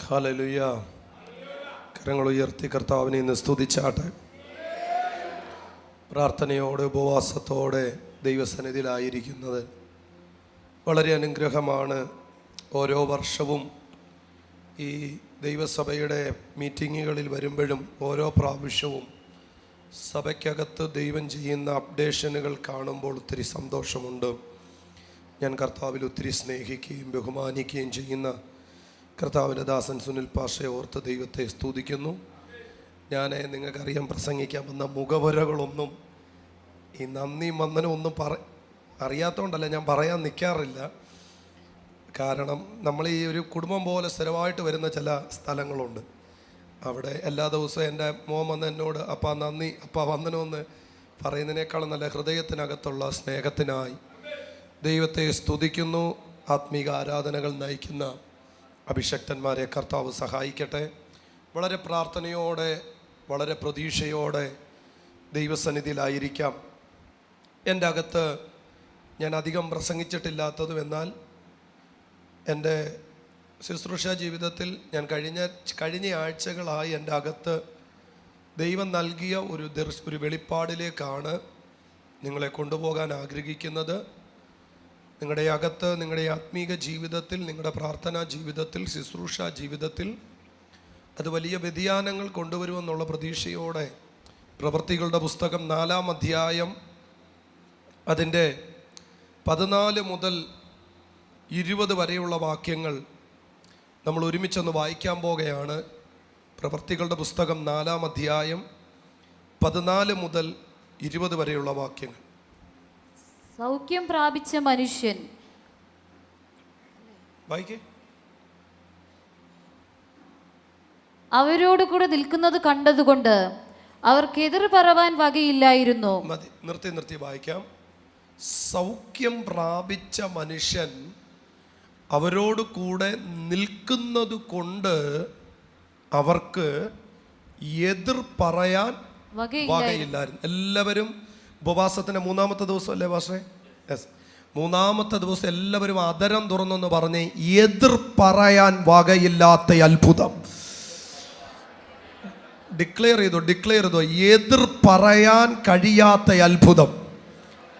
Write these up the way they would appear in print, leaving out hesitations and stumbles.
Hallelujah. കരങ്ങൾ ഉയർത്തി കർത്താവിനെ ഇന്ന് സ്തുതിച്ചാട്ടെ. പ്രാർത്ഥനയോടെ ഉപവാസത്തോടെ ദൈവസന്നിധിയിലായിരിക്കുന്നത് വളരെ അനുഗ്രഹമാണ്. ഓരോ വർഷവും ഈ ദൈവസഭയുടെ മീറ്റിങ്ങുകളിൽ വരുമ്പോഴും ഓരോ പ്രാവശ്യവും സഭയ്ക്കകത്ത് ദൈവം ചെയ്യുന്ന അപ്ഡേഷനുകൾ കാണുമ്പോൾ ഒത്തിരി സന്തോഷമുണ്ട്. ഞാൻ കർത്താവിൽ ഒത്തിരി സ്നേഹിക്കുകയും ബഹുമാനിക്കുകയും ചെയ്യുന്ന കർത്താവിൻ്റെ ദാസൻ സുനിൽ പാഷയെ ഓർത്ത് ദൈവത്തെ സ്തുതിക്കുന്നു. ഞാൻ നിങ്ങൾക്കറിയാം, പ്രസംഗിക്കാൻ വന്ന മുഖവരകളൊന്നും ഈ നന്ദിയും വന്ദനം ഒന്നും അറിയാത്തതുകൊണ്ടല്ല ഞാൻ പറയാൻ നിൽക്കാറില്ല. കാരണം നമ്മൾ ഈ ഒരു കുടുംബം പോലെ സ്ഥിരമായിട്ട് വരുന്ന ചില സ്ഥലങ്ങളുണ്ട്. അവിടെ എല്ലാ ദിവസവും എൻ്റെ മോൻ വന്ന് എന്നോട് അപ്പാ നന്ദി, അപ്പാ വന്ദനമെന്ന് പറയുന്നതിനേക്കാളും നല്ല ഹൃദയത്തിനകത്തുള്ള സ്നേഹത്തിനായി ദൈവത്തെ സ്തുതിക്കുന്നു. ആത്മീക ആരാധനകൾ നയിക്കുന്ന അഭിഷക്തന്മാരെ കർത്താവ് സഹായിക്കട്ടെ. വളരെ പ്രാർത്ഥനയോടെ വളരെ പ്രതീക്ഷയോടെ ദൈവസന്നിധിയിലായിരിക്കാം. എൻ്റെ അകത്ത് ഞാൻ അധികം പ്രസംഗിച്ചിട്ടില്ലാത്തതും എന്നാൽ എൻ്റെ ശുശ്രൂഷ ജീവിതത്തിൽ ഞാൻ കഴിഞ്ഞ ആഴ്ചകളായി എൻ്റെ അകത്ത് ദൈവം നൽകിയ ഒരു വെളിപ്പാടിലേക്കാണ് നിങ്ങളെ കൊണ്ടുപോകാൻ ആഗ്രഹിക്കുന്നത്. നിങ്ങളുടെ അകത്ത്, നിങ്ങളുടെ ആത്മീക ജീവിതത്തിൽ, നിങ്ങളുടെ പ്രാർത്ഥനാ ജീവിതത്തിൽ, ശുശ്രൂഷ ജീവിതത്തിൽ അത് വലിയ വ്യതിയാനങ്ങൾ കൊണ്ടുവരുമെന്നുള്ള പ്രതീക്ഷയോടെ പ്രവൃത്തികളുടെ പുസ്തകം 4-ാം അധ്യായം അതിൻ്റെ 14 മുതൽ 20 വരെയുള്ള വാക്യങ്ങൾ നമ്മൾ ഒരുമിച്ചൊന്ന് വായിക്കാൻ പോകുകയാണ്. പ്രവൃത്തികളുടെ പുസ്തകം 4-ാം അധ്യായം 14 മുതൽ 20 വരെയുള്ള വാക്യങ്ങൾ. സൗഖ്യം പ്രാപിച്ച മനുഷ്യൻ അവരോട് കൂടെ നിൽക്കുന്നത് കണ്ടതുകൊണ്ട് അവർക്ക് എതിർ പറവാൻ വകയില്ലായിരുന്നു. നിർത്തി വായിക്കാം. സൗഖ്യം പ്രാപിച്ച മനുഷ്യൻ അവരോട് കൂടെ നിൽക്കുന്നത് കൊണ്ട് അവർക്ക് എതിർ പറയാൻ വകയില്ലായിരുന്നു. എല്ലാവരും ഉപവാസത്തിന് 3-ാമത്തെ ദിവസം അല്ലേ പാസ്റ്ററെ? യെസ്, 3-ാമത്തെ ദിവസം എല്ലാവരും അതരം തുറന്നെന്ന് പറഞ്ഞ് എതിർ പറയാൻ വകയില്ലാത്ത അത്ഭുതം ഡിക്ലെയർ ചെയ്തോ. എതിർ പറയാൻ കഴിയാത്ത അത്ഭുതം.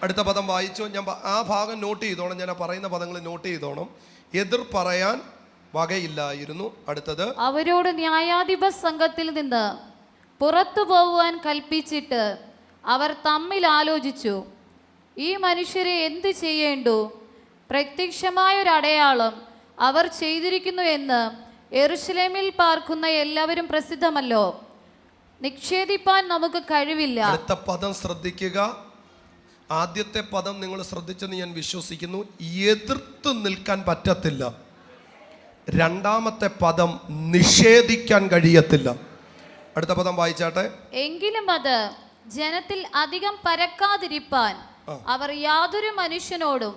അടുത്ത പദം വായിച്ചോ. ഞാൻ ആ ഭാഗം നോട്ട് ചെയ്തോണം. ഞാൻ പറയുന്ന പദങ്ങൾ നോട്ട് ചെയ്തോണം. എതിർ പറയാൻ വകയില്ലായിരുന്നു. അടുത്തത്, അവരോട് ന്യായാധിപ സംഘത്തിൽ നിന്ന് പുറത്തു പോകുവാൻ കൽപ്പിച്ചിട്ട് അവർ തമ്മിൽ ആലോചിച്ചു, ഈ മനുഷ്യരെ എന്ത് ചെയ്യേണ്ടു? പ്രത്യക്ഷമായൊരു അടയാളം അവർ ചെയ്തിരിക്കുന്നു എന്ന് യെരൂശലേമിൽ പാർക്കുന്ന എല്ലാവരും പ്രസിദ്ധമല്ലോ. നിക്ഷേപിപ്പാൻ നമുക്ക് കഴിവില്ല. അടുത്ത പദം ശ്രദ്ധിക്കുക. ആദ്യത്തെ പദം നിങ്ങൾ ശ്രദ്ധിച്ചെന്ന് ഞാൻ വിശ്വസിക്കുന്നു. എതിർത്ത് നിൽക്കാൻ പറ്റത്തില്ല. രണ്ടാമത്തെ പദം നിഷേധിക്കാൻ കഴിയത്തില്ല. അടുത്ത പദം വായിച്ചാട്ടെ. എങ്കിലും അത് ജനത്തിൽ അധികം പരക്കാതിരിപ്പാൻ അവർ യാതൊരു മനുഷ്യനോടും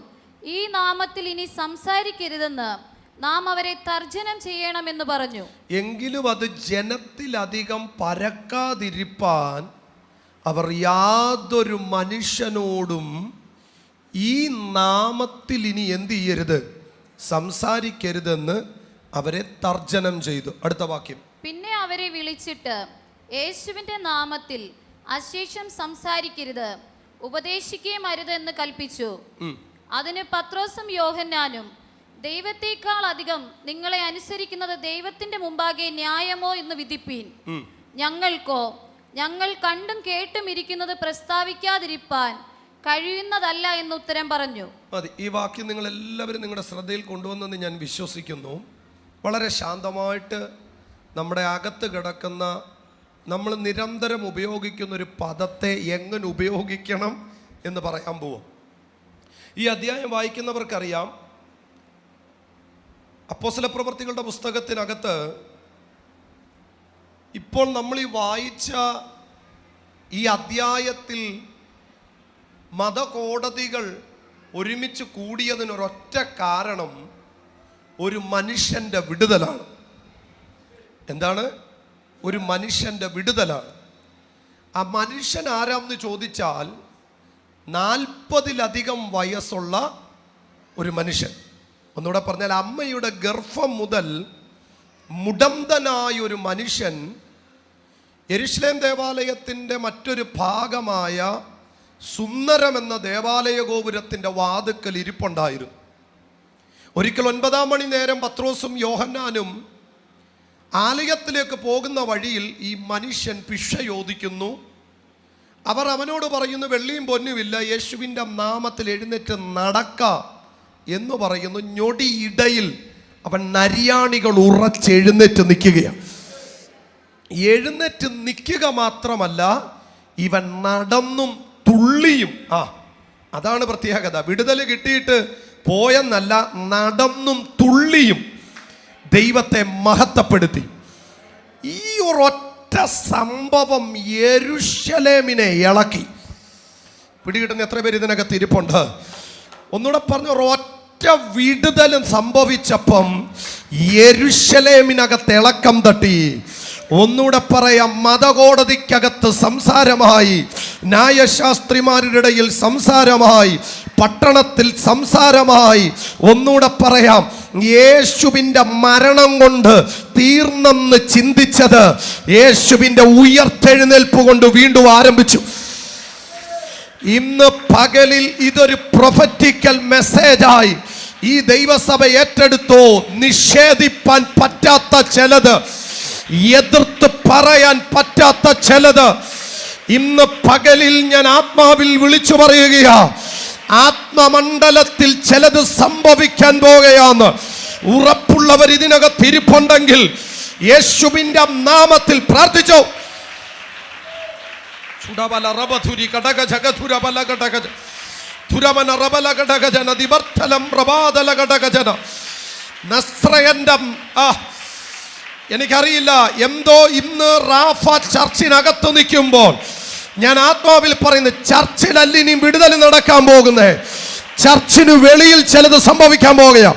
ഈ നാമത്തിൽ ഇനി സംസാരിക്കരുതെന്ന് നാം അവരെ തർജ്ജനം ചെയ്യണമെന്ന് പറഞ്ഞു. എങ്കിലും അത് ജനത്തിലധികം പരക്കാതിരിപ്പാൻ അവർ യാതൊരു മനുഷ്യനോടും ഈ നാമത്തിൽ ഇനി എന്ത് ചെയ്യരുത്? സംസാരിക്കരുതെന്ന് അവരെ തർജ്ജനം ചെയ്തു. അടുത്ത വാക്യം. പിന്നെ അവരെ വിളിച്ചിട്ട് യേശുവിന്റെ നാമത്തിൽ അശേഷം സംസാരിക്കരുത്, ഉപദേശിക്കുകയും അരുത് എന്ന് കൽപ്പിച്ചു. അതിന് പത്രോസും യോഹന്നാനും, ദൈവത്തെക്കാൾ അധികം നിങ്ങളെ അനുസരിക്കുന്നത് ദൈവത്തിന്റെ മുമ്പാകെ ന്യായമോ എന്ന് വിധിപ്പീൻ. ഞങ്ങൾക്കോ ഞങ്ങൾ കണ്ടും കേട്ടും ഇരിക്കുന്നത് പ്രസ്താവിക്കാതിരിപ്പാൻ കഴിയുന്നതല്ല എന്ന് ഉത്തരം പറഞ്ഞു. മതി. ഈ വാക്യം നിങ്ങൾ എല്ലാവരും നിങ്ങളുടെ ശ്രദ്ധയിൽ കൊണ്ടുവന്നെന്ന് ഞാൻ വിശ്വസിക്കുന്നു. വളരെ ശാന്തമായിട്ട് നമ്മുടെ അകത്ത് കിടക്കുന്ന, നമ്മൾ നിരന്തരം ഉപയോഗിക്കുന്ന ഒരു പദത്തെ എങ്ങനെ ഉപയോഗിക്കണം എന്ന് പറയാൻ പോവും. ഈ അധ്യായം വായിക്കുന്നവർക്കറിയാം, അപ്പോസ്തല പ്രവൃത്തികളുടെ പുസ്തകത്തിനകത്ത് ഇപ്പോൾ നമ്മൾ ഈ വായിച്ച ഈ അധ്യായത്തിൽ മതകോടതികൾ ഒരുമിച്ച് കൂടിയതിനൊരൊറ്റ കാരണം ഒരു മനുഷ്യൻ്റെ വിടുതലാണ്. എന്താണ്? ഒരു മനുഷ്യൻ്റെ വിടുതലാണ്. ആ മനുഷ്യൻ ആരാമെന്ന് ചോദിച്ചാൽ 40-ലധികം വയസ്സുള്ള ഒരു മനുഷ്യൻ. ഒന്നുകൂടെ പറഞ്ഞാൽ, അമ്മയുടെ ഗർഭം മുതൽ മുടന്തനായൊരു മനുഷ്യൻ യെരുശലേം ദേവാലയത്തിൻ്റെ മറ്റൊരു ഭാഗമായ സുന്ദരം എന്ന ദേവാലയ ഗോപുരത്തിൻ്റെ വാതുക്കൽ ഇരിപ്പുണ്ടായിരുന്നു. ഒരിക്കൽ 9-ാം മണി നേരം പത്രോസും യോഹന്നാനും ആലയത്തിലേക്ക് പോകുന്ന വഴിയിൽ ഈ മനുഷ്യൻ ഭിക്ഷ ചോദിക്കുന്നു. അവർ അവനോട് പറയുന്നു, വെള്ളിയും പൊന്നുമില്ല, യേശുവിൻ്റെ നാമത്തിൽ എഴുന്നേറ്റ് നടക്ക എന്ന് പറയുന്നു. ഞൊടിയിടയിൽ അവൻ നരിയാണികൾ ഉറച്ചെഴുന്നേറ്റ് നിൽക്കുകയാണ്. എഴുന്നേറ്റ് നിൽക്കുക മാത്രമല്ല, ഇവൻ നടന്നും തുള്ളിയും. അതാണ് പ്രത്യേകത. വിടുതൽ കിട്ടിയിട്ട് പോയെന്നല്ല, നടന്നും തുള്ളിയും ദൈവത്തെ മഹത്വപ്പെടുത്തി. ഈ ഒരൊറ്റ സംഭവം യെരുശലേമിനെ ഇളക്കി. പിടികിട്ടുന്ന എത്ര പേര് ഇതിനകത്ത് ഇരിപ്പുണ്ട്? ഒന്നുകൂടെ പറഞ്ഞ, ഒരൊറ്റ വിടുതലും സംഭവിച്ചപ്പം യെരുശലേമിനകത്ത് ഇളക്കം തട്ടി. ഒന്നുകൂടെ പറയാം, മതകോടതിക്കകത്ത് സംസാരമായി, ന്യായശാസ്ത്രിമാരുടെ ഇടയിൽ സംസാരമായി, പട്ടണത്തിൽ സംസാരമായി. ഒന്നുകൂടെ പറയാം, യേശുവിൻ്റെ മരണം കൊണ്ട് തീർന്നെന്ന് ചിന്തിച്ചത് യേശുവിൻ്റെ ഉയർത്തെഴുന്നേൽപ്പ് കൊണ്ട് വീണ്ടും ആരംഭിച്ചു. ഇന്ന് പകലിൽ ഇതൊരു പ്രൊഫറ്റിക്കൽ മെസ്സേജായി ഈ ദൈവസഭ ഏറ്റെടുത്തോ. നിഷേധിപ്പാൻ പറ്റാത്ത ചിലത്, എതിർത്ത് പറയാൻ പറ്റാത്ത ചിലത് ഇന്ന് പകലിൽ ഞാൻ ആത്മാവിൽ വിളിച്ചു പറയുകയാ. ആത്മമണ്ഡലത്തിൽ ചിലത് സംഭവിക്കാൻ പോകുകയാന്ന് ഉറപ്പുള്ളവർ ഇതിനകത്ത് ഇരിപ്പുണ്ടെങ്കിൽ യേശുവിൻ്റെ നാമത്തിൽ പ്രാർത്ഥിച്ചോ. എനിക്കറിയില്ല, എന്തോ ഇന്ന് റാഫ ചർച്ചിനകത്ത് നിൽക്കുമ്പോൾ ഞാൻ ആത്മാവിൽ പറയുന്നത്, ചർച്ചിലല്ല ഇനി വിടുതൽ നടക്കാൻ പോകുന്നേ, ചർച്ചിന് വെളിയിൽ ചിലത് സംഭവിക്കാൻ പോകുക.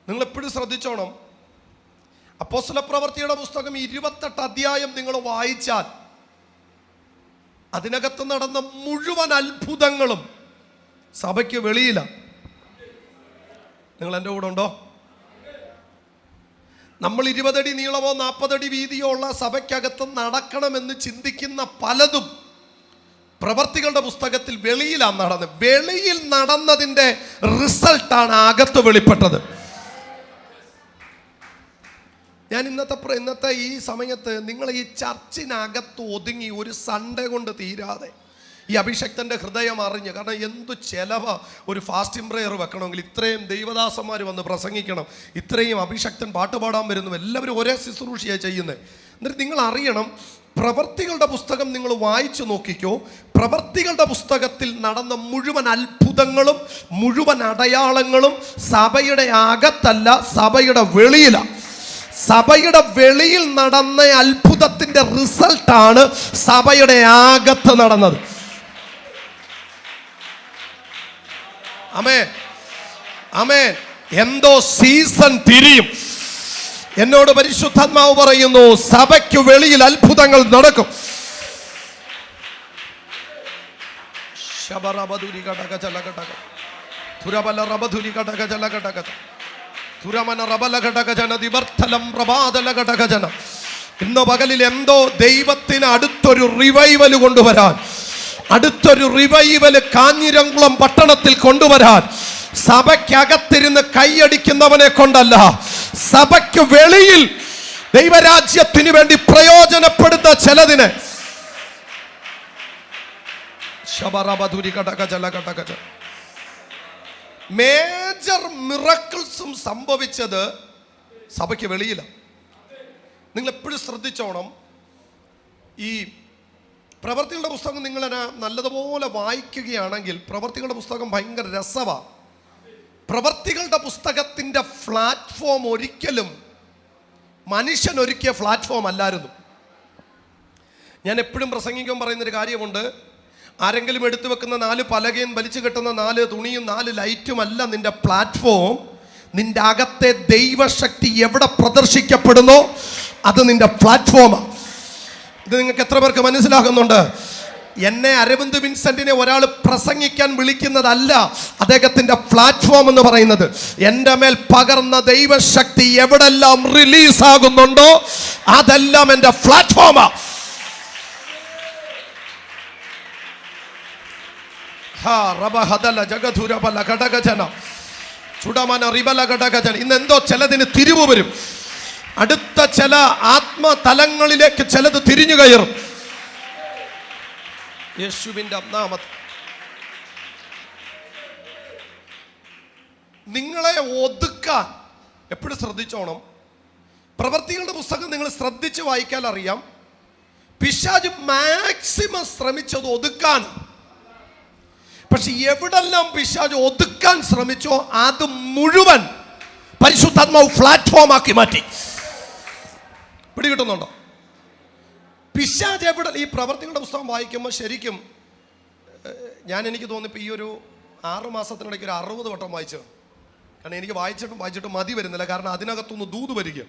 നിങ്ങൾ എപ്പോഴും ശ്രദ്ധിച്ചോണം. അപ്പോസ്തലപ്രവൃത്തിയുടെ പുസ്തകം 28 അധ്യായം നിങ്ങൾ വായിച്ചാൽ അതിനകത്ത് നടന്ന മുഴുവൻ അത്ഭുതങ്ങളും സഭയ്ക്ക് വെളിയിലാണ്. നിങ്ങൾ എൻ്റെ കൂടെ ഉണ്ടോ? നമ്മൾ 20 അടി നീളമോ 40 അടി വീതിയോ ഉള്ള സഭയ്ക്കകത്ത് നടക്കണമെന്ന് ചിന്തിക്കുന്ന പലതും പ്രവർത്തികളുടെ പുസ്തകത്തിൽ വെളിയിലാണ് നടന്നത്. വെളിയിൽ നടന്നതിൻ്റെ റിസൾട്ടാണ് അകത്ത് വെളിപ്പെട്ടത്. ഞാൻ ഇന്നത്തെ ഈ സമയത്ത് നിങ്ങൾ ഈ ചർച്ചിനകത്ത് ഒതുങ്ങി ഒരു സൺഡേ കൊണ്ട് തീരാതെ ഈ അഭിഷക്തൻ്റെ ഹൃദയം അറിഞ്ഞ്, കാരണം എന്തു ചെലവ ഒരു ഫാസ്റ്റിംഗ് പ്രെയർ വെക്കണമെങ്കിൽ, ഇത്രയും ദൈവദാസന്മാർ വന്ന് പ്രസംഗിക്കണം, ഇത്രയും അഭിഷക്തൻ പാട്ട് പാടാൻ വരുന്നു, എല്ലാവരും ഒരേ ശുശ്രൂഷയാണ് ചെയ്യുന്നത്. എന്നിട്ട് നിങ്ങൾ അറിയണം, പ്രവർത്തികളുടെ പുസ്തകം നിങ്ങൾ വായിച്ചു നോക്കിക്കോ. പ്രവർത്തികളുടെ പുസ്തകത്തിൽ നടന്ന മുഴുവൻ അത്ഭുതങ്ങളും മുഴുവൻ അടയാളങ്ങളും സഭയുടെ അകത്തല്ല, സഭയുടെ വെളിയിലാണ്. സഭയുടെ വെളിയിൽ നടന്ന അത്ഭുതത്തിന്റെ റിസൾട്ടാണ് സഭയുടെ അകത്ത് നടന്നത്. ആമേൻ, ആമേൻ. എന്തോ സീസൺ തിരിയും. എന്നോട് പരിശുദ്ധാത്മാവ് പറയുന്നു, സഭയ്ക്ക് വെളിയിൽ അത്ഭുതങ്ങൾ നടക്കും. ഇന്ന് പകലിൽ എന്തോ ദൈവത്തിന് അടുത്തൊരു റിവൈവൽ കൊണ്ടുവരാൻ, അടുത്തൊരു റിവൈവൽ കാഞ്ഞിരംകുളം പട്ടണത്തിൽ കൊണ്ടുവരാൻ, സഭയ്ക്കകത്തിരുന്ന് കൈയടിക്കുന്നവനെ കൊണ്ടല്ല, സഭയ്ക്ക് വെളിയിൽ ദൈവരാജ്യത്തിന് വേണ്ടി പ്രയോജനപ്പെടുത്ത ചിലതിന് മേജർ മിറക്കിൾസും സംഭവിച്ചത് സഭയ്ക്ക് വെളിയിലാണ്. നിങ്ങൾ എപ്പോഴും ശ്രദ്ധിച്ചോണം. ഈ പ്രവർത്തികളുടെ പുസ്തകം നിങ്ങൾ നല്ലതുപോലെ വായിക്കുകയാണെങ്കിൽ പ്രവർത്തികളുടെ പുസ്തകം ഭയങ്കര രസമാണ്. പ്രവർത്തികളുടെ പുസ്തകത്തിൻ്റെ പ്ലാറ്റ്ഫോം ഒരിക്കലും മനുഷ്യൻ ഒരുക്കിയ പ്ലാറ്റ്ഫോം അല്ലായിരുന്നു. ഞാൻ എപ്പോഴും പ്രസംഗിക്കാൻ പറയുന്നൊരു കാര്യമുണ്ട്. ആരെങ്കിലും എടുത്തു വെക്കുന്ന 4 പലകയും വലിച്ചു കെട്ടുന്ന 4 തുണിയും 4 ലൈറ്റും അല്ല നിന്റെ പ്ലാറ്റ്ഫോം. നിന്റെ അകത്തെ ദൈവശക്തി എവിടെ പ്രദർശിക്കപ്പെടുന്നോ അത് നിന്റെ പ്ലാറ്റ്ഫോമാണ്. ഇത് നിങ്ങൾക്ക് എത്ര പേർക്ക് മനസ്സിലാകുന്നുണ്ട്? എന്നെ അരവിന്ദ് വിൻസെന്റിനെ ഒരാൾ പ്രസംഗിക്കാൻ വിളിക്കുന്നതല്ല അദ്ദേഹത്തിന്റെ പ്ലാറ്റ്ഫോം എന്ന് പറയുന്നത്. എൻ്റെ മേൽ പകർന്ന ദൈവശക്തി എവിടെല്ലാം റിലീസ് ആകുന്നുണ്ടോ അതെല്ലാം എൻ്റെ പ്ലാറ്റ്ഫോമാ. ഇന്ന് എന്തോ ചിലതിന് തിരിവ് വരും. അടുത്ത ചില ആത്മതലങ്ങളിലേക്ക് ചിലത് തിരിഞ്ഞു കയറും യേശുവിൻ്റെ നാമത്തിൽ. നിങ്ങളെ ഒതുക്കാൻ എപ്പോഴും ശ്രദ്ധിച്ചോണം. പ്രവൃത്തികളുടെ പുസ്തകം നിങ്ങൾ ശ്രദ്ധിച്ച് വായിക്കാൻ അറിയാം. പിശാച് മാക്സിമം ശ്രമിച്ചത് ഒതുക്കാൻ. പക്ഷെ എവിടെല്ലാം പിശാച് ഒതുക്കാൻ ശ്രമിച്ചോ അത് മുഴുവൻ പരിശുദ്ധാത്മാവ് പ്ലാറ്റ്ഫോം ആക്കി മാറ്റി. പിടികിട്ടുന്നുണ്ടോ? പിശാച് എവിടെ ഈ പ്രവർത്തികളുടെ പുസ്തകം വായിക്കുമ്പോൾ ശരിക്കും എനിക്ക് തോന്നിപ്പോൾ ഈ ഒരു 6 മാസത്തിനിടയ്ക്ക് ഒരു 60 വട്ടം വായിച്ചു. കാരണം എനിക്ക് വായിച്ചിട്ടും മതി വരുന്നില്ല. കാരണം അതിനകത്തൊന്ന് ദൂത് വരിക.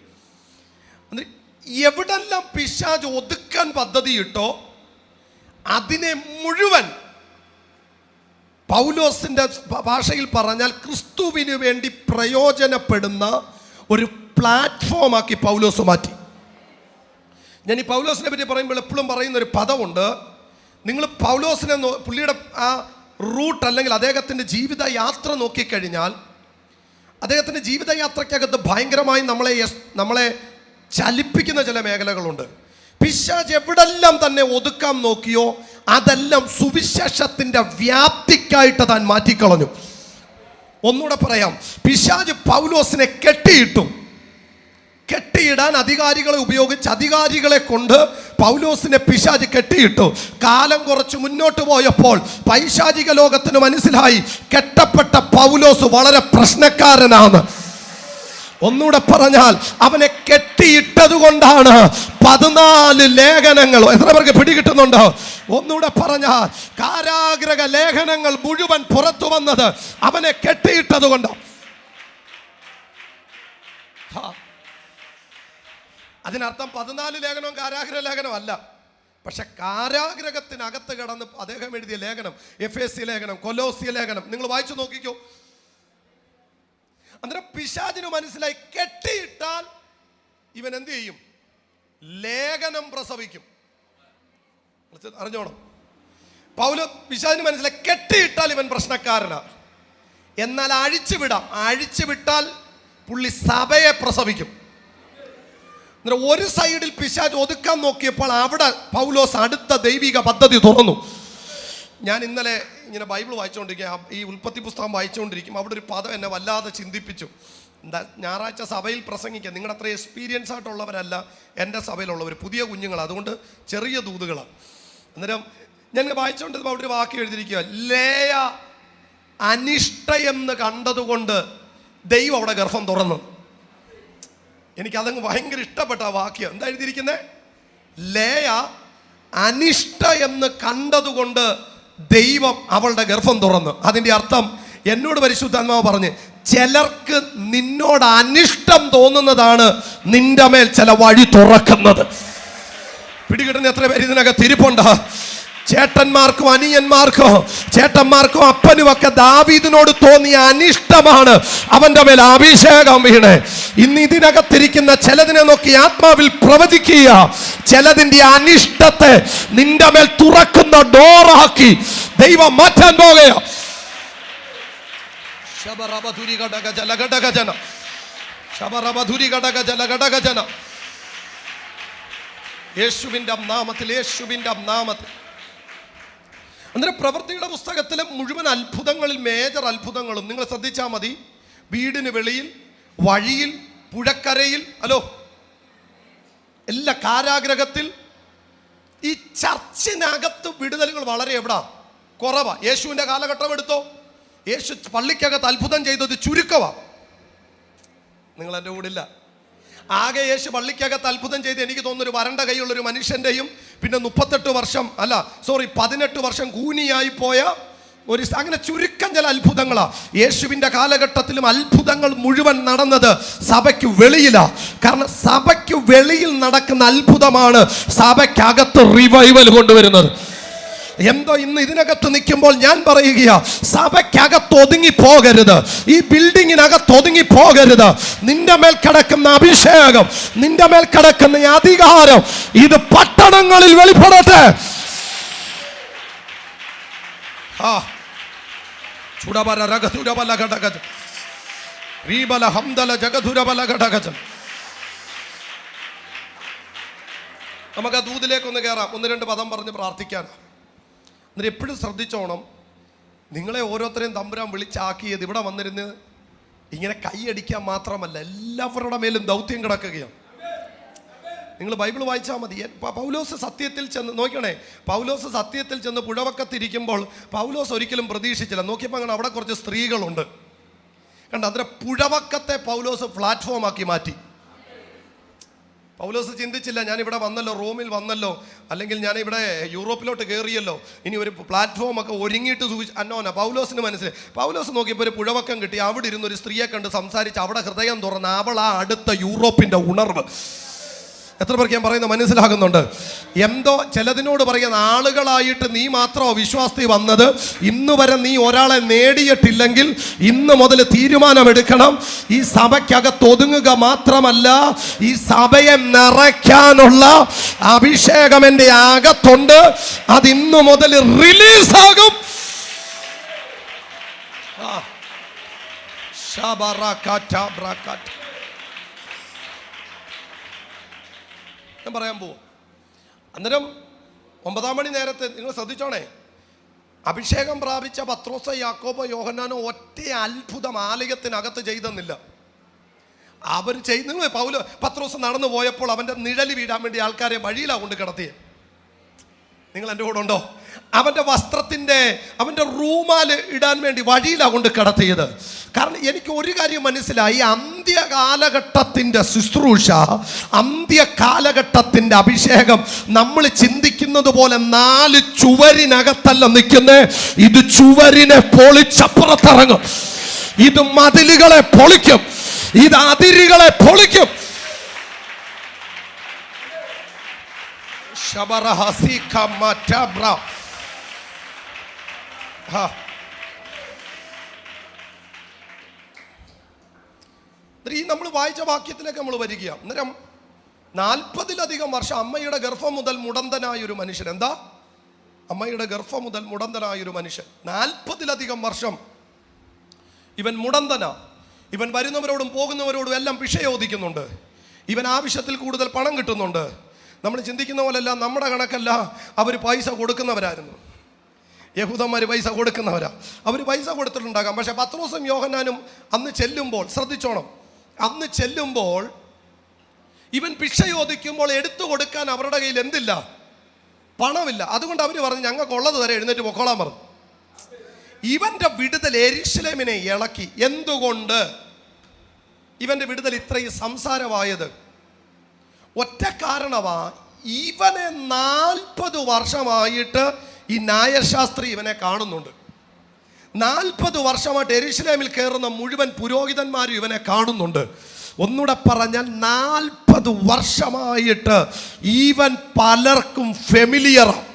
എവിടെല്ലാം പിശാച് ഒതുക്കാൻ പദ്ധതിയിട്ടോ അതിനെ മുഴുവൻ പൗലോസിന്റെ ഭാഷയിൽ പറഞ്ഞാൽ ക്രിസ്തുവിന് വേണ്ടി പ്രയോജനപ്പെടുന്ന ഒരു പ്ലാറ്റ്ഫോമാക്കി പൗലോസ് മാറ്റി. ഞാൻ ഈ പൗലോസിനെ പറ്റി പറയുമ്പോൾ എപ്പോഴും പറയുന്ന ഒരു പദമുണ്ട്. നിങ്ങൾ പൗലോസിനെ പുള്ളിയുടെ ആ റൂട്ട് അല്ലെങ്കിൽ അദ്ദേഹത്തിൻ്റെ ജീവിതയാത്ര നോക്കിക്കഴിഞ്ഞാൽ അദ്ദേഹത്തിൻ്റെ ജീവിതയാത്രയ്ക്കകത്ത് ഭയങ്കരമായി നമ്മളെ ചലിപ്പിക്കുന്ന ചില മേഖലകളുണ്ട്. പിശാച് എവിടെല്ലാം തന്നെ ഒതുക്കാൻ നോക്കിയോ അതെല്ലാം സുവിശേഷത്തിൻ്റെ വ്യാപ്തിക്കായിട്ട് താൻ മാറ്റിക്കളഞ്ഞു. ഒന്നുകൂടെ പറയാം, പിശാച് പൗലോസിനെ കെട്ടിയിടാൻ അധികാരികളെ ഉപയോഗിച്ച് അധികാരികളെ കൊണ്ട് പൗലോസിനെ പിശാച് കെട്ടിയിട്ടു. കാലം കുറച്ച് മുന്നോട്ട് പോയപ്പോൾ പൈശാചിക ലോകത്തിന് മനസ്സിലായി കെട്ടപ്പെട്ട പൗലോസ് വളരെ പ്രശ്നക്കാരനാണ്. ഒന്നുകൂടെ പറഞ്ഞാൽ അവനെ കെട്ടിയിട്ടത് കൊണ്ടാണ് 14 ലേഖനങ്ങൾ. എത്ര പേർക്ക് പിടികിട്ടുന്നുണ്ടോ? ഒന്നുകൂടെ പറഞ്ഞാൽ കാരാഗ്രഹ ലേഖനങ്ങൾ മുഴുവൻ പുറത്തു വന്നത് അവനെ കെട്ടിയിട്ടത് കൊണ്ടാണ്. അതിനർത്ഥം 14 ലേഖനവും കാരാഗ്രഹ ലേഖനം അല്ല. പക്ഷെ കാരാഗ്രഹത്തിനകത്ത് കിടന്ന് അദ്ദേഹം എഴുതിയ ലേഖനം, എഫേസ്യ ലേഖനം, കൊലോസ്യ ലേഖനം നിങ്ങൾ വായിച്ചു നോക്കിക്കോ. അന്നേരം പിശാചിന് മനസ്സിലായി കെട്ടിയിട്ടാൽ ഇവൻ എന്ത് ചെയ്യും? ലേഖനം പ്രസവിക്കും. അറിഞ്ഞോണം, പിശാചിന് മനസ്സിലായി കെട്ടിയിട്ടാൽ ഇവൻ പ്രശ്നക്കാരനാണ്. എന്നാൽ അഴിച്ചുവിട്ടാൽ പുള്ളി സഭയെ പ്രസവിക്കും. ഒരു സൈഡിൽ പിശാച് ഒതുക്കാൻ നോക്കിയപ്പോൾ അവിടെ പൗലോസ് അടുത്ത ദൈവിക പദ്ധതി തുറന്നു. ഞാൻ ഇന്നലെ ഇങ്ങനെ ബൈബിൾ വായിച്ചുകൊണ്ടിരിക്കുക, ഈ ഉൽപ്പത്തി പുസ്തകം വായിച്ചുകൊണ്ടിരിക്കും. അവിടെ ഒരു പദം എന്നെ വല്ലാതെ ചിന്തിപ്പിച്ചു. ഞായറാഴ്ച സഭയിൽ പ്രസംഗിക്കുക. നിങ്ങളുടെ അത്ര എക്സ്പീരിയൻസ് ആയിട്ടുള്ളവരല്ല എൻ്റെ സഭയിലുള്ളവർ, പുതിയ കുഞ്ഞുങ്ങൾ, അതുകൊണ്ട് ചെറിയ ദൂതുകളാണ്. അന്നേരം ഞാൻ വായിച്ചുകൊണ്ടിരുമ്പോൾ അവിടെ ഒരു വാക്യം എഴുതിയിരിക്കുക, ലേയ അനിഷ്ടയെന്ന് കണ്ടതുകൊണ്ട് ദൈവം അവിടെ ഗർഭം തുറന്നു. എനിക്കതങ്ങ് ഭയങ്കര ഇഷ്ടപ്പെട്ട ആ വാക്യം. എന്താ എഴുതിയിരിക്കുന്നത്? ലേയ അനിഷ്ട എന്ന് കണ്ടതുകൊണ്ട് ദൈവം അവളുടെ ഗർഭം തുറന്നു. അതിൻ്റെ അർത്ഥം എന്നോട് പരിശുദ്ധാത്മാവ് പറഞ്ഞ്, ചിലർക്ക് നിന്നോട് അനിഷ്ടം തോന്നുന്നതാണ് നിന്റെ മേൽ ചില വഴി തുറക്കുന്നത്. പിടികിട്ടുന്ന എത്ര പേര് ഇതിനകത്ത് ഇരിപ്പുണ്ട്? ചേട്ടന്മാർക്കും അനിയന്മാർക്കും ചേട്ടന്മാർക്കും അപ്പനും ഒക്കെ ദാവീദിനോട് തോന്നിയ അനിഷ്ടമാണ് അവന്റെ മേൽ അഭിഷേകം വീണ്. ഇന്ന് ഇതിനകത്തിരിക്കുന്ന ചിലതിനെ നോക്കി ആത്മാവിൽ പ്രവചിക്കുക. ചിലതിന്റെ അനിഷ്ടത്തെ നിന്റെ മേൽ തുറക്കുന്ന ഡോറാക്കി ദൈവം മാറ്റാൻ പോകുകയാണ്. യേശുവിന്റെ നാമത്തിൽ. അന്നേരം പ്രവൃത്തിയുടെ പുസ്തകത്തിലെ മുഴുവൻ അത്ഭുതങ്ങളിൽ മേജർ അത്ഭുതങ്ങളും നിങ്ങൾ ശ്രദ്ധിച്ചാൽ മതി. വീടിന് വെളിയിൽ, വഴിയിൽ, പുഴക്കരയിൽ, എല്ലാ കാരാഗ്രഹത്തിൽ. ഈ ചർച്ചിനകത്ത് വിടുതലുകൾ വളരെ എവിടാ കുറവാ. യേശുവിൻ്റെ കാലഘട്ടം എടുത്തോ, യേശു പള്ളിക്കകത്ത് അത്ഭുതം ചെയ്തത് ചുരുക്കമാണ്. നിങ്ങൾ എൻ്റെ കൂടില്ല. ആകെ യേശു പള്ളിക്കകത്ത് അത്ഭുതം ചെയ്ത് എനിക്ക് തോന്നുന്നു ഒരു വരണ്ട കൈയുള്ളൊരു മനുഷ്യൻ്റെയും പിന്നെ 18 വർഷം കൂനിയായി പോയ ഒരു, അങ്ങനെ ചുരുക്കം ചില അത്ഭുതങ്ങളാണ്. യേശുവിൻ്റെ കാലഘട്ടത്തിലും അത്ഭുതങ്ങൾ മുഴുവൻ നടന്നത് സഭയ്ക്ക് വെളിയിലാണ്. കാരണം സഭയ്ക്ക് വെളിയിൽ നടക്കുന്ന അത്ഭുതമാണ് സഭയ്ക്കകത്ത് റിവൈവൽ കൊണ്ടുവരുന്നത്. എന്തോ ഇന്ന് ഇതിനകത്ത് നിൽക്കുമ്പോൾ ഞാൻ പറയുകയാ, സഭയ്ക്കകത്ത് ഒതുങ്ങി പോകരുത്, ഈ ബിൽഡിങ്ങിനകത്ത് ഒതുങ്ങി പോകരുത്. നിന്റെ മേൽ കിടക്കുന്ന അഭിഷേകം, നിന്റെ മേൽ കിടക്കുന്ന ഈ അധികാരം, ഇത് പട്ടണങ്ങളിൽ വെളിപ്പെടട്ടെ. ചുടബല രഗതുരബല ഘടകജ റീബല ഹംദല ജഗതുരബല ഘടകജ. നമുക്ക് ആ ദൂതിലേക്കൊന്ന് കയറാം. 1-2 പദം പറഞ്ഞ് പ്രാർത്ഥിക്കാൻ. എന്നിട്ട് എപ്പോഴും ശ്രദ്ധിച്ചോണം, നിങ്ങളെ ഓരോരുത്തരെയും തമ്പുരാൻ വിളിച്ചാക്കിയത് ഇവിടെ വന്നിരുന്ന് ഇങ്ങനെ കൈയടിക്കാൻ മാത്രമല്ല, എല്ലാവരുടെ മേലും ദൗത്യം കിടക്കുകയാണ്. നിങ്ങൾ ബൈബിൾ വായിച്ചാൽ മതി. പൗലോസ് സത്യത്തിൽ ചെന്ന് നോക്കണേ, പൗലോസ് സത്യത്തിൽ ചെന്ന് പുഴവക്കത്തിരിക്കുമ്പോൾ പൗലോസ് ഒരിക്കലും പ്രതീക്ഷിച്ചില്ല. നോക്കിയപ്പോൾ അങ്ങനെ അവിടെ കുറച്ച് സ്ത്രീകളുണ്ട് കണ്ട, അതിൻ്റെ പുഴവക്കത്തെ പൗലോസ് പ്ലാറ്റ്ഫോം ആക്കി മാറ്റി. പൗലോസ് ചിന്തിച്ചില്ല, ഞാനിവിടെ വന്നല്ലോ, റോമിൽ വന്നല്ലോ, അല്ലെങ്കിൽ ഞാനിവിടെ യൂറോപ്പിലോട്ട് കയറിയല്ലോ, ഇനി ഒരു പ്ലാറ്റ്ഫോം ഒക്കെ ഒരുങ്ങിയിട്ട് അന്നോന. പൗലോസിന് മനസ്സിലായി. പൗലോസ് നോക്കിയപ്പോൾ ഒരു പുഴവക്കം കിട്ടി, അവിടെ ഇരുന്ന് ഒരു സ്ത്രീയെ കണ്ട് സംസാരിച്ച് അവിടെ ഹൃദയം തുറന്ന് അവൾ ആ അടുത്ത യൂറോപ്പിൻ്റെ ഉണർവ്. എത്ര പേർക്ക് ഞാൻ പറയുന്നത് മനസ്സിലാകുന്നുണ്ട്? എന്തോ ചിലതിനോട് പറയുന്ന ആളുകളായിട്ട് നീ മാത്രമോ വിശ്വാസത്തിൽ വന്നത്, ഇന്ന് വരെ നീ ഒരാളെ നേടിയിട്ടില്ലെങ്കിൽ ഇന്ന് മുതൽ തീരുമാനമെടുക്കണം. ഈ സഭയ്ക്കകത്ത് ഒതുങ്ങുക മാത്രമല്ല, ഈ സഭയെ നിറയ്ക്കാനുള്ള അഭിഷേകം എൻ്റെ അകത്തുണ്ട്. അത് ഇന്നു മുതൽ റിലീസാകും. ഞാൻ പറയാൻ പോവും. അന്നേരം 9-ാം മണി നേരത്തെ നിങ്ങൾ ശ്രദ്ധിച്ചോണേ, അഭിഷേകം പ്രാപിച്ച പത്രോസ്, യാക്കോബ്, യോഹന്നാനോ ഒറ്റ അത്ഭുതം ആലയത്തിനകത്ത് ചെയ്തെന്നില്ല. അവർ നിങ്ങൾ പത്രോസ് നടന്നു പോയപ്പോൾ അവൻ്റെ നിഴല് വീഴാൻ വേണ്ടി ആൾക്കാരെ വഴിയിലാണ് കൊണ്ട് കിടത്തിയത്. നിങ്ങൾ എൻ്റെ കൂടെ ഉണ്ടോ? അവൻ്റെ വസ്ത്രത്തിൻ്റെ അവൻ്റെ റൂമാല് ഇടാൻ വേണ്ടി വഴിയിലാണ് കൊണ്ട് കിടത്തിയത്. കാരണം എനിക്ക് ഒരു കാര്യം മനസ്സിലായി, അന്ത്യകാലഘട്ടത്തിൻ്റെ ശുശ്രൂഷ, അന്ത്യകാലഘട്ടത്തിൻ്റെ അഭിഷേകം നമ്മൾ ചിന്തിക്കുന്നത് പോലെ 4 ചുവരിനകത്തല്ല നിൽക്കുന്നേ. ഇത് ചുവരിനെ പൊളിച്ചപ്പുറത്തിറങ്ങും, ഇത് മതിലുകളെ പൊളിക്കും, ഇത് അതിരുകളെ പൊളിക്കും. ഈ നമ്മൾ വായിച്ച വാക്യത്തിലേക്ക് നമ്മൾ വരിക. അന്നേരം 40-ലധികം വർഷം അമ്മയുടെ ഗർഭം മുതൽ മുടന്തനായൊരു മനുഷ്യൻ. എന്താ? അമ്മയുടെ ഗർഭം മുതൽ മുടന്തനായൊരു മനുഷ്യൻ. 40-ലധികം വർഷം ഇവൻ മുടന്തന. ഇവൻ വരുന്നവരോടും പോകുന്നവരോടും എല്ലാം പിഴ ചോദിക്കുന്നുണ്ട്. ഇവൻ ആവശ്യത്തിൽ കൂടുതൽ പണം കിട്ടുന്നുണ്ട്. നമ്മൾ ചിന്തിക്കുന്ന പോലെയല്ല, നമ്മുടെ കണക്കല്ല, അവർ പൈസ കൊടുക്കുന്നവരായിരുന്നു. യഹൂദന്മാർ പൈസ കൊടുക്കുന്നവരാ, അവർ പൈസ കൊടുത്തിട്ടുണ്ടാകാം. പക്ഷെ പത്രോസും യോഹന്നാനും അന്ന് ചെല്ലുമ്പോൾ ശ്രദ്ധിച്ചോണം, അന്ന് ചെല്ലുമ്പോൾ ഇവൻ ഭിക്ഷ ചോദിക്കുമ്പോൾ എടുത്തു കൊടുക്കാൻ അവരുടെ കയ്യിൽ എന്തില്ല? പണമില്ല. അതുകൊണ്ട് അവർ പറഞ്ഞു, ഞങ്ങൾക്കുള്ളത് വരെ എഴുന്നേറ്റ് പൊക്കോളാൻ പറഞ്ഞു. ഇവന്റെ വിടുതൽ യെരൂശലേമിനെ ഇളക്കി. എന്തുകൊണ്ട് ഇവന്റെ വിടുതൽ ഇത്രയും സംസാരമായത്? ഒറ്റ കാരണമാ, ഇവനെ 40 വർഷമായിട്ട് ഈ ന്യായശാസ്ത്രി ഇവനെ കാണുന്നുണ്ട്. 40 വർഷമായിട്ട് യെരൂശലേമിൽ കയറുന്ന മുഴുവൻ പുരോഹിതന്മാരും ഇവനെ കാണുന്നുണ്ട്. ഒന്നുകൂടെ പറഞ്ഞാൽ 40 വർഷമായിട്ട് ഇവൻ പലർക്കും ഫെമിലിയറാണ്.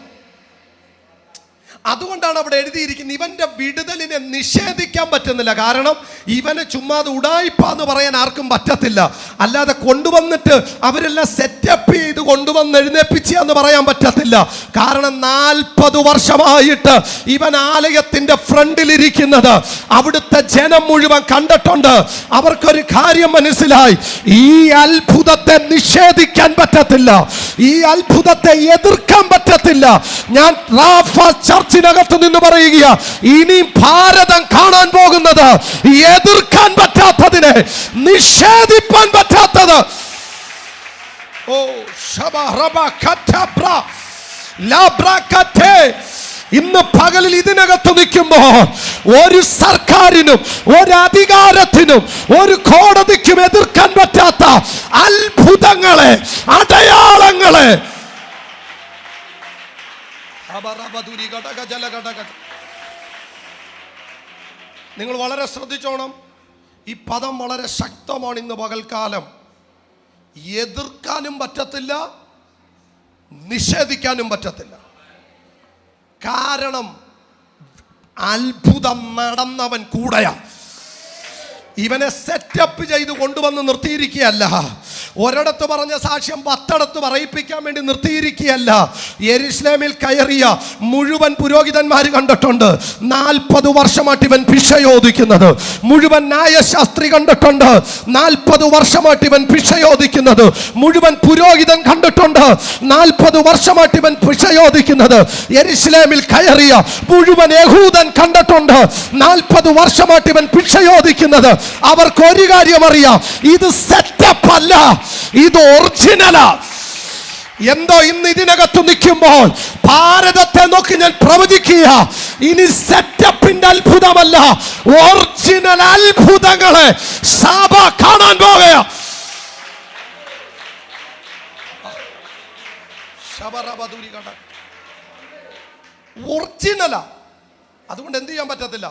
അതുകൊണ്ടാണ് അവിടെ എഴുതിയിരിക്കുന്നത്, ഇവന്റെ വിടുതലിനെ നിഷേധിക്കാൻ പറ്റുന്നില്ല. കാരണം ഇവനെ ചുമ്മാതെ ഉടായിപ്പാന്ന് പറയാൻ ആർക്കും പറ്റത്തില്ല. അല്ലാതെ കൊണ്ടുവന്നിട്ട് അവരെല്ലാം സെറ്റപ്പ് ചെയ്ത് കൊണ്ടുവന്ന് എഴുന്നേപ്പിച്ചെന്ന് പറയാൻ പറ്റത്തില്ല. കാരണം 40 വർഷമായിട്ട് ഇവൻ ആലയത്തിന്റെ ഫ്രണ്ടിലിരിക്കുന്നത് അവിടുത്തെ ജനം മുഴുവൻ കണ്ടിട്ടുണ്ട്. അവർക്കൊരു കാര്യം മനസ്സിലായി, ഈ അത്ഭുതത്തെ നിഷേധിക്കാൻ പറ്റത്തില്ല, ഈ അത്ഭുതത്തെ എതിർക്കാൻ പറ്റത്തില്ല. ഞാൻ റാഫ ചർച്ചിനകത്ത് നിന്ന് പറയുക, ഇനി ഭാരതം കാണാൻ പോകുന്നത് എതിർക്കാൻ പറ്റാത്തതിനെ, നിഷേധിപ്പാൻ പറ്റാത്തത്. ഓ ഇന്ന് പകലിൽ ഇതിനകത്ത് നിൽക്കുമ്പോൾ ഒരു സർക്കാരിനും ഒരു അധികാരത്തിനും ഒരു കോടതിക്കും എതിർക്കാൻ പറ്റാത്ത അത്ഭുതങ്ങളെ, അടയാളങ്ങളെ നിങ്ങൾ വളരെ ശ്രദ്ധിച്ചോണം. ഈ പദം വളരെ ശക്തമാണ്. ഇന്ന് പകൽക്കാലം എതിർക്കാനും പറ്റത്തില്ല, നിഷേധിക്കാനും പറ്റത്തില്ല. കാരണം അത്ഭുതം നടന്നവൻ കൂടെയാ. ഇവനെ സെറ്റപ്പ് ചെയ്ത് കൊണ്ടുവന്ന് നിർത്തിയിരിക്കുകയല്ല. ഒരിടത്ത് പറഞ്ഞ സാക്ഷ്യം 10 പറയിപ്പിക്കാൻ വേണ്ടി നിർത്തിയിരിക്കുകയല്ല. യെരുശലേമിൽ കയറിയ മുഴുവൻ പുരോഹിതന്മാർ കണ്ടിട്ടുണ്ട് 40 വർഷമായിട്ട് ഇവൻ ഭിക്ഷ ചോദിക്കുന്നത്. മുഴുവൻ ന്യായശാസ്ത്രി കണ്ടിട്ടുണ്ട് 40 വർഷമായിട്ട് ഇവൻ ഭിക്ഷ ചോദിക്കുന്നത്. മുഴുവൻ പുരോഹിതൻ കണ്ടിട്ടുണ്ട് 40 വർഷമായിട്ട് ഇവൻ ഭിക്ഷ ചോദിക്കുന്നത്. യെരുശലേമിൽ കയറിയ മുഴുവൻ യഹൂദൻ കണ്ടിട്ടുണ്ട് 40 വർഷമായിട്ട് ഇവൻ ഭിക്ഷ ചോദിക്കുന്നത്. അവർക്ക് ഒരു കാര്യം അറിയാം, ഇത് സെറ്റപ്പ് അല്ല, ഇത് ഒറിജിനലാ. എന്തോ ഇന്ന് ഇതിനകത്ത് നിൽക്കുമ്പോൾ ഭാരതത്തെ നോക്കി ഞാൻ പ്രവചിക്കുക, ഇനി സെറ്റപ്പിന്റെ അത്ഭുതമല്ല, ഒറിജിനൽ അത്ഭുതങ്ങളെ സഭ കാണാൻ പോകുക. ഒറിജിനലാ. അതുകൊണ്ട് എന്ത് ചെയ്യാൻ പറ്റത്തില്ല,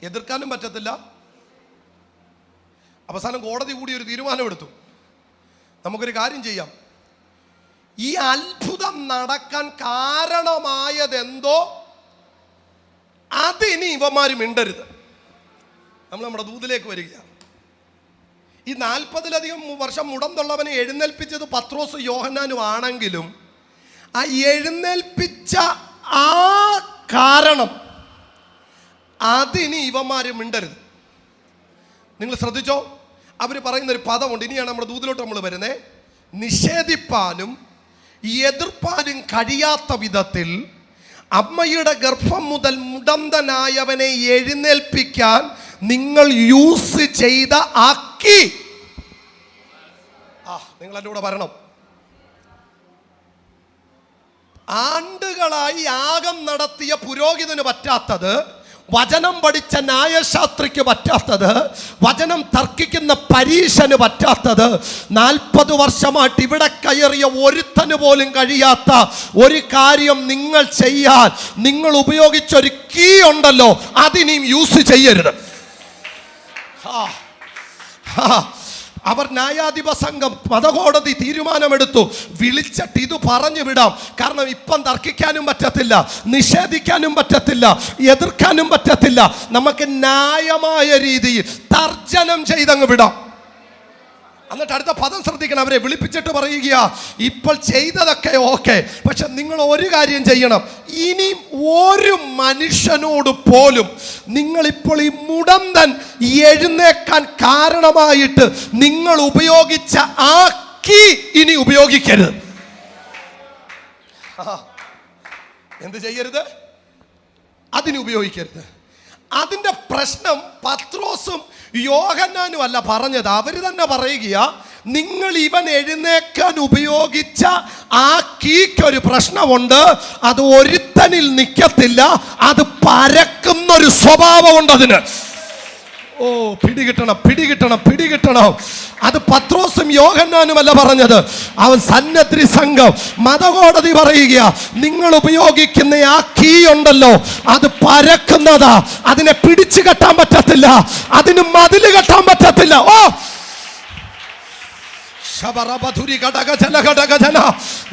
എതിർക്കാനും പറ്റത്തില്ല. അവസാനം കോടതി കൂടി ഒരു തീരുമാനമെടുത്തു, നമുക്കൊരു കാര്യം ചെയ്യാം, ഈ അത്ഭുതം നടക്കാൻ കാരണമായതെന്തോ അതിനി ഇവന്മാര് മിണ്ടരുത്. നമ്മൾ നമ്മുടെ ദൂതിലേക്ക് വരിക. ഈ 40-ലധികം വർഷം മുടന്തുള്ളവനെ എഴുന്നേൽപ്പിച്ചത് പത്രോസ് യോഹന്നാനും ആണെങ്കിലും ആ എഴുന്നേൽപ്പിച്ച ആ കാരണം അതിനി ഇവന്മാര് മിണ്ടരുത്. നിങ്ങൾ ശ്രദ്ധിച്ചോ, അവർ പറയുന്നൊരു പദമുണ്ട്. ഇനിയാണ് നമ്മുടെ ദൂതിലോട്ട് നമ്മൾ വരുന്നത്. നിഷേധിപ്പാനും എതിർപ്പാനും കഴിയാത്ത വിധത്തിൽ അമ്മയുടെ ഗർഭം മുതൽ മുടന്തനായവനെ എഴുന്നേൽപ്പിക്കാൻ നിങ്ങൾ യൂസ് ചെയ്ത ആ കീ. നിങ്ങൾ എൻ്റെ കൂടെ വരണം. ആണ്ടുകളായി യാഗം നടത്തിയ പുരോഹിതന് പറ്റാത്തത്, വചനം പഠിച്ച ന്യായശാസ്ത്രിക്ക് പറ്റാത്തത്, വചനം തർക്കിക്കുന്ന പരീശന് പറ്റാത്തത്, 40 വർഷമായിട്ട് ഇവിടെ കയറിയ ഒരുത്തന് പോലും കഴിയാത്ത ഒരു കാര്യം നിങ്ങൾ ചെയ്യാൻ നിങ്ങൾ ഉപയോഗിച്ചൊരു കീ ഉണ്ടല്ലോ, അതിനെയും യൂസ് ചെയ്യരുത്. അവർ ന്യായാധിപ സംഘം മതകോടതി തീരുമാനമെടുത്തു, വിളിച്ചിട്ട് ഇത് പറഞ്ഞു വിടാം. കാരണം ഇപ്പം തർക്കിക്കാനും പറ്റത്തില്ല, നിഷേധിക്കാനും പറ്റത്തില്ല, എതിർക്കാനും പറ്റത്തില്ല. നമുക്ക് ന്യായമായ രീതിയിൽ തർജ്ജനം ചെയ്തങ്ങ് വിടാം. എന്നിട്ട് അടുത്ത പദം ശ്രദ്ധിക്കണം. അവരെ വിളിപ്പിച്ചിട്ട് പറയുക, ഇപ്പോൾ ചെയ്തതൊക്കെ ഓക്കെ, പക്ഷെ നിങ്ങൾ ഒരു കാര്യം ചെയ്യണം. ഇനി ഒരു മനുഷ്യനോട് പോലും നിങ്ങളിപ്പോൾ ഈ മുടന്തൻ എഴുന്നേക്കാൻ കാരണമായിട്ട് നിങ്ങൾ ഉപയോഗിച്ച ആ കീ ഇനി ഉപയോഗിക്കരുത്. എന്ത് ചെയ്യരുത്? അതിന് ഉപയോഗിക്കരുത്. അതിൻ്റെ പ്രശ്നം പത്രോസും യോഹന്നാനും അല്ല പറഞ്ഞത്, അവർ തന്നെ പറയുക, നിങ്ങൾ ഇവൻ എഴുന്നേക്കാൻ ഉപയോഗിച്ച ആ കീക്കൊരു പ്രശ്നമുണ്ട്, അത് ഒരുത്തനിൽ നിൽക്കത്തില്ല, അത് പരക്കുന്നൊരു സ്വഭാവമുണ്ട് അതിന്. ഓ, പിടികിട്ടണം, പിടികിട്ടണം, പിടികിട്ടണം. അത് പത്രോസും യോഹന്നാനും അല്ല പറഞ്ഞത്, അവൻ സന്നദ്ധി സംഘം മതകോടതി പറയുക, നിങ്ങൾ ഉപയോഗിക്കുന്ന ആ കീ ഉണ്ടല്ലോ, അത് പരക്കുന്നതാ, അതിനെ പിടിച്ചു കെട്ടാൻ പറ്റത്തില്ല, അതിന് മതില് കെട്ടാൻ പറ്റത്തില്ല. ഓ,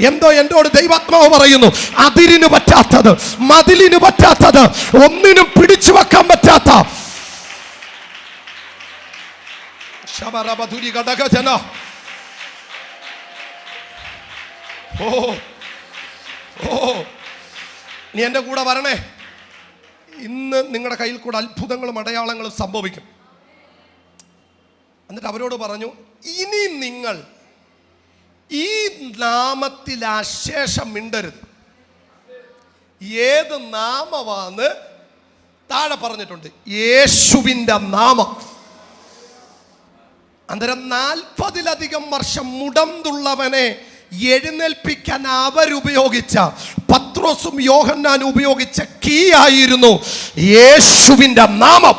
എന്തോ എന്നോട് ദൈവാത്മാവ് പറയുന്നു, അതിരിന് പറ്റാത്തത്, മതിലിന് പറ്റാത്തത്, ഒന്നിനും പിടിച്ചു വെക്കാൻ പറ്റാത്ത നീ എൻ്റെ കൂടെ വരണേ. ഇന്ന് നിങ്ങളുടെ കയ്യിൽ കൂടെ അത്ഭുതങ്ങളും അടയാളങ്ങളും സംഭവിക്കും. എന്നിട്ട് അവരോട് പറഞ്ഞു, ഇനി നിങ്ങൾ ഈ നാമത്തിൽ അശേഷം മിണ്ടരുത്. ഏത് നാമമാന്ന് താഴെ പറഞ്ഞിട്ടുണ്ട്, യേശുവിൻ്റെ നാമം. അന്നേരം 40-ലധികം വർഷം മുടന്തുള്ളവനെ എഴുന്നേൽപ്പിക്കാൻ അവരുപയോഗിച്ച, പത്രോസും യോഹന്നാനും ഉപയോഗിച്ച കീ ആയിരുന്നു യേശുവിൻ്റെ നാമം.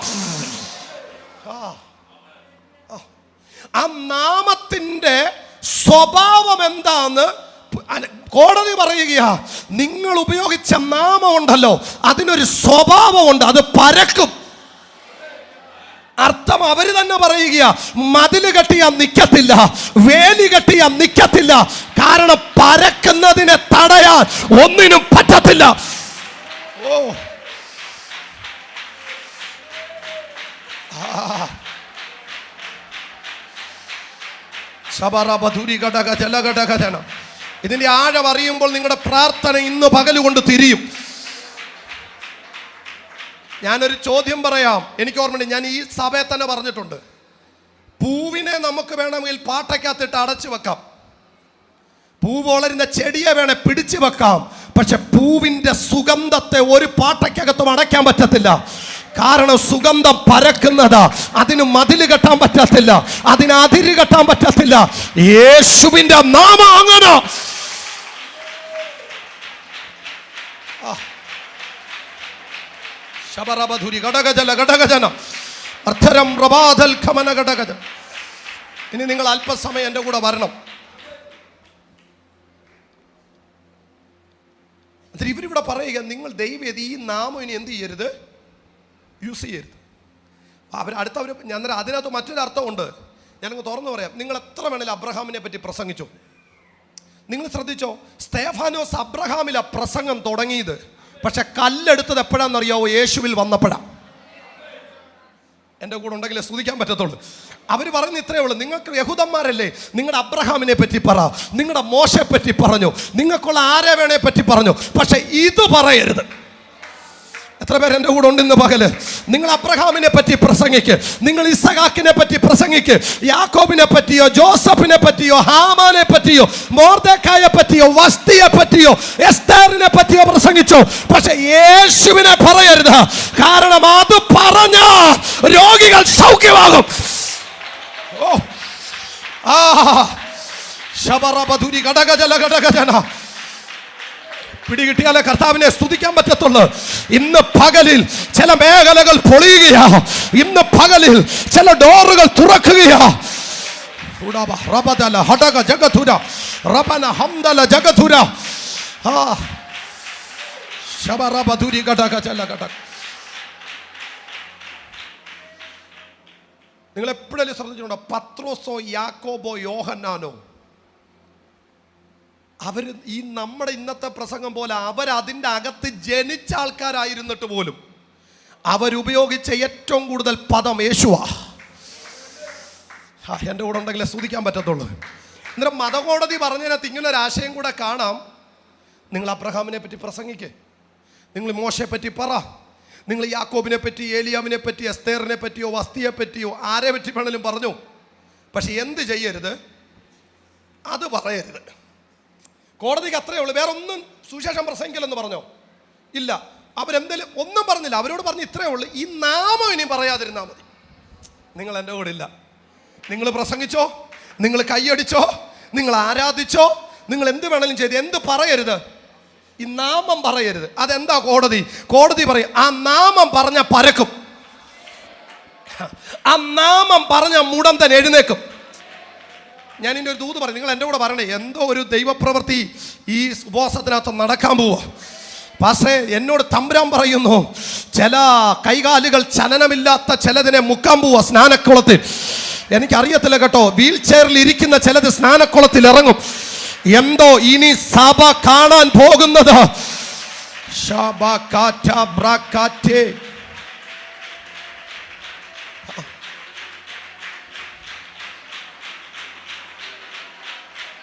ആ നാമത്തിൻ്റെ സ്വഭാവം എന്താന്ന് കോടതി പറയുക. നിങ്ങൾ ഉപയോഗിച്ച നാമം ഉണ്ടല്ലോ, അതിനൊരു സ്വഭാവമുണ്ട്, അത് പരക്കും. അർത്ഥം അവര് തന്നെ പറയുക, മതില് കെട്ടിയാൽ നിൽക്കത്തില്ല, വേലി കെട്ടിയാൽ നിൽക്കത്തില്ല. കാരണം പരക്കുന്നതിനെ തടയാൻ ഒന്നിനും പറ്റത്തില്ല. ഓ ഇതിന്റെ ആഴം അറിയുമ്പോൾ നിങ്ങളുടെ പ്രാർത്ഥന ഇന്ന് പകലുകൊണ്ട് തിരിയും. ഞാനൊരു ചോദ്യം പറയാം. എനിക്ക് ഓർമ്മയുണ്ട്, ഞാൻ ഈ സഭയെ തന്നെ പറഞ്ഞിട്ടുണ്ട്, പൂവിനെ നമുക്ക് വേണമെങ്കിൽ പാട്ടയ്ക്കകത്തിട്ട് അടച്ചു വെക്കാം, പൂവ് വളരുന്ന ചെടിയെ വേണേ പിടിച്ചു വെക്കാം, പക്ഷെ പൂവിന്റെ സുഗന്ധത്തെ ഒരു പാട്ടയ്ക്കകത്തും അടയ്ക്കാൻ പറ്റത്തില്ല. കാരണം സുഗന്ധം പരക്കുന്നതാ. അതിന് മതില് കെട്ടാൻ പറ്റത്തില്ല, അതിന് അതിര് കെട്ടാൻ പറ്റത്തില്ല. യേശുവിന്റെ നാമം അങ്ങനെ. ഇനി നിങ്ങൾ അല്പസമയം എൻ്റെ കൂടെ വരണം. ഇവരിവിടെ പറയുക, നിങ്ങൾ ദൈവം ഈ നാമം ഇനി എന്ത് ചെയ്യരുത്, യൂസ് ചെയ്യരുത്. അടുത്തവർ ഞാൻ അതിനകത്ത് മറ്റൊരു അർത്ഥമുണ്ട്. ഞാനങ്ങ് തുറന്നു പറയാം. നിങ്ങൾ എത്ര വേണേലും അബ്രഹാമിനെ പറ്റി പ്രസംഗിച്ചു. നിങ്ങൾ ശ്രദ്ധിച്ചോ, സ്തേഫാനോസ് അബ്രഹാമിലെ പ്രസംഗം തുടങ്ങിയത്, പക്ഷെ കല്ലെടുത്തത് എപ്പോഴാണെന്നറിയാവോ? യേശുവിൽ വന്നപ്പോഴാണ്. എൻ്റെ കൂടെ ഉണ്ടെങ്കിലേ സ്തുതിക്കാൻ പറ്റത്തുള്ളൂ. അവർ പറയുന്നത് ഇത്രയേ ഉള്ളൂ, നിങ്ങൾക്ക് യഹൂദന്മാരല്ലേ, നിങ്ങളുടെ അബ്രഹാമിനെ പറ്റി പറ, നിങ്ങളുടെ മോശയെ പറ്റി പറഞ്ഞു, നിങ്ങൾക്കുള്ള ആരെ വേണേ പറ്റി പറഞ്ഞു, പക്ഷെ ഇത് പറയരുത്. എത്ര പേര് എൻ്റെ കൂടെ ഉണ്ട് ഇന്ന് പകല്? നിങ്ങൾ അബ്രഹാമിനെ പറ്റി പ്രസംഗിക്ക്, നിങ്ങൾ ഇസഹാക്കിനെ പറ്റി പ്രസംഗിക്ക്, യാക്കോബിനെ പറ്റിയോ ജോസഫിനെ പറ്റിയോ ഹാമാനെ പറ്റിയോ മോർദെഖായെ പറ്റിയോ വസ്തിയെ പറ്റിയോ എസ്തേറിനെ പറ്റിയോ പ്രസംഗിച്ചോ, പക്ഷെ യേശുവിനെ പറയരുത്. കാരണം അത് പറഞ്ഞ രോഗികൾ സൗഖ്യമാകും. പിടികിട്ടിയാലേ കർത്താവിനെ സ്തുതിക്കാൻ പറ്റത്തുള്ളൂ. ഇന്ന് പകലിൽ ചില മേഖലകൾ പൊളിയുകയാ, ഇന്ന് പകലിൽ ചില ഡോറുകൾ തുറക്കുകയാ. നിങ്ങൾ എപ്പോഴും ശ്രദ്ധിച്ചിട്ടുണ്ടോ, പത്രോസോ യാക്കോബോ യോഹന്നാനോ, അവർ ഈ നമ്മുടെ ഇന്നത്തെ പ്രസംഗം പോലെ അവരതിൻ്റെ അകത്ത് ജനിച്ച ആൾക്കാരായിരുന്നിട്ട് പോലും അവരുപയോഗിച്ച ഏറ്റവും കൂടുതൽ പദം യേശുവാ. എൻ്റെ കൂടെ ഉണ്ടെങ്കിലേ സ്തുതിക്കാൻ പറ്റത്തുള്ളൂ. അന്നേരം മതകോടതി പറഞ്ഞതിനകത്ത് ഇങ്ങനൊരു ആശയം കൂടെ കാണാം. നിങ്ങൾ അബ്രഹാമിനെ പറ്റി പ്രസംഗിക്കേ, നിങ്ങൾ മോശയെ പറ്റി പറ, നിങ്ങൾ യാക്കോബിനെ പറ്റി ഏലിയാവിനെ പറ്റി എസ്തേറിനെ പറ്റിയോ വസ്തിയെ പറ്റിയോ ആരെ പറ്റി വേണമെങ്കിലും പറഞ്ഞു, പക്ഷെ എന്ത് ചെയ്യരുത്, അത് പറയരുത്. കോടതിക്ക് അത്രയേ ഉള്ളൂ. വേറെ ഒന്നും സുവിശേഷം പ്രസംഗിക്കലെന്ന് പറഞ്ഞോ? ഇല്ല. അവരെന്തെങ്കിലും ഒന്നും പറഞ്ഞില്ല. അവരോട് പറഞ്ഞ് ഇത്രയേ ഉള്ളൂ, ഈ നാമം ഇനി പറയാതിരുന്നാൽ മതി. നിങ്ങൾ എൻ്റെ കൂടെ ഇല്ല. നിങ്ങൾ പ്രസംഗിച്ചോ, നിങ്ങൾ കൈയടിച്ചോ, നിങ്ങൾ ആരാധിച്ചോ, നിങ്ങൾ എന്ത് വേണമെങ്കിലും ചെയ്ത്, എന്ത് പറയരുത്, ഈ നാമം പറയരുത്. അതെന്താ കോടതി? കോടതി പറയും, ആ നാമം പറഞ്ഞ പരക്കും, ആ നാമം പറഞ്ഞ മുടന്തൻ എഴുന്നേക്കും. ഞാൻ ഇതിൻ്റെ ഒരു ദൂത് പറയും, നിങ്ങൾ എൻ്റെ കൂടെ പറയണേ. എന്തോ ഒരു ദൈവപ്രവൃത്തി ഈ ഉപവാസത്തിനകത്ത് നടക്കാൻ പോവുക. പക്ഷേ എന്നോട് തമ്പുരാൻ പറയുന്നു, ചില കൈകാലുകൾ ചലനമില്ലാത്ത ചിലതിനെ മുക്കാൻ പോവുക സ്നാനക്കുളത്തിൽ. എനിക്കറിയത്തില്ല കേട്ടോ, വീൽ ചെയറിൽ ഇരിക്കുന്ന ചിലത് സ്നാനക്കുളത്തിൽ ഇറങ്ങും. എന്തോ ഇനി സഭ കാണാൻ പോകുന്നത്.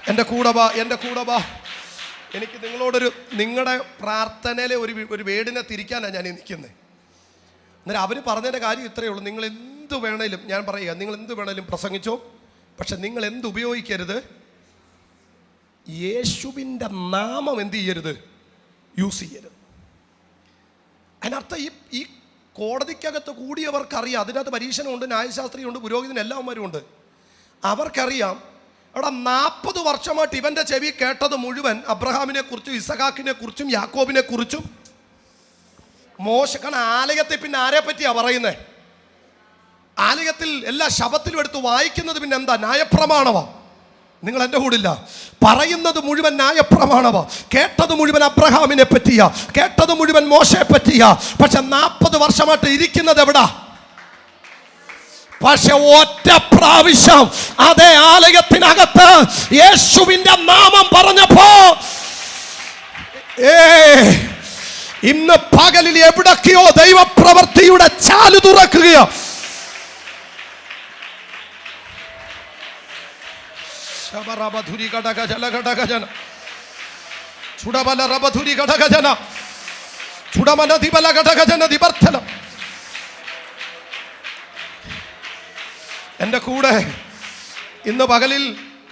എൻ്റെ കൂടെ വാ, എൻ്റെ കൂടെ വാ. എനിക്ക് നിങ്ങളുടെ പ്രാർത്ഥനയിലെ ഒരു വേടിനെ തിരിക്കാനാണ് ഞാൻ നിൽക്കുന്നത്. അന്നേരം അവർ പറഞ്ഞതിൻ്റെ കാര്യം ഇത്രയേ ഉള്ളൂ, നിങ്ങൾ എന്ത് വേണേലും, ഞാൻ പറയുക, നിങ്ങൾ എന്ത് വേണേലും പ്രസംഗിച്ചോ, പക്ഷെ നിങ്ങൾ എന്ത് ഉപയോഗിക്കരുത്, യേശുവിൻ്റെ നാമം എന്ത് ചെയ്യരുത്, യൂസ് ചെയ്യരുത്. അതിനർത്ഥം ഈ കോടതിക്കകത്ത് കൂടിയവർക്കറിയാം, അതിനകത്ത് പരീക്ഷണമുണ്ട്, ന്യായശാസ്ത്രിയുണ്ട്, പുരോഹിതൻ എല്ലാവരും ഉണ്ട്. അവർക്കറിയാം അവിടെ 40 വർഷമായിട്ട് ഇവൻ്റെ ചെവി കേട്ടത് മുഴുവൻ അബ്രഹാമിനെ കുറിച്ചും ഇസഹാക്കിനെ കുറിച്ചും യാക്കോബിനെ കുറിച്ചും മോശ. കാരണം ആലയത്തിൽ പിന്നെ ആരെ പറ്റിയാ പറയുന്നത്? ആലയത്തിൽ എല്ലാ ശബത്തിലും എടുത്ത് വായിക്കുന്നത് പിന്നെ എന്താ? ന്യായപ്രമാണമാ. നിങ്ങൾ എൻ്റെ കൂടില്ല. പറയുന്നത് മുഴുവൻ ന്യായപ്രമാണമാ. കേട്ടത് മുഴുവൻ അബ്രഹാമിനെ പറ്റിയാ, കേട്ടത് മുഴുവൻ മോശയെ പറ്റിയാ. പക്ഷെ 40 വർഷമായിട്ട് ഇരിക്കുന്നത് എവിടാ? പക്ഷെ ഒറ്റ പ്രാവശ്യം അതേ ആലയത്തിനകത്ത് യേശുവിന്റെ നാമം പറഞ്ഞപ്പോ ഇന്ന് പകലിൽ എവിടൊക്കെയോ ദൈവപ്രവൃത്തിയുടെ ചാലു തുറക്കുകയോ. എൻ്റെ കൂടെ ഇന്ന് പകലിൽ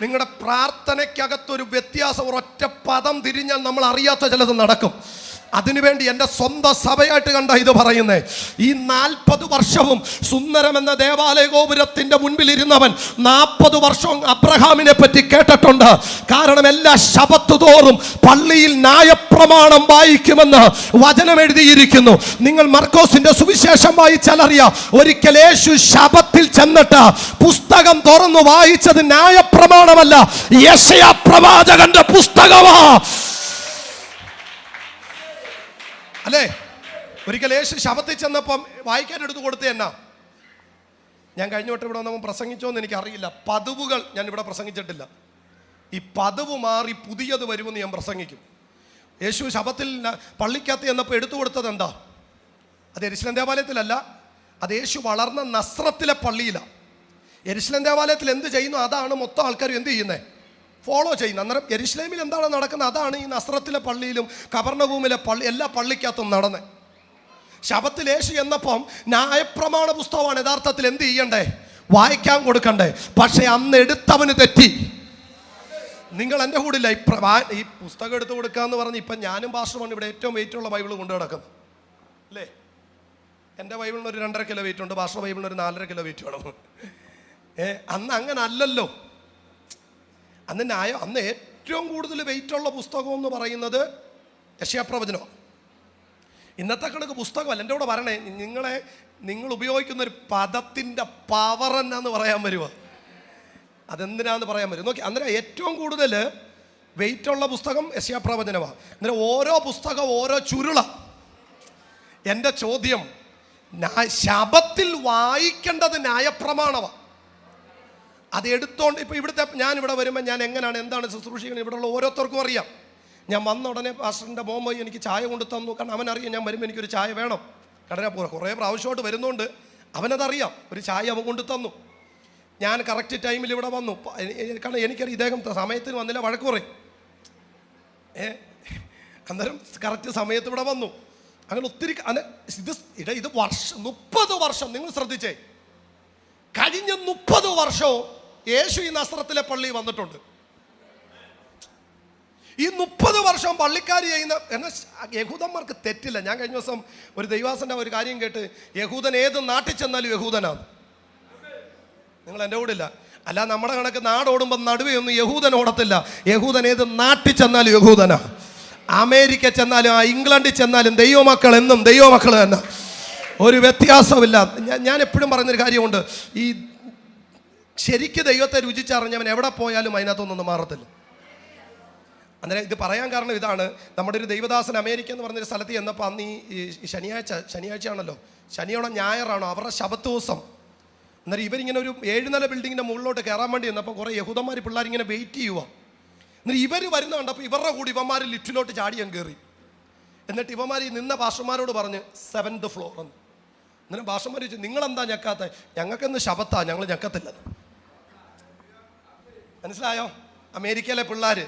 നിങ്ങളുടെ പ്രാർത്ഥനയ്ക്കകത്തൊരു വ്യത്യാസം, ഒരൊറ്റ പദം തിരിഞ്ഞാൽ നമ്മൾ അറിയാത്ത ചിലത് നടക്കും. അതിനുവേണ്ടി എൻ്റെ സ്വന്തം സഭയായിട്ട് കണ്ട ഇത് പറയുന്നേ. ഈ 40 വർഷവും സുന്ദരമെന്ന ദേവാലയ ഗോപുരത്തിൻ്റെ മുൻപിൽ ഇരുന്നവൻ 40 വർഷവും അബ്രഹാമിനെ പറ്റി കേട്ടിട്ടുണ്ട്. കാരണം എല്ലാ ശബത്ത് തോറും പള്ളിയിൽ ന്യായപ്രമാണം വായിക്കുമെന്ന് വചനം എഴുതിയിരിക്കുന്നു. നിങ്ങൾ മർക്കോസിന്റെ സുവിശേഷം വായിച്ചാൽ അറിയാം, ഒരിക്കൽ യേശു ശബത്തിൽ ചെന്നിട്ട് പുസ്തകം തുറന്നു വായിച്ചത് ന്യായപ്രമാണമല്ല, യെശയ്യാ പ്രവാചകന്റെ പുസ്തകമാ. അല്ലേ? ഒരിക്കൽ യേശു ശബത്തിൽ ചെന്നപ്പം വായിക്കാൻ എടുത്തു കൊടുത്തേ എന്നാ? ഞാൻ കഴിഞ്ഞ വട്ടം ഇവിടെ വന്നപ്പോൾ പ്രസംഗിച്ചോന്ന് എനിക്കറിയില്ല. പതിവുകൾ ഞാൻ ഇവിടെ പ്രസംഗിച്ചിട്ടില്ല. ഈ പതിവ് മാറി പുതിയത് വരുമെന്ന് ഞാൻ പ്രസംഗിക്കും. യേശു ശബത്തിൽ പള്ളിക്കകത്ത് ചെന്നപ്പോൾ എടുത്തു കൊടുത്തത് എന്താ? അത് യെരുശലേം ദേവാലയത്തിലല്ല, അത് യേശു വളർന്ന നസ്രത്തിലെ പള്ളിയിലാണ്. യെരുശലേം ദേവാലയത്തിൽ എന്ത് ചെയ്യുന്നു അതാണ് മൊത്തം ആൾക്കാരും എന്ത് ചെയ്യുന്നത്, ഫോളോ ചെയ്യുന്നത്. അന്നേരം യെരുശലേമിൽ എന്താണ് നടക്കുന്നത് അതാണ് ഈ നസ്രത്തിലെ പള്ളിയിലും കബർനഹൂമിലെ പള്ളി എല്ലാ പള്ളിക്കകത്തും നടന്നത്. ശബത്തിൽ യേശു എന്നപ്പം ന്യായപ്രമാണ പുസ്തകമാണ് യഥാർത്ഥത്തിൽ എന്ത് ചെയ്യണ്ടേ, വായിക്കാൻ കൊടുക്കണ്ടേ. പക്ഷെ അന്ന് എടുത്തവന് തെറ്റി. നിങ്ങൾ എൻ്റെ കൂടില്ല. ഈ പുസ്തകം എടുത്തു കൊടുക്കുക എന്ന് പറഞ്ഞ് ഇപ്പം ഞാനും പാസ്റ്ററുമാണ് ഇവിടെ ഏറ്റവും വെയിറ്റുള്ള ബൈബിൾ കൊണ്ടു കിടക്കുന്നത് അല്ലേ? എൻ്റെ ബൈബിളിന് ഒരു 2.5 കിലോ വെയിറ്റ് ഉണ്ട്, പാസ്റ്റർ ബൈബിളിന് ഒരു 4.5 കിലോ വെയിറ്റ് വേണം. അന്ന് അങ്ങനെ അല്ലല്ലോ. അന്ന് ഏറ്റവും കൂടുതൽ വെയിറ്റുള്ള പുസ്തകം എന്ന് പറയുന്നത് യെശയ്യാ പ്രവചനമാണ്. ഇന്നത്തെ കണക്ക് പുസ്തകമല്ല. എൻ്റെ കൂടെ പറയണേ, നിങ്ങൾ ഉപയോഗിക്കുന്ന ഒരു പദത്തിൻ്റെ പവർ എന്നാന്ന് പറയാൻ വരുമോ? അതെന്തിനാന്ന് പറയാൻ വരും. നോക്കി, അന്നേരം ഏറ്റവും കൂടുതൽ വെയിറ്റുള്ള പുസ്തകം യെശയ്യാ പ്രവചനമാണ്. അന്നേരം ഓരോ പുസ്തകം ഓരോ ചുരുള. എൻ്റെ ചോദ്യം, ശബത്തിൽ വായിക്കേണ്ടത് ന്യായപ്രമാണമാണ്. അത് എടുത്തോണ്ട് ഇപ്പോൾ ഇവിടുത്തെ ഞാനിവിടെ വരുമ്പോൾ ഞാൻ എങ്ങനെയാണ് എന്താണ് ശുശ്രൂഷിക്കുന്നത് ഇവിടെയുള്ള ഓരോരുത്തർക്കും അറിയാം. ഞാൻ വന്ന ഉടനെ പാസ്റ്ററിൻ്റെ മോൻ പോയി എനിക്ക് ചായ കൊണ്ട് തന്നു. കാരണം അവനറിയാം ഞാൻ വരുമ്പോൾ എനിക്കൊരു ചായ വേണം. കടന കുറേ പ്രാവശ്യമായിട്ട് വരുന്നതുകൊണ്ട് അവനതറിയാം. ഒരു ചായ അവൻ കൊണ്ട് തന്നു. ഞാൻ കറക്റ്റ് ടൈമിൽ ഇവിടെ വന്നു. കാരണം എനിക്കറിയാം ഇദ്ദേഹം സമയത്തിന് വന്നില്ല, വഴക്ക് പറയും. അന്നേരം കറക്റ്റ് സമയത്ത് ഇവിടെ വന്നു. അങ്ങനെ ഒത്തിരി ഇത് 30 വർഷം നിങ്ങൾ ശ്രദ്ധിച്ചേ, കഴിഞ്ഞ 30 വർഷവും യേശു ഈ നസ്രത്തിലെ പള്ളി വന്നിട്ടുണ്ട്. ഈ 30 വർഷം പള്ളിക്കാർ ചെയ്യുന്ന എന്നാൽ യഹൂദന്മാർക്ക് തെറ്റില്ല. ഞാൻ കഴിഞ്ഞ ദിവസം ഒരു ദൈവാസൻ്റെ ഒരു കാര്യം കേട്ട്, യഹൂദൻ ഏത് നാട്ടിൽ ചെന്നാലും യഹൂദനാണ്. നിങ്ങൾ എൻ്റെ കൂടെ ഇല്ല. അല്ല നമ്മുടെ കണക്ക് നാടോടുമ്പോൾ നടുവേ ഒന്നും യഹൂദൻ ഓടത്തില്ല. യഹൂദൻ ഏത് നാട്ടിൽ ചെന്നാലും യഹൂദനാ. അമേരിക്ക ചെന്നാലും ഇംഗ്ലണ്ടിൽ ചെന്നാലും ദൈവമക്കൾ എന്നും ദൈവമക്കൾ തന്നെ, ഒരു വ്യത്യാസമില്ല. ഞാൻ എപ്പോഴും പറയുന്നൊരു കാര്യമുണ്ട്, ഈ ശരിക്ക് ദൈവത്തെ രുചിച്ചറിഞ്ഞവൻ എവിടെ പോയാലും അതിനകത്തൊന്നും മാറത്തില്ല. അന്നേരം ഇത് പറയാൻ കാരണം ഇതാണ്. നമ്മുടെ ഒരു ദൈവദാസൻ അമേരിക്ക എന്ന് പറഞ്ഞൊരു സ്ഥലത്ത് ചെന്നപ്പോൾ അന്ന് ഈ ശനിയാഴ്ചയാണല്ലോ, ശനിയോടെ ഞായറാണോ അവരുടെ ശബത്ത് ദിവസം. അന്നേരം ഇവരിങ്ങനെ ഒരു 7 നില ബിൽഡിങ്ങിൻ്റെ മുകളിലോട്ട് കയറാൻ വേണ്ടി വന്നപ്പോൾ കുറേ യഹൂദന്മാർ പിള്ളേരിങ്ങനെ വെയിറ്റ് ചെയ്യുക. എന്നിട്ട് ഇവർ വരുന്ന കണ്ടപ്പോൾ ഇവരുടെ കൂടി ഇവന്മാർ ലിഫ്റ്റിലോട്ട് ചാടിയും കയറി. എന്നിട്ട് ഇവന്മാർ ഈ നിന്ന പാസ്റ്റർമാരോട് പറഞ്ഞ് 7th ഫ്ലോർ എന്ന്. എന്നിട്ട് പാസ്റ്റർമാർ ചോദിച്ചു, നിങ്ങളെന്താ ഞെക്കാത്ത? ഞങ്ങൾക്കെന്ന് ശബത്താ, ഞങ്ങൾ ഞെക്കത്തില്ല. മനസ്സിലായോ? അമേരിക്കയിലെ പിള്ളേർ,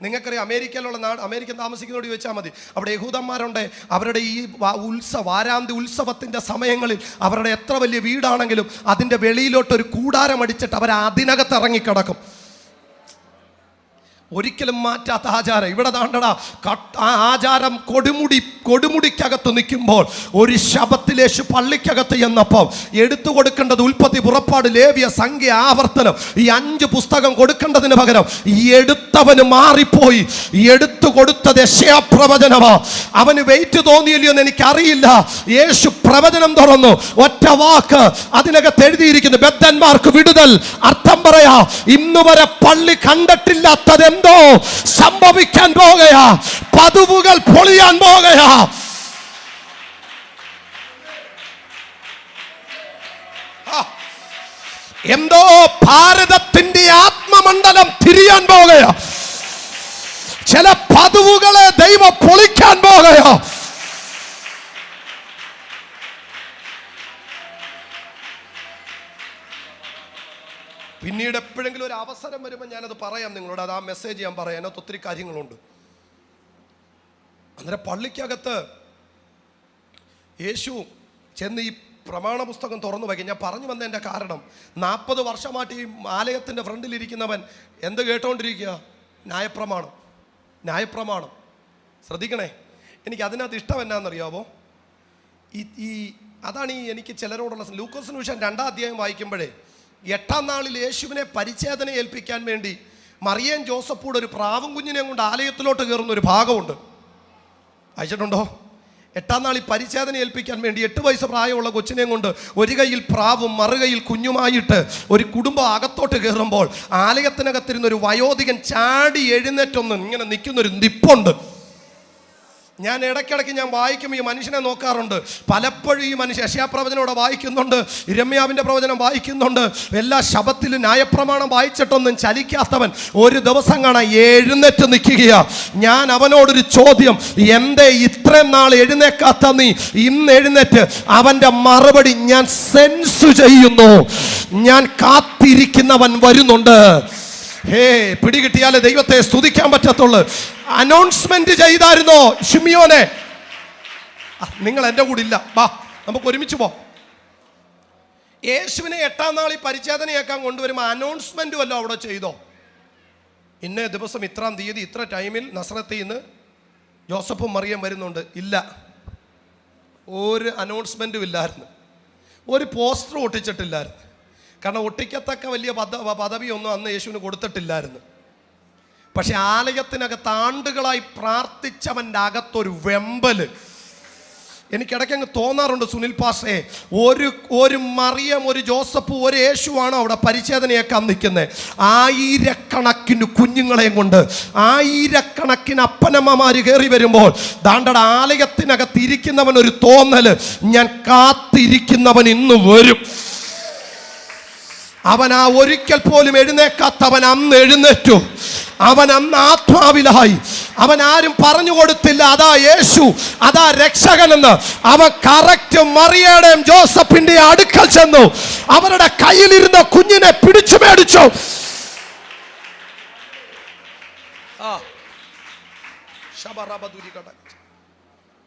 നിങ്ങൾക്കറിയാം അമേരിക്കയിലുള്ള അമേരിക്കൻ താമസിക്കുന്നതോട് ചോദിച്ചാൽ മതി. അവിടെ യഹൂദന്മാരുണ്ട്. അവരുടെ ഈ വാരാന്ത്യ ഉത്സവത്തിൻ്റെ സമയങ്ങളിൽ അവരുടെ എത്ര വലിയ വീടാണെങ്കിലും അതിൻ്റെ വെളിയിലോട്ടൊരു കൂടാരം അടിച്ചിട്ട് അവർ അതിനകത്ത് ഇറങ്ങിക്കിടക്കും. ഒരിക്കലും മാറ്റാത്ത ആചാരം. ഇവിടെ താണ്ടടാ ആ ആചാരം കൊടുമുടിക്കകത്ത് നിൽക്കുമ്പോൾ ഒരു ശബത്തിലേശു പള്ളിക്കകത്ത് ചെന്നപ്പോൾ എടുത്തു കൊടുക്കേണ്ടത് ഉൽപ്പത്തി, പുറപ്പാട്, ലേവ്യ, സംഖ്യ, ആവർത്തനം, ഈ 5 പുസ്തകം കൊടുക്കേണ്ടതിന് പകരം ഈ എടുത്തവന് മാറിപ്പോയി. എടുത്തു കൊടുത്തത് യെശയ്യാ പ്രവചനമാ. അവന് വെയിറ്റ് തോന്നിയില്ലയോ എന്ന് എനിക്കറിയില്ല. യേശു പ്രവചനം തുറന്നു, ഒറ്റ വാക്ക് അതിനകത്ത് എഴുതിയിരിക്കുന്നു, ബദ്ധന്മാർക്ക് വിടുതൽ. അർത്ഥം പറയാ, ഇന്നുവരെ പള്ളി കണ്ടിട്ടില്ലാത്തത് എന്തോ സംഭവിക്കാൻ പോകുകയാ. പതിവുകൾ പൊളിയാൻ പോകുകയാ. എന്തോ ഭാരതത്തിന്റെ ആത്മമണ്ഡലം തിരിയാൻ പോകുകയാ. ചില പതിവുകളെ ദൈവം പൊളിക്കാൻ പോകുകയാ. പിന്നീട് എപ്പോഴെങ്കിലും ഒരു അവസരം വരുമ്പോൾ ഞാനത് പറയാം നിങ്ങളോട്. അത് ആ മെസ്സേജ് ഞാൻ പറയാം. അതിനകത്ത് ഒത്തിരി കാര്യങ്ങളുണ്ട്. അന്നേരം പള്ളിക്കകത്ത് യേശു ചെന്ന് ഈ പ്രമാണ പുസ്തകം തുറന്നു വയ്ക്കും. ഞാൻ പറഞ്ഞു വന്നതിൻ്റെ കാരണം, 40 വർഷമായിട്ട് ഈ ആലയത്തിൻ്റെ ഫ്രണ്ടിലിരിക്കുന്നവൻ എന്ത് കേട്ടോണ്ടിരിക്കുക? ന്യായപ്രമാണം. ശ്രദ്ധിക്കണേ, എനിക്ക് അതിനകത്ത് ഇഷ്ടം എന്നാണെന്നറിയാമോ? അതാണ് എനിക്ക് ചിലരോടുള്ള ലൂക്കോസ് സുവിശേഷം 2-ാം അധ്യായം വായിക്കുമ്പോഴേ 8-ാം നാളിൽ യേശുവിനെ പരിച്ഛേദന ഏൽപ്പിക്കാൻ വേണ്ടി മറിയേം ജോസഫൂടെ ഒരു പ്രാവും കുഞ്ഞിനെ കൊണ്ട് ആലയത്തിലോട്ട് കയറുന്ന ഒരു ഭാഗമുണ്ട്. വായിച്ചിട്ടുണ്ടോ? 8-ാം നാളിൽ പരിച്ഛേദന ഏൽപ്പിക്കാൻ വേണ്ടി 8 വയസ്സ് പ്രായമുള്ള കൊച്ചിനെയും കൊണ്ട് ഒരു കയ്യിൽ പ്രാവും മറുകയിൽ കുഞ്ഞുമായിട്ട് ഒരു കുടുംബം അകത്തോട്ട് കയറുമ്പോൾ ആലയത്തിനകത്തിരുന്നൊരു വയോധികൻ ചാടി എഴുന്നേറ്റൊന്ന് ഇങ്ങനെ നിൽക്കുന്നൊരു നിപ്പുണ്ട്. ഞാൻ ഇടയ്ക്കിടയ്ക്ക് ഞാൻ വായിക്കും, ഈ മനുഷ്യനെ നോക്കാറുണ്ട്. പലപ്പോഴും ഈ മനുഷ്യൻ യെശയ്യാപ്രവചനം വായിക്കുന്നുണ്ട്, യിരെമ്യാവിൻ്റെ പ്രവചനം വായിക്കുന്നുണ്ട്. എല്ലാ ശബത്തിലും ന്യായപ്രമാണം വായിച്ചിട്ടൊന്നും ചലിക്കാത്തവൻ ഒരു ദിവസം കാണാൻ എഴുന്നേറ്റ് നിൽക്കുകയാ. ഞാൻ അവനോടൊരു ചോദ്യം, എന്തേ ഇത്രയും നാൾ എഴുന്നേക്കാത്ത നീ ഇന്ന് എഴുന്നേറ്റ്? അവൻ്റെ മറുപടി, ഞാൻ സെൻസ് ചെയ്യുന്നു, ഞാൻ കാത്തിരിക്കുന്നവൻ വരുന്നുണ്ട്. പിടികിട്ടിയാലേ ദൈവത്തെ സ്തുതിക്കാൻ പറ്റത്തുള്ളൂ. അനൗൺസ്മെന്റ് ചെയ്തായിരുന്നോ ശിമിയോനെ? നിങ്ങൾ എൻ്റെ കൂടെ ഇല്ല, വാ നമുക്ക് ഒരുമിച്ച് പോ. യേശുവിനെ 8-ാം നാളിൽ പരിച്ഛേദനയാക്കാൻ കൊണ്ടുവരുമ്പോൾ അനൗൺസ്മെന്റ് വല്ലോ അവിടെ ചെയ്തോ? ഇന്നേ ദിവസം ഇത്രാം തീയതി ഇത്ര ടൈമിൽ നസ്രത്തിൽ നിന്ന് ജോസഫും മറിയം വരുന്നുണ്ട്. ഇല്ല, ഒരു അനൗൺസ്മെന്റും ഇല്ലായിരുന്നു. ഒരു പോസ്റ്റർ ഒട്ടിച്ചിട്ടില്ലായിരുന്നു. കാരണം ഒട്ടിക്കത്തക്ക വലിയ പദവിയൊന്നും അന്ന് യേശുവിന് കൊടുത്തിട്ടില്ലായിരുന്നു. പക്ഷെ ആലയത്തിനകത്ത് ആണ്ടുകളായി പ്രാർത്ഥിച്ചവൻ്റെ അകത്തൊരു വെമ്പല് എനിക്കിടയ്ക്ക് അങ്ങ് തോന്നാറുണ്ട്. സുനിൽ പാസ്റ്റേ, ഒരു മറിയം, ഒരു ജോസഫ്, ഒരു യേശുവാണ് അവിടെ പരിച്ഛേദനയേക്കാൻ നിൽക്കുന്നത്. ആയിരക്കണക്കിന് കുഞ്ഞുങ്ങളെയും കൊണ്ട് ആയിരക്കണക്കിന് അപ്പനമ്മമാർ കയറി വരുമ്പോൾ ദാണ്ടട ആലയത്തിനകത്ത് ഇരിക്കുന്നവൻ ഒരു തോന്നല്, ഞാൻ കാത്തിരിക്കുന്നവൻ ഇന്ന് വരും. അവൻ ആ ഒരിക്കൽ പോലും എഴുന്നേക്കാത്തവൻ അന്ന് എഴുന്നേറ്റു. അവൻ അന്ന് ആത്മാവിലായി. അവൻ ആരും പറഞ്ഞു കൊടുത്തില്ല അതാ യേശു, അതാ രക്ഷകനെന്ന്. അവൻ കറക്റ്റ് മറിയയുടെയും ജോസഫിന്റെ അടുക്കൽ ചെന്നു. അവരുടെ കയ്യിലിരുന്ന കുഞ്ഞിനെ പിടിച്ചു മേടിച്ചു.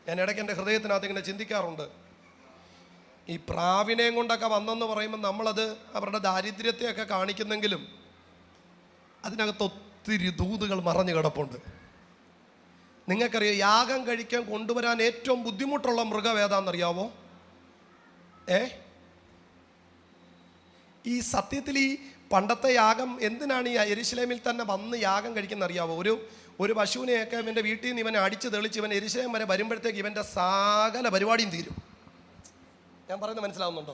ഞാൻ ഇടയ്ക്ക് എൻ്റെ ഹൃദയത്തിനകത്ത് ഇങ്ങനെ ചിന്തിക്കാറുണ്ട്, ഈ പ്രാവിനെയും കൊണ്ടൊക്കെ വന്നെന്ന് പറയുമ്പോൾ നമ്മളത് അവരുടെ ദാരിദ്ര്യത്തെയൊക്കെ കാണിക്കുന്നെങ്കിലും അതിനകത്ത് ഒത്തിരി ദൂതുകൾ മറഞ്ഞു കിടപ്പുണ്ട്. നിങ്ങൾക്കറിയാം, യാഗം കഴിക്കാൻ കൊണ്ടുവരാൻ ഏറ്റവും ബുദ്ധിമുട്ടുള്ള മൃഗം ഏതാണെന്നറിയാവോ? ഈ സത്യത്തിൽ ഈ പണ്ടത്തെ യാഗം എന്തിനാണ് ഈ യെരുശലേമിൽ തന്നെ വന്ന് യാഗം കഴിക്കുന്ന അറിയാവോ? ഒരു പശുവിനെയൊക്കെ ഇവൻ്റെ വീട്ടിൽ നിന്ന് ഇവനെ അടിച്ച് തെളിച്ച് ഇവൻ യെരുശലേം വരെ വരുമ്പോഴത്തേക്ക് ഇവൻ്റെ സകല പരിപാടിയും തീരും. ഞാൻ പറയുന്നത് മനസ്സിലാവുന്നുണ്ടോ?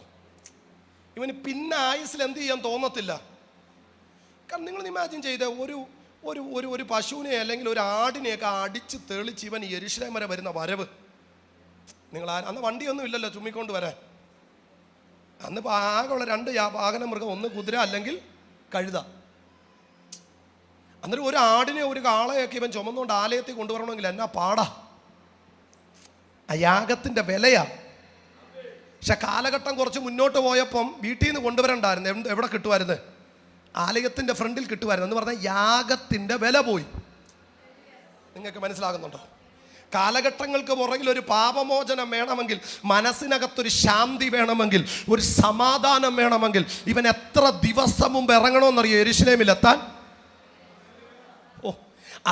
ഇവന് പിന്നെ ആയുസ്സിൽ എന്ത് ചെയ്യാൻ തോന്നത്തില്ല. കാരണം നിങ്ങൾ ഇമാജിൻ ചെയ്ത ഒരു പശുവിനെ അല്ലെങ്കിൽ ഒരു ആടിനെയൊക്കെ അടിച്ച് തെളിച്ച് ഇവൻ യെരുശലേം വരെ വരുന്ന വരവ്. നിങ്ങൾ അന്ന് വണ്ടിയൊന്നും ഇല്ലല്ലോ ചുമ്മിക്കൊണ്ട് വരാൻ. അന്ന് ആകെയുള്ള 2 വാഹന മൃഗം, ഒന്ന് കുതിര അല്ലെങ്കിൽ കഴുത. അന്നേരം ഒരു ആടിനെ ഒരു കാളയൊക്കെ ഇവൻ ചുമന്നുകൊണ്ട് ആലയത്തിൽ കൊണ്ടുവരണമെങ്കിൽ എന്നാ പാടാ. ആ യാഗത്തിൻ്റെ വിലയാ. പക്ഷെ കാലഘട്ടം കുറച്ച് മുന്നോട്ട് പോയപ്പം വീട്ടിൽ നിന്ന് കൊണ്ടുവരണ്ടായിരുന്നു. എവിടെ കിട്ടുമായിരുന്നു? ആലയത്തിൻ്റെ ഫ്രണ്ടിൽ കിട്ടുമായിരുന്നു. എന്ന് പറഞ്ഞാൽ യാഗത്തിൻ്റെ വില പോയി. നിങ്ങൾക്ക് മനസ്സിലാകുന്നുണ്ടോ? കാലഘട്ടങ്ങൾക്ക് പുറകിൽ ഒരു പാപമോചനം വേണമെങ്കിൽ, മനസ്സിനകത്തൊരു ശാന്തി വേണമെങ്കിൽ, ഒരു സമാധാനം വേണമെങ്കിൽ ഇവൻ എത്ര ദിവസം മുമ്പ് ഇറങ്ങണമെന്നറിയോ യെരുശലേമിലെത്താൻ?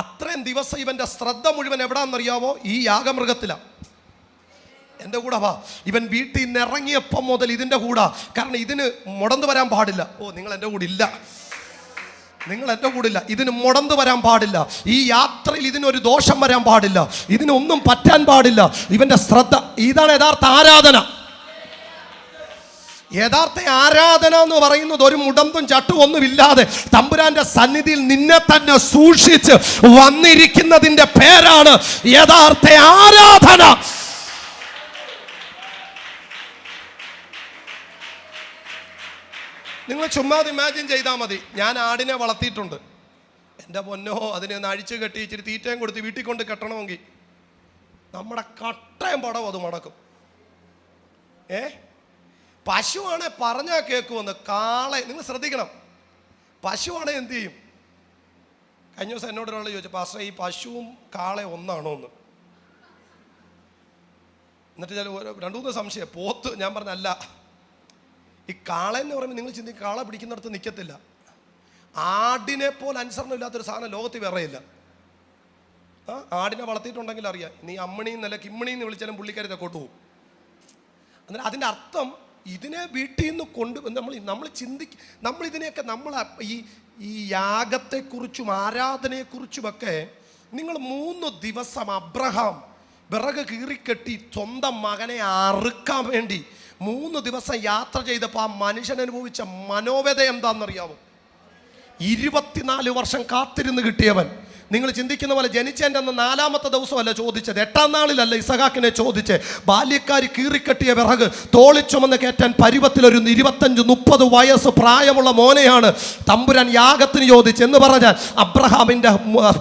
അത്രയും ദിവസം ഇവൻ്റെ ശ്രദ്ധ മുഴുവൻ എവിടാന്നറിയാവോ? ഈ യാഗമൃഗത്തിലാണ്. എൻ്റെ കൂടെ വാ. ഇവൻ വീട്ടിൽ നിന്ന് ഇറങ്ങിയപ്പം മുതൽ ഇതിൻ്റെ കൂടെ. കാരണം ഇതിന് മുടന്ത് വരാൻ പാടില്ല. നിങ്ങൾ എൻ്റെ കൂടെ ഇല്ല, നിങ്ങൾ എൻ്റെ കൂടെ ഇല്ല. ഇതിന് മുടന്ത് വരാൻ പാടില്ല. ഈ യാത്രയിൽ ഇതിനൊരു ദോഷം വരാൻ പാടില്ല. ഇതിനൊന്നും പറ്റാൻ പാടില്ല. ഇവൻ്റെ ശ്രദ്ധ. ഇതാണ് യഥാർത്ഥ ആരാധന. യഥാർത്ഥ ആരാധന എന്ന് പറയുന്നത് ഒരു മുടന്തും ചട്ടും ഒന്നുമില്ലാതെ തമ്പുരാന്റെ സന്നിധിയിൽ നിന്നെ തന്നെ സൂക്ഷിച്ച് വന്നിരിക്കുന്നതിൻ്റെ പേരാണ് യഥാർത്ഥ ആരാധന. നിങ്ങൾ ചുമ്മാ ഇമാജിൻ ചെയ്താൽ മതി. ഞാൻ ആടിനെ വളർത്തിയിട്ടുണ്ട്. എൻ്റെ പൊന്നോ, അതിനെ ഒന്ന് അഴിച്ചു കെട്ടി ഇച്ചിരി തീറ്റയും കൊടുത്ത് വീട്ടിൽ കൊണ്ട് കെട്ടണമെങ്കിൽ നമ്മുടെ കട്ടയും പടവും അത് മുടക്കും. പശുവാണെ പറഞ്ഞാൽ കേൾക്കുമെന്ന്. കാളെ നിങ്ങൾ ശ്രദ്ധിക്കണം. പശുവാണെ എന്ത് ചെയ്യും? കഴിഞ്ഞ ദിവസം എന്നോട് ഒരാൾ ചോദിച്ചു, പാസ്റ്റർ ഈ പശുവും കാളെ ഒന്നാണോ എന്ന്. എന്നിട്ട് ചില 2-3 സംശയം. പോത്ത് ഞാൻ പറഞ്ഞല്ല. ഈ കാളെന്ന് പറയുമ്പോൾ നിങ്ങൾ ചിന്തിക്കും കാള പിടിക്കുന്നിടത്ത് നിൽക്കത്തില്ല. ആടിനെ പോലെ അനുസരണം ഇല്ലാത്തൊരു സാധനം ലോകത്തിൽ വേറെയില്ല. ആടിനെ വളർത്തിയിട്ടുണ്ടെങ്കിൽ അറിയാം, നീ അമ്മണിയും നല്ല കിമ്മണിന്ന് വിളിച്ചാലും പുള്ളിക്കാരി തെക്കോട്ട് പോകും. അന്നേരം അതിൻ്റെ അർത്ഥം ഇതിനെ വീട്ടിൽ നിന്ന് നമ്മൾ ഇതിനെയൊക്കെ ഈ യാഗത്തെക്കുറിച്ചും ആരാധനയെക്കുറിച്ചുമൊക്കെ നിങ്ങൾ 3 ദിവസം അബ്രഹാം വിറക് കീറിക്കെട്ടി സ്വന്തം മകനെ അറുക്കാൻ വേണ്ടി 3 ദിവസം യാത്ര ചെയ്തപ്പോൾ ആ മനുഷ്യൻ അനുഭവിച്ച മനോവ്യത എന്താണെന്നറിയാമോ? 24 വർഷം കാത്തിരുന്ന് കിട്ടിയവൻ. നിങ്ങൾ ചിന്തിക്കുന്ന പോലെ ജനിച്ചതിൻ്റെ അന്ന് 4-ാമത്തെ ദിവസമല്ല ചോദിച്ചത്, 8-ാം നാളിലല്ല ഇസഹാക്കിനെ ചോദിച്ച്. ബാല്യക്കാർ കീറിക്കെട്ടിയ വിറക് തോളിച്ചുമെന്ന് കയറ്റാൻ പരുവത്തിലൊരു 25-30 വയസ്സ് പ്രായമുള്ള മോനെയാണ് തമ്പുരാൻ യാഗത്തിന് ചോദിച്ച്. എന്ന് പറഞ്ഞാൽ അബ്രഹാമിൻ്റെ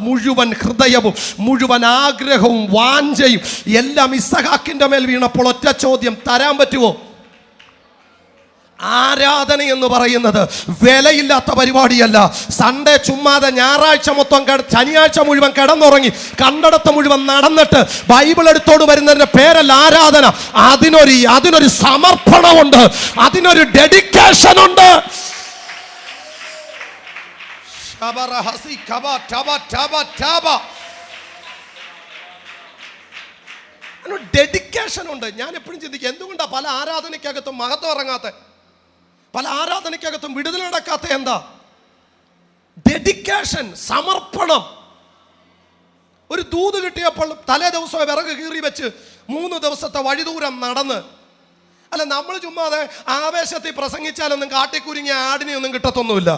മുഴുവൻ ഹൃദയവും മുഴുവൻ ആഗ്രഹവും വാഞ്ചയും എല്ലാം ഇസഹാക്കിൻ്റെ മേൽ വീണപ്പോൾ ഒറ്റ ചോദ്യം, തരാൻ പറ്റുമോ? ആരാധന എന്ന് പറയുന്നത് വിലയില്ലാത്ത പരിപാടിയല്ല. സൺഡേ ചുമ്മാതെ ഞായറാഴ്ച മൊത്തം ശനിയാഴ്ച മുഴുവൻ കിടന്നുറങ്ങി കണ്ടടത്ത് മുഴുവൻ നടന്നിട്ട് ബൈബിൾ എടുത്തോട് വരുന്നതിന്റെ പേരല്ല ആരാധന. അതിനൊരു സമർപ്പണമുണ്ട്, അതിനൊരു ഡെഡിക്കേഷൻ ഉണ്ട്. ഡെഡിക്കേഷൻ ഉണ്ട്. ഞാൻ എപ്പോഴും ചിന്തിക്കും, എന്തുകൊണ്ടാണ് പല ആരാധനയ്ക്കകത്തും മഹത്വം ഇറങ്ങാത്ത, പല ആരാധനയ്ക്കകത്തും വിടുതൽ നടക്കാത്ത? എന്താ? ഡെഡിക്കേഷൻ, സമർപ്പണം. ഒരു ദൂത് കിട്ടിയപ്പോൾ തലേ ദിവസം വിറക് കീറി വെച്ച് 3 ദിവസത്തെ വഴിദൂരം നടന്ന്. അല്ല, നമ്മൾ ചുമ്മാതെ ആവേശത്തിൽ പ്രസംഗിച്ചാലൊന്നും കാട്ടിക്കുരുങ്ങിയ ആടിനെയൊന്നും കിട്ടത്തൊന്നുമില്ല.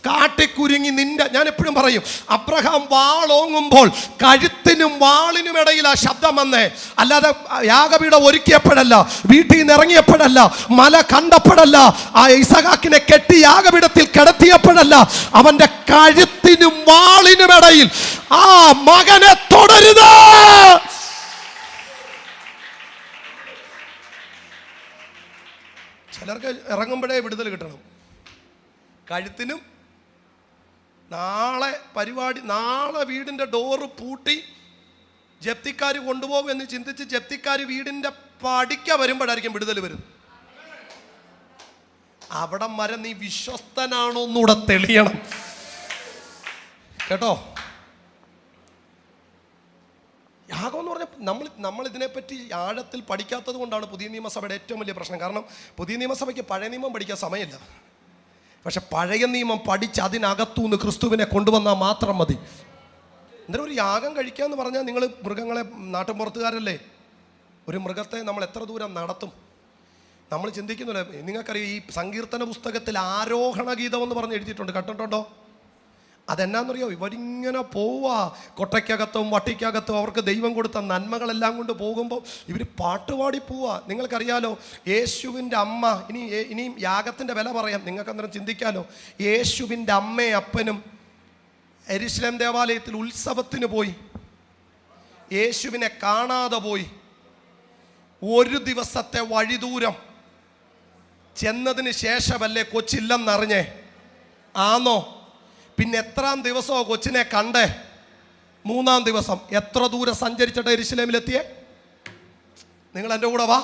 കാട്ടിക്കുരുങ്ങി ഞാൻ എപ്പോഴും പറയും, അബ്രഹാം വാളോങ്ങുമ്പോൾ കഴുത്തിനും വാളിനും ഇടയിൽ ആ ശബ്ദം വന്നേ. അല്ലാതെ യാഗപീഠം ഒരുക്കിയപ്പോഴല്ല, വീട്ടിൽ നിന്ന് ഇറങ്ങിയപ്പോഴല്ല, മല കണ്ടപ്പോഴല്ല, ആ ഇസഹാക്കിനെ കെട്ടി യാഗപീഠത്തിൽ കിടത്തിയപ്പോഴല്ല, അവന്റെ കഴുത്തിനും വാളിനും ഇടയിൽ ആ മകനെ തുടരുത്. ചിലർക്ക് ഇറങ്ങുമ്പോഴേ വിടുതൽ കിട്ടണം. കഴുത്തിനും നാളെ വീടിൻ്റെ ഡോറ് പൂട്ടി ജപ്തിക്കാർ കൊണ്ടുപോകും എന്ന് ചിന്തിച്ച് ജപ്തിക്കാർ വീടിൻ്റെ പടിക്ക വരുമ്പോഴായിരിക്കും വിടുതൽ വരുന്നത്. അവിടം വരെ നീ വിശ്വസ്തനാണോ എന്നൂടെ തെളിയണം കേട്ടോ. യാഗം എന്ന് പറഞ്ഞാൽ നമ്മൾ ഇതിനെപ്പറ്റി ആഴത്തിൽ പഠിക്കാത്തത് കൊണ്ടാണ് പുതിയ നിയമസഭയുടെ ഏറ്റവും വലിയ പ്രശ്നം. കാരണം പുതിയ നിയമസഭയ്ക്ക് പഴയ നിയമം പഠിക്കാൻ സമയമില്ല. പക്ഷെ പഴയ നിയമം പഠിച്ച് അതിനകത്തുനിന്ന് ക്രിസ്തുവിനെ കൊണ്ടുവന്നാൽ മാത്രം മതി. എന്തായാലും ഒരു യാഗം കഴിക്കുക എന്ന് പറഞ്ഞാൽ, നിങ്ങൾ മൃഗങ്ങളെ, നാട്ടിൻപുറത്തുകാരല്ലേ, ഒരു മൃഗത്തെ നമ്മൾ എത്ര ദൂരം നടത്തും? നമ്മൾ ചിന്തിക്കുന്നില്ല. നിങ്ങൾക്കറിയാം, ഈ സങ്കീർത്തന പുസ്തകത്തിൽ ആരോഹണ ഗീതം എന്ന് പറഞ്ഞ് എഴുതിയിട്ടുണ്ട്, കണ്ടിട്ടുണ്ടോ? അതെന്നാന്നറിയോ? ഇവരിങ്ങനെ പോവാ കൊട്ടയ്ക്കകത്തും വട്ടിക്കകത്തും അവർക്ക് ദൈവം കൊടുത്ത നന്മകളെല്ലാം കൊണ്ട് പോകുമ്പോൾ ഇവർ പാട്ടുപാടി പോവാ. നിങ്ങൾക്കറിയാലോ, യേശുവിൻ്റെ അമ്മ, ഇനിയും യാഗത്തിൻ്റെ വില പറയാം, നിങ്ങൾക്ക് അന്നേരം ചിന്തിക്കാലോ. യേശുവിൻ്റെ അമ്മയും അപ്പനും യെരുശലേം ദേവാലയത്തിൽ ഉത്സവത്തിന് പോയി, യേശുവിനെ കാണാതെ പോയി. 1 ദിവസത്തെ വഴിദൂരം ചെന്നതിന് ശേഷമല്ലേ കൊച്ചില്ലെന്നറിഞ്ഞേ? ആന്നോ? പിന്നെ എത്രാം ദിവസമോ കൊച്ചിനെ കണ്ടേ? 3-ാം ദിവസം. എത്ര ദൂരം സഞ്ചരിച്ചിട്ട് യെരുശലേമിലെത്തിയേ? നിങ്ങൾ എൻ്റെ കൂടെ വാ.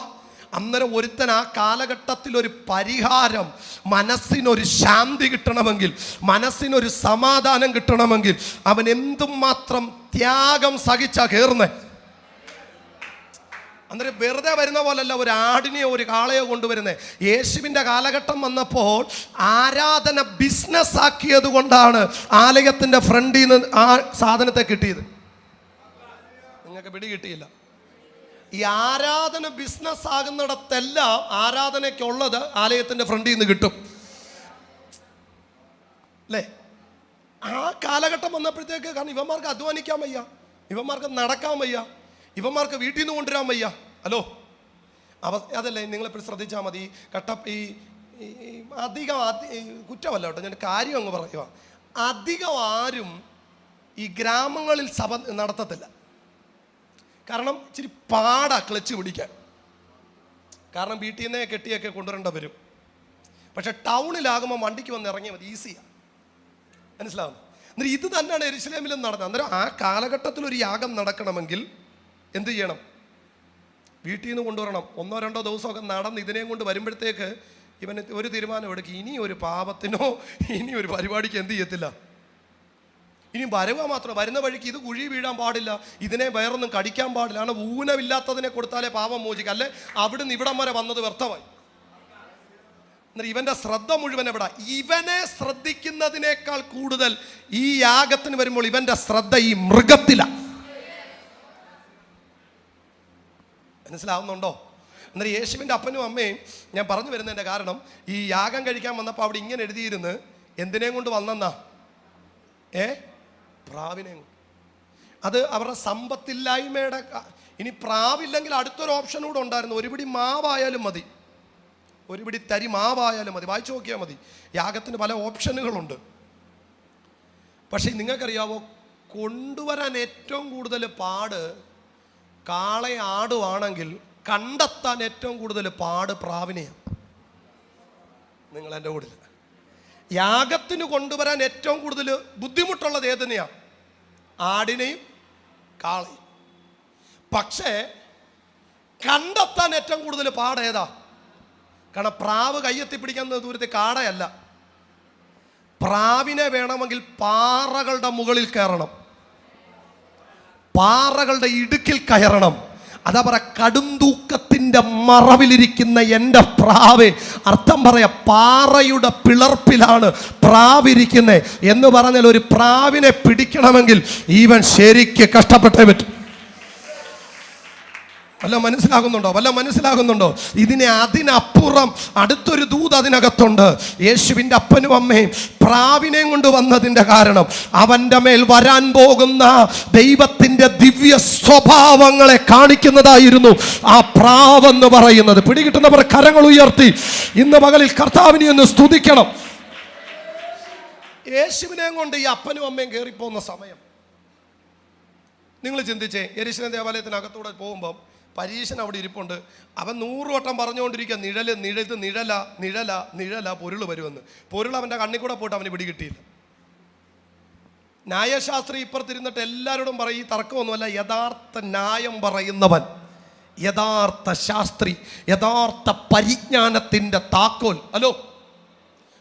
അന്നേരം ഒരുത്തൻ ആ കാലഘട്ടത്തിൽ ഒരു പരിഹാരം, മനസ്സിനൊരു ശാന്തി കിട്ടണമെങ്കിൽ, മനസ്സിനൊരു സമാധാനം കിട്ടണമെങ്കിൽ അവൻ എന്തുമാത്രം ത്യാഗം സഹിച്ചാ കയറുന്നേ. അന്നേരം വെറുതെ വരുന്ന പോലല്ല ഒരു ആടിനെയോ ഒരു കാളയോ കൊണ്ടുവരുന്നത്. യേശുവിൻ്റെ കാലഘട്ടം വന്നപ്പോൾ ആരാധന ബിസിനസ് ആക്കിയത് കൊണ്ടാണ് ആലയത്തിൻ്റെ ഫ്രണ്ടിൽ നിന്ന് ആ സാധനത്തെ കിട്ടിയത്. നിങ്ങൾക്ക് പിടി കിട്ടിയില്ല. ഈ ആരാധന ബിസിനസ് ആകുന്നിടത്തെല്ലാം ആരാധനയ്ക്കുള്ളത് ആലയത്തിൻ്റെ ഫ്രണ്ടിൽ നിന്ന് കിട്ടും അല്ലേ? ആ കാലഘട്ടം വന്നപ്പോഴത്തേക്ക്, കാരണം ഇവന്മാർക്ക് അധ്വാനിക്കാൻ വയ്യ, ഇവന്മാർക്ക് നടക്കാൻ വയ്യ, ഇവന്മാർക്ക് വീട്ടിൽ നിന്ന് കൊണ്ടുവരാൻ വയ്യ. ഹലോ, അതല്ലേ നിങ്ങളെപ്പോഴും ശ്രദ്ധിച്ചാൽ മതി. അധികം കുറ്റമല്ല കേട്ടോ, ഞാൻ കാര്യം അങ്ങ് പറയുക. അധികം ആരും ഈ ഗ്രാമങ്ങളിൽ സഭ നടത്തത്തില്ല. കാരണം ഇച്ചിരി പാടാ ക്ലച്ച് പിടിക്കാൻ. കാരണം വീട്ടിൽ നിന്നേ കെട്ടിയൊക്കെ കൊണ്ടുവരേണ്ട വരും. പക്ഷെ ടൗണിലാകുമ്പോൾ വണ്ടിക്ക് വന്ന് ഇറങ്ങിയാൽ മതി, ഈസിയാണ്. മനസ്സിലാവുന്നു? എന്നിട്ട് ഇത് തന്നെയാണ് യെരൂശലേമിലും നടന്നത്. അന്നേരം ആ കാലഘട്ടത്തിൽ ഒരു യാഗം നടക്കണമെങ്കിൽ എന്ത് ചെയ്യണം? വീട്ടിൽ നിന്ന് കൊണ്ടുവരണം. 1-2 ദിവസമൊക്കെ നടന്ന് ഇതിനെയും കൊണ്ട് വരുമ്പോഴത്തേക്ക് ഇവന് ഒരു തീരുമാനം എടുക്കും, ഇനി ഒരു പാപത്തിനോ ഇനി ഒരു പരിപാടിക്ക് എന്ത് ചെയ്യത്തില്ല, ഇനി വരുക മാത്രം. വരുന്ന വഴിക്ക് ഇത് കുഴി വീഴാൻ പാടില്ല, ഇതിനെ വേറൊന്നും കടിക്കാൻ പാടില്ല. കാരണം ഊനമില്ലാത്തതിനെ കൊടുത്താലേ പാപം മോചിക്കുക, അല്ലെ അവിടുന്ന് ഇവിടം വരെ വന്നത് വ്യർത്ഥമായി. എന്നിട്ട് ഇവന്റെ ശ്രദ്ധ മുഴുവൻ എവിടെ? ഇവനെ ശ്രദ്ധിക്കുന്നതിനേക്കാൾ കൂടുതൽ ഈ യാഗത്തിന് വരുമ്പോൾ ഇവന്റെ ശ്രദ്ധ ഈ മൃഗത്തിലാണ്. മനസ്സിലാവുന്നുണ്ടോ? എന്നാൽ യേശുവിൻ്റെ അപ്പനും അമ്മയും ഞാൻ പറഞ്ഞു വരുന്നതിൻ്റെ കാരണം, ഈ യാഗം കഴിക്കാൻ വന്നപ്പോൾ അവിടെ ഇങ്ങനെ എഴുതിയിരുന്ന് എന്തിനേയും കൊണ്ട് വന്നെന്നാ? പ്രാവിനെയും കൊണ്ട്. അത് അവരുടെ സമ്പത്തില്ലായ്മയുടെ. ഇനി പ്രാവില്ലെങ്കിൽ അടുത്തൊരു ഓപ്ഷൻ കൂടെ ഉണ്ടായിരുന്നു, ഒരു പിടി മാവായാലും മതി, ഒരു പിടി തരി മാവായാലും മതി. വായിച്ചു നോക്കിയാൽ മതി, യാഗത്തിന് പല ഓപ്ഷനുകളുണ്ട്. പക്ഷേ നിങ്ങൾക്കറിയാവോ, കൊണ്ടുവരാൻ ഏറ്റവും കൂടുതൽ പാട് കാളയെ ആടുവാണെങ്കിൽ കണ്ടെത്താൻ ഏറ്റവും കൂടുതൽ പാട് പ്രാവിനെയാണ്. നിങ്ങൾ എൻ്റെ കൂടെ. യാഗത്തിന് കൊണ്ടുവരാൻ ഏറ്റവും കൂടുതൽ ബുദ്ധിമുട്ടുള്ളത് ഏതിനെയാണ്? ആടിനെയും കാളയും. പക്ഷേ കണ്ടെത്താൻ ഏറ്റവും കൂടുതൽ പാട് ഏതാ? കാരണം പ്രാവ് കയ്യെത്തി പിടിക്കുന്ന ദൂരത്തെ കാടയല്ല. പ്രാവിനെ വേണമെങ്കിൽ പാറകളുടെ മുകളിൽ കയറണം, പാറകളുടെ ഇടുക്കിൽ കയറണം. അതാ പറ, കടുംതൂക്കത്തിൻ്റെ മറവിലിരിക്കുന്ന എൻ്റെ പ്രാവേ. അർത്ഥം പറയാ, പാറയുടെ പിളർപ്പിലാണ് പ്രാവിരിക്കുന്നത് എന്ന് പറഞ്ഞാൽ ഒരു പ്രാവിനെ പിടിക്കണമെങ്കിൽ ഈവൻ ശരിക്ക് കഷ്ടപ്പെട്ടേ പറ്റും. വല്ല മനസ്സിലാകുന്നുണ്ടോ? അതിനപ്പുറം അടുത്തൊരു ദൂത് അതിനകത്തുണ്ട്. യേശുവിൻ്റെ അപ്പനും അമ്മയും പ്രാവിനെയും കൊണ്ട് വന്നതിൻ്റെ കാരണം അവൻ്റെ മേൽ വരാൻ പോകുന്ന ദൈവത്തിൻ്റെ ദിവ്യ സ്വഭാവങ്ങളെ കാണിക്കുന്നതായിരുന്നു ആ പ്രാവെന്ന് പറയുന്നത്. പിടികിട്ടുന്നവർ കരങ്ങൾ ഉയർത്തി ഇന്ന് പകലിൽ കർത്താവിനെ ഒന്ന് സ്തുതിക്കണം. യേശുവിനെയും കൊണ്ട് ഈ അപ്പനും അമ്മയും കയറിപ്പോകുന്ന സമയം നിങ്ങൾ ചിന്തിച്ചേ. യെരൂശലേം ദേവാലയത്തിനകത്തൂടെ പോകുമ്പം പരീശൻ അവിടെ ഇരിപ്പുണ്ട്. അവൻ 100 വട്ടം പറഞ്ഞുകൊണ്ടിരിക്കുക, നിഴല പൊരുൾ വരുമെന്ന്. പൊരുൾ അവൻ്റെ കണ്ണിൽ കൂടെ പോയിട്ട് അവന് പിടികിട്ടിയില്ല. ന്യായശാസ്ത്രി ഇപ്പുറത്തിരുന്നിട്ട് എല്ലാവരോടും പറയും, ഈ തർക്കമൊന്നുമല്ല, യഥാർത്ഥ ന്യായം പറയുന്നവൻ, യഥാർത്ഥ ശാസ്ത്രി, യഥാർത്ഥ പരിജ്ഞാനത്തിൻ്റെ താക്കോൽ. ഹലോ,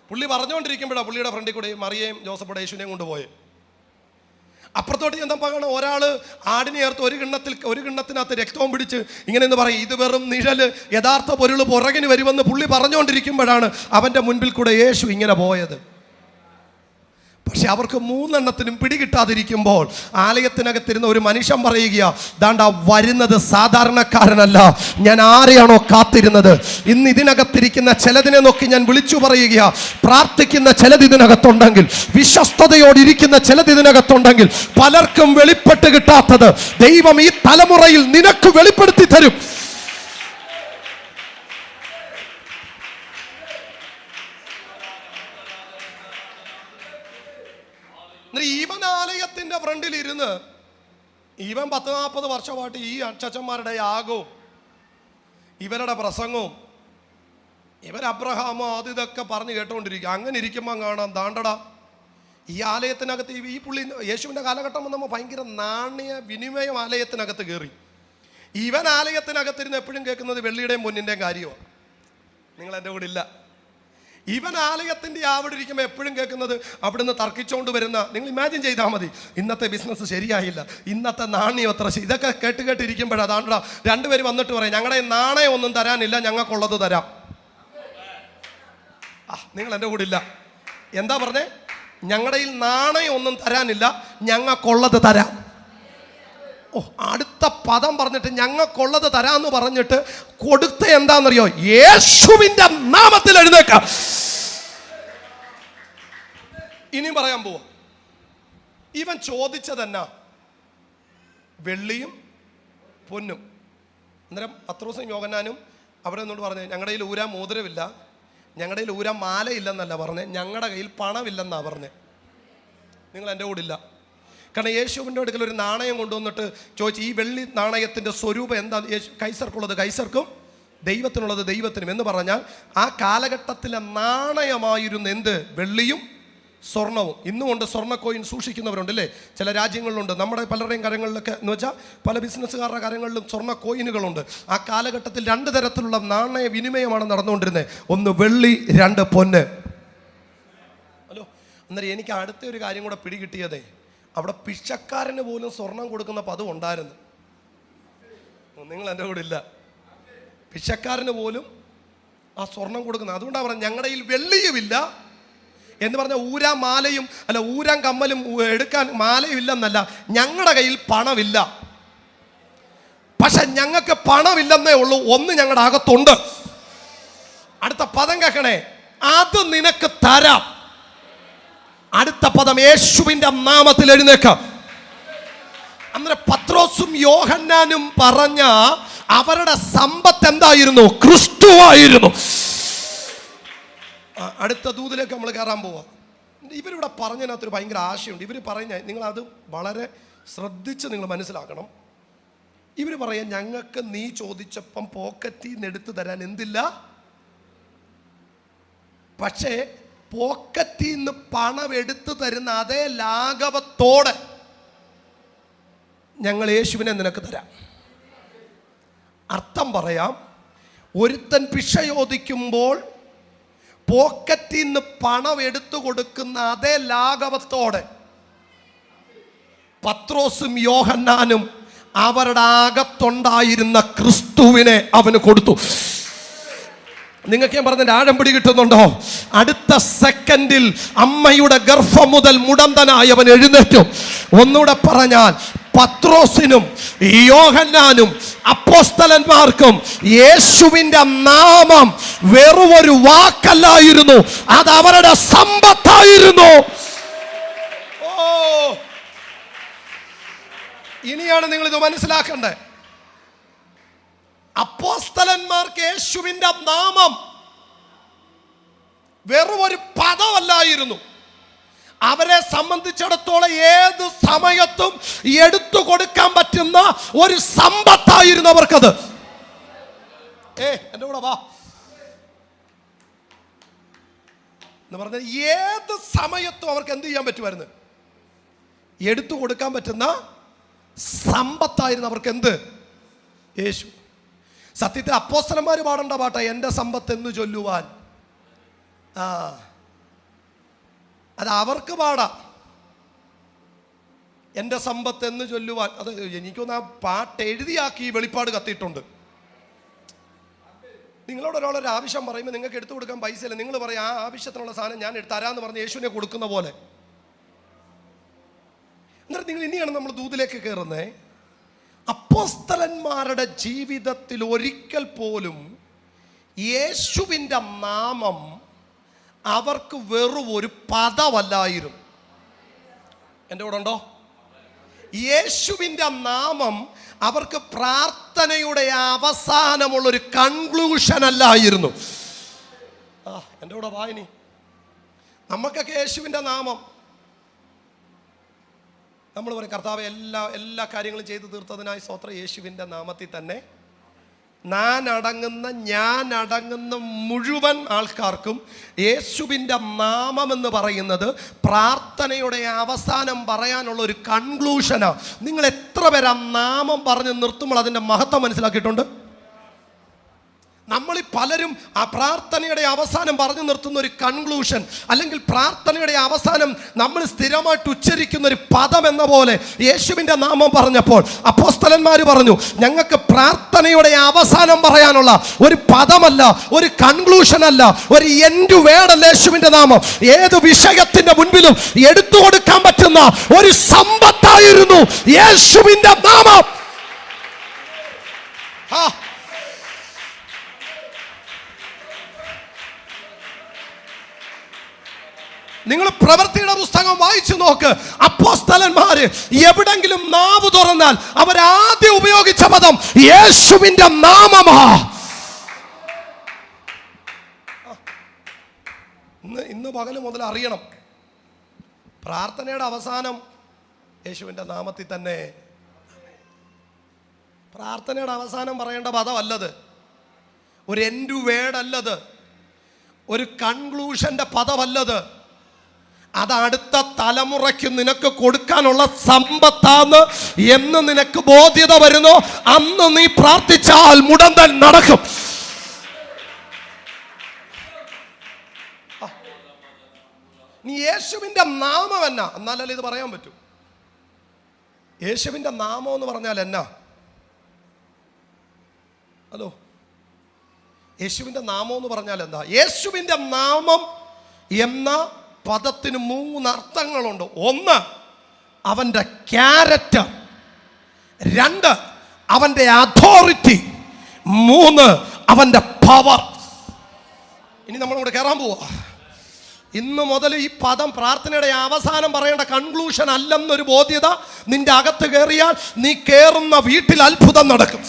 പുള്ളി പറഞ്ഞുകൊണ്ടിരിക്കുമ്പോഴാണ് പുള്ളിയുടെ ഫ്രണ്ടിൽ കൂടെ മറിയേയും ജോസഫുടെ യേശുവിനെയും കൊണ്ടുപോയത്. അപ്പുറത്തോട്ട് എന്താ പറയണം, ഒരാൾ ആടിനെ ചേർത്ത് ഒരു കിണ്ണത്തിനകത്ത് രക്തവും പിടിച്ച് ഇങ്ങനെയെന്ന് പറയും, ഇത് വെറും നിഴല്, യഥാർത്ഥ പൊരുൾ പുറകിന് വരുമെന്ന് പുള്ളി പറഞ്ഞുകൊണ്ടിരിക്കുമ്പോഴാണ് അവൻ്റെ മുൻപിൽ കൂടെ യേശു ഇങ്ങനെ പോയത്. പക്ഷെ അവർക്ക് 3 എണ്ണത്തിനും പിടികിട്ടാതിരിക്കുമ്പോൾ ആലയത്തിനകത്തിരുന്ന ഒരു മനുഷ്യൻ പറയുക, ദാണ്ട വരുന്നത് സാധാരണക്കാരനല്ല, ഞാൻ ആരെയാണോ കാത്തിരുന്നത്. ഇന്ന് ഇതിനകത്തിരിക്കുന്ന ചിലതിനെ നോക്കി ഞാൻ വിളിച്ചു പറയുക, പ്രാർത്ഥിക്കുന്ന ചിലത് ഇതിനകത്തുണ്ടെങ്കിൽ, വിശ്വസ്തയോടിരിക്കുന്ന ചിലത് ഇതിനകത്തുണ്ടെങ്കിൽ, പലർക്കും വെളിപ്പെട്ട് കിട്ടാത്തത് ദൈവം ഈ തലമുറയിൽ നിനക്ക് വെളിപ്പെടുത്തി തരും. ഇവൻ ആലയത്തിന്റെ ഫ്രണ്ടിൽ ഇരുന്ന് ഇവൻ 10-40 വർഷമായിട്ട് ഈ അച്ഛന്മാരുടെ യാഗവും ഇവരുടെ പ്രസംഗവും ഇവർ അബ്രഹാമോ അത് ഇതൊക്കെ പറഞ്ഞ് കേട്ടുകൊണ്ടിരിക്കുക. അങ്ങനെ ഇരിക്കുമ്പോൾ കാണാം, ദാണ്ടടാ ഈ ആലയത്തിനകത്ത് ഈ പുള്ളി യേശുവിൻ്റെ കാലഘട്ടം വന്നപ്പോൾ ഭയങ്കര നാണ്യ വിനിമയം ആലയത്തിനകത്ത് കയറി. ഇവൻ ആലയത്തിനകത്തിരുന്ന് എപ്പോഴും കേൾക്കുന്നത് വെള്ളിയുടെയും പൊന്നിൻ്റെയും കാര്യമാണ്. നിങ്ങൾ എൻ്റെ കൂടെ ഇല്ല. ഇവൻ ആലയത്തിൻ്റെ അവിടെ ഇരിക്കുമ്പോൾ എപ്പോഴും കേൾക്കുന്നത് അവിടുന്ന് തർക്കിച്ചുകൊണ്ട് വരുന്ന, നിങ്ങൾ ഇമാജിൻ ചെയ്താൽ മതി, ഇന്നത്തെ ബിസിനസ് ശരിയായില്ല, ഇന്നത്തെ നാണ്യം എത്ര, ഇതൊക്കെ കേട്ടിരിക്കുമ്പോഴാണ് അതാണ്ടാ 2 പേര് വന്നിട്ട് പറയും, ഞങ്ങളുടെ നാണയം ഒന്നും തരാനില്ല, ഞങ്ങൾക്കുള്ളത് തരാം. നിങ്ങൾ എൻ്റെ കൂടെ ഇല്ല. എന്താ പറഞ്ഞേ? ഞങ്ങളുടെ നാണയം ഒന്നും തരാനില്ല, ഞങ്ങൾക്കുള്ളത് തരാം. അടുത്ത പദം പറഞ്ഞിട്ട് ഞങ്ങൾക്കുള്ളത് തരാന്ന് പറഞ്ഞിട്ട് കൊടുത്ത എന്താണെന്നറിയോ? യേശുവിന്റെ നാമത്തിൽ എഴുന്നേക്കാം. ഇനിയും പറയാൻ പോവാ. ഇവൻ ചോദിച്ചതെന്നാ? വെള്ളിയും പൊന്നും. അന്നേരം പത്രോസും യോഹന്നാനും അവിടെ നിന്നോട് പറഞ്ഞു, ഞങ്ങളുടെ കയ്യിൽ ഊരാൻ മോതിരമില്ല, ഞങ്ങളുടെ കയ്യിൽ ഊരാൻ മാലയില്ലെന്നല്ല പറഞ്ഞേ, ഞങ്ങളുടെ കയ്യിൽ പണമില്ലെന്നാ പറഞ്ഞേ. നിങ്ങൾ എൻ്റെ കൂടെ ഇല്ല. കാരണം യേശുവിൻ്റെ അടുക്കൽ ഒരു നാണയം കൊണ്ടുവന്നിട്ട് ചോദിച്ചു, ഈ വെള്ളി നാണയത്തിൻ്റെ സ്വരൂപം എന്താ? കൈസർക്കുള്ളത് കൈസർക്കും, ദൈവത്തിനുള്ളത് ദൈവത്തിനും എന്ന് പറഞ്ഞാൽ ആ കാലഘട്ടത്തിലെ നാണയമായിരുന്നു എന്ത്? വെള്ളിയും സ്വർണവും. ഇന്നുമുണ്ട് സ്വർണ്ണ കോയിൻ സൂക്ഷിക്കുന്നവരുണ്ട് അല്ലേ, ചില രാജ്യങ്ങളിലുണ്ട്. നമ്മുടെ പലരുടെയും കരങ്ങളിലൊക്കെ എന്ന് വെച്ചാൽ പല ബിസിനസ്സുകാരുടെ കരങ്ങളിലും സ്വർണ്ണ കോയിനുകളുണ്ട്. ആ കാലഘട്ടത്തിൽ 2 തരത്തിലുള്ള നാണയ വിനിമയമാണ് നടന്നുകൊണ്ടിരുന്നത്. ഒന്ന് വെള്ളി, 2 പൊന്ന്. ഹലോ, അന്നേരം എനിക്ക് അടുത്ത ഒരു കാര്യം കൂടെ പിടികിട്ടിയതേ, അവിടെ പിച്ചക്കാരന് പോലും സ്വർണം കൊടുക്കുന്ന പദം ഉണ്ടായിരുന്നു. നിങ്ങൾ എൻ്റെ കൂടെ ഇല്ല. പിച്ചക്കാരന് പോലും ആ സ്വർണം കൊടുക്കുന്നത്. അതുകൊണ്ടാണ് പറഞ്ഞത് ഞങ്ങളുടെ കയ്യിൽ വെള്ളിയുമില്ല എന്ന് പറഞ്ഞാൽ ഊരാൻ മാലയും അല്ല ഊരാൻ കമ്മലും എടുക്കാൻ മാലയും ഇല്ലെന്നല്ല, ഞങ്ങളുടെ കയ്യിൽ പണമില്ല. പക്ഷെ ഞങ്ങൾക്ക് പണമില്ലെന്നേ ഉള്ളൂ, ഒന്ന് ഞങ്ങളുടെ അകത്തുണ്ട്. അടുത്ത പദം കേൾക്കണേ, അത് നിനക്ക് തരാം. അടുത്ത പദം യേശുവിൻ്റെ നാമത്തിൽ എഴുന്നേക്കാം. അന്നേരം പത്രോസും യോഹന്നാനും പറഞ്ഞ അവരുടെ സമ്പത്ത് എന്തായിരുന്നു? ക്രിസ്തുവായിരുന്നു. അടുത്ത ദൂതിലേക്ക് നമ്മൾ കയറാൻ പോവാം. ഇവരിവിടെ പറഞ്ഞതിനകത്തൊരു ഭയങ്കര ആശയമുണ്ട്. ഇവർ പറഞ്ഞ നിങ്ങളത് വളരെ ശ്രദ്ധിച്ച് നിങ്ങൾ മനസ്സിലാക്കണം. ഇവർ പറയാൻ ഞങ്ങൾക്ക് നീ ചോദിച്ചപ്പം പോക്കറ്റിൽ നിന്ന് എടുത്തു തരാൻ എന്തില്ല, പക്ഷേ പോക്കറ്റിൽ നിന്ന് പണം എടുത്തു തരുന്ന അതേ ലാഘവത്തോടെ ഞങ്ങൾ യേശുവിനെ നിനക്ക് തരാം. അർത്ഥം പറയാം, ഒരുത്തൻ ഭിക്ഷ ചോദിക്കുമ്പോൾ പോക്കറ്റിൽ നിന്ന് പണം എടുത്തു കൊടുക്കുന്ന അതേ ലാഘവത്തോടെ പത്രോസും യോഹന്നാനും അവരുടെ അകത്തുണ്ടായിരുന്ന ക്രിസ്തുവിനെ അവന് കൊടുത്തു. നിങ്ങൾക്ക് ഞാൻ പറഞ്ഞതിൻ്റെ ആഴം പിടി കിട്ടുന്നുണ്ടോ? അടുത്ത സെക്കൻഡിൽ അമ്മയുടെ ഗർഭം മുതൽ മുടന്തനായി അവൻ എഴുന്നേറ്റു. ഒന്നുകൂടെ പറഞ്ഞാൽ പത്രോസിനും യോഹന്നാനും അപ്പോസ്തലന്മാർക്കും യേശുവിൻ്റെ നാമം വെറുമൊരു വാക്കല്ലായിരുന്നു, അത് അവരുടെ സമ്പത്തായിരുന്നു. ഓ, ഇനിയാണ് നിങ്ങൾ ഇത് മനസ്സിലാക്കേണ്ടത്. അപ്പോസ്തലന്മാർക്ക് യേശുവിൻ്റെ നാമം വെറുമൊരു പദമല്ലായിരുന്നു, അവരെ സംബന്ധിച്ചിടത്തോളം ഏത് സമയത്തും എടുത്തു കൊടുക്കാൻ പറ്റുന്ന ഒരു സമ്പത്തായിരുന്നു അവർക്കത്. എൻ്റെ കൂടെ വാ എന്ന് പറഞ്ഞാൽ ഏത് സമയത്തും അവർക്ക് എന്ത് ചെയ്യാൻ പറ്റുമായിരുന്നു? എടുത്തു കൊടുക്കാൻ പറ്റുന്ന സമ്പത്തായിരുന്നു അവർക്ക്. എന്ത്? യേശു. സത്യത്തിൽ അപ്പോസ്തലന്മാർ പാടേണ്ട പാട്ടാ എൻ്റെ സമ്പത്ത് എന്ന് ചൊല്ലുവാൻ. അത് അവർക്ക് പാടാം, എൻ്റെ സമ്പത്ത് എന്ന് ചൊല്ലുവാൻ. അത് എനിക്കൊന്ന് ആ പാട്ട് എഴുതിയാക്കി വെളിപ്പാട് കത്തിയിട്ടുണ്ട്. നിങ്ങളോട് ഒരാളൊരു ആവശ്യം പറയുമ്പോൾ നിങ്ങൾക്ക് എടുത്തു കൊടുക്കാൻ പൈസ ഇല്ല, നിങ്ങൾ പറയും ആ ആവശ്യത്തിനുള്ള സാധനം ഞാൻ തരാമെന്ന് പറഞ്ഞ് യേശുവിനെ കൊടുക്കുന്ന പോലെ. എന്നിട്ട് നിങ്ങൾ ഇനിയാണ് നമ്മൾ ദൂതിലേക്ക് കയറുന്നത്. അപ്പോസ്തലന്മാരുടെ ജീവിതത്തിൽ ഒരിക്കൽ പോലും യേശുവിൻ്റെ നാമം അവർക്ക് വെറും ഒരു പദമല്ലായിരുന്നു. എൻ്റെ കൂടെ ഉണ്ടോ? യേശുവിൻ്റെ നാമം അവർക്ക് പ്രാർത്ഥനയുടെ അവസാനമുള്ളൊരു കൺക്ലൂഷൻ അല്ലായിരുന്നു. എൻ്റെ കൂടെ വായനി. നമുക്കൊക്കെ യേശുവിൻ്റെ നാമം നമ്മൾ പറയും കർത്താവ് എല്ലാ കാര്യങ്ങളും ചെയ്തു തീർത്തതിനായി സ്തോത്രം. യേശുവിൻ്റെ നാമത്തിൽ തന്നെ ഞാൻ അടങ്ങുന്ന മുഴുവൻ ആൾക്കാർക്കും യേശുവിൻ്റെ നാമമെന്ന് പറയുന്നത് പ്രാർത്ഥനയുടെ അവസാനം പറയാനുള്ള ഒരു കൺക്ലൂഷനാണ്. നിങ്ങൾ എത്ര പേര് ആ നാമം പറഞ്ഞ് നിർത്തുമ്പോൾ അതിൻ്റെ മഹത്വം മനസ്സിലാക്കിയിട്ടുണ്ട്? നമ്മളീ പലരും ആ പ്രാർത്ഥനയുടെ അവസാനം പറഞ്ഞു നിർത്തുന്ന ഒരു കൺക്ലൂഷൻ, അല്ലെങ്കിൽ പ്രാർത്ഥനയുടെ അവസാനം നമ്മൾ സ്ഥിരമായിട്ട് ഉച്ചരിക്കുന്ന ഒരു പദം എന്ന പോലെ യേശുവിൻ്റെ നാമം പറഞ്ഞപ്പോൾ അപ്പോസ്തലന്മാർ പറഞ്ഞു ഞങ്ങൾക്ക് പ്രാർത്ഥനയുടെ അവസാനം പറയാനുള്ള ഒരു പദമല്ല, ഒരു കൺക്ലൂഷൻ അല്ല, ഒരു എൻഡ് വേർഡല്ല യേശുവിൻ്റെ നാമം. ഏത് വിഷയത്തിൻ്റെ മുൻപിലും എടുത്തു കൊടുക്കാൻ പറ്റുന്ന ഒരു സമ്പത്തായിരുന്നു യേശുവിൻ്റെ നാമം. നിങ്ങൾ പ്രവൃത്തിയുടെ പുസ്തകം വായിച്ചു നോക്ക്. അപ്പോസ്തലന്മാര് എവിടെങ്കിലും നാവ് തുറന്നാൽ അവരാദ്യം ഉപയോഗിച്ച പദം യേശുവിൻ്റെ നാമമാ. ഇന്ന് പകല് മുതൽ അറിയണം, പ്രാർത്ഥനയുടെ അവസാനം യേശുവിൻ്റെ നാമത്തിൽ തന്നെ. പ്രാർത്ഥനയുടെ അവസാനം പറയേണ്ട പദമല്ലത്, ഒരു എൻഡ് വേർഡ് അല്ലത്, ഒരു കൺക്ലൂഷന്റെ പദമല്ലത്. അത് അടുത്ത തലമുറയ്ക്ക് നിനക്ക് കൊടുക്കാനുള്ള സമ്പത്താന്ന് എന്ന് നിനക്ക് ബോധ്യത വരുന്നു, അന്ന് നീ പ്രാർത്ഥിച്ചാൽ മുടന്തൻ നടക്കും. നീ യേശുവിൻ്റെ നാമം എന്നാ, എന്നാലല്ലേ ഇത് പറയാൻ പറ്റൂ. യേശുവിൻ്റെ നാമം എന്ന് പറഞ്ഞാൽ എന്നാ? ഹലോ, യേശുവിൻ്റെ നാമം എന്ന് പറഞ്ഞാൽ എന്താ? യേശുവിൻ്റെ നാമം എന്ന പദത്തിന് 3 അർത്ഥങ്ങളുണ്ട്. 1, അവൻ്റെ ക്യാരക്ടർ. 2, അവൻ്റെ അതോറിറ്റി. 3, അവൻ്റെ പവർ. ഇനി നമ്മളിവിടെ കയറാൻ പോവാ. ഇന്ന് മുതൽ ഈ പദം പ്രാർത്ഥനയുടെ അവസാനം പറയേണ്ട കൺക്ലൂഷൻ അല്ലെന്നൊരു ബോധ്യത നിന്റെ അകത്ത് കയറിയാൽ നീ കയറുന്ന വീട്ടിൽ അത്ഭുതം നടക്കും.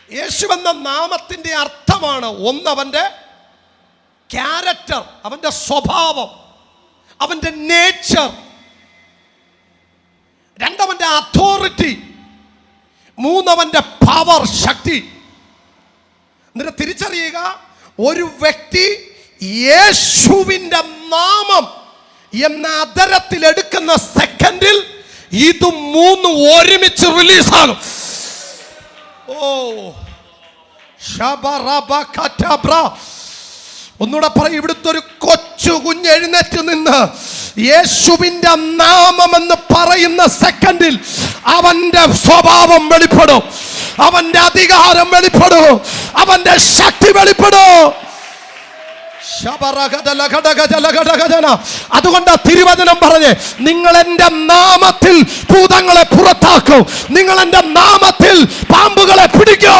യേശുവെന്ന നാമത്തിൻ്റെ അർത്ഥമാണ് 1, അവൻ്റെ ക്യാരക്ടർ, അവൻ്റെ സ്വഭാവം, അവൻ്റെ നേച്ചർ. 2, അവൻ്റെ അതോറിറ്റി. 3, അവൻ്റെ പവർ, ശക്തി. എന്നിട്ട് തിരിച്ചറിയുക, ഒരു വ്യക്തി യേശുവിൻ്റെ നാമം എന്ന അധരത്തിൽ എടുക്കുന്ന സെക്കൻഡിൽ ഇത് 3 ഒരുമിച്ച് റിലീസാകും. ഒന്നുകൂടെ പറയും, ഇവിടുത്തെ ഒരു കൊച്ചു കുഞ്ഞ് എഴുന്നേറ്റ് നിന്ന് യേശുവിൻ്റെ നാമം എന്ന് പറയുന്ന സെക്കൻഡിൽ അവന്റെ സ്വഭാവം വെളിപ്പെടും, അവന്റെ അധികാരം വെളിപ്പെടും, അവന്റെ ശക്തി വെളിപ്പെടും. അതുകൊണ്ട് തിരുവചനം പറഞ്ഞ്, നിങ്ങൾ എൻ്റെ നാമത്തിൽ ഭൂതങ്ങളെ പുറത്താക്കും, നിങ്ങൾ എൻ്റെ നാമത്തിൽ പാമ്പുകളെ പിടിക്കൂ.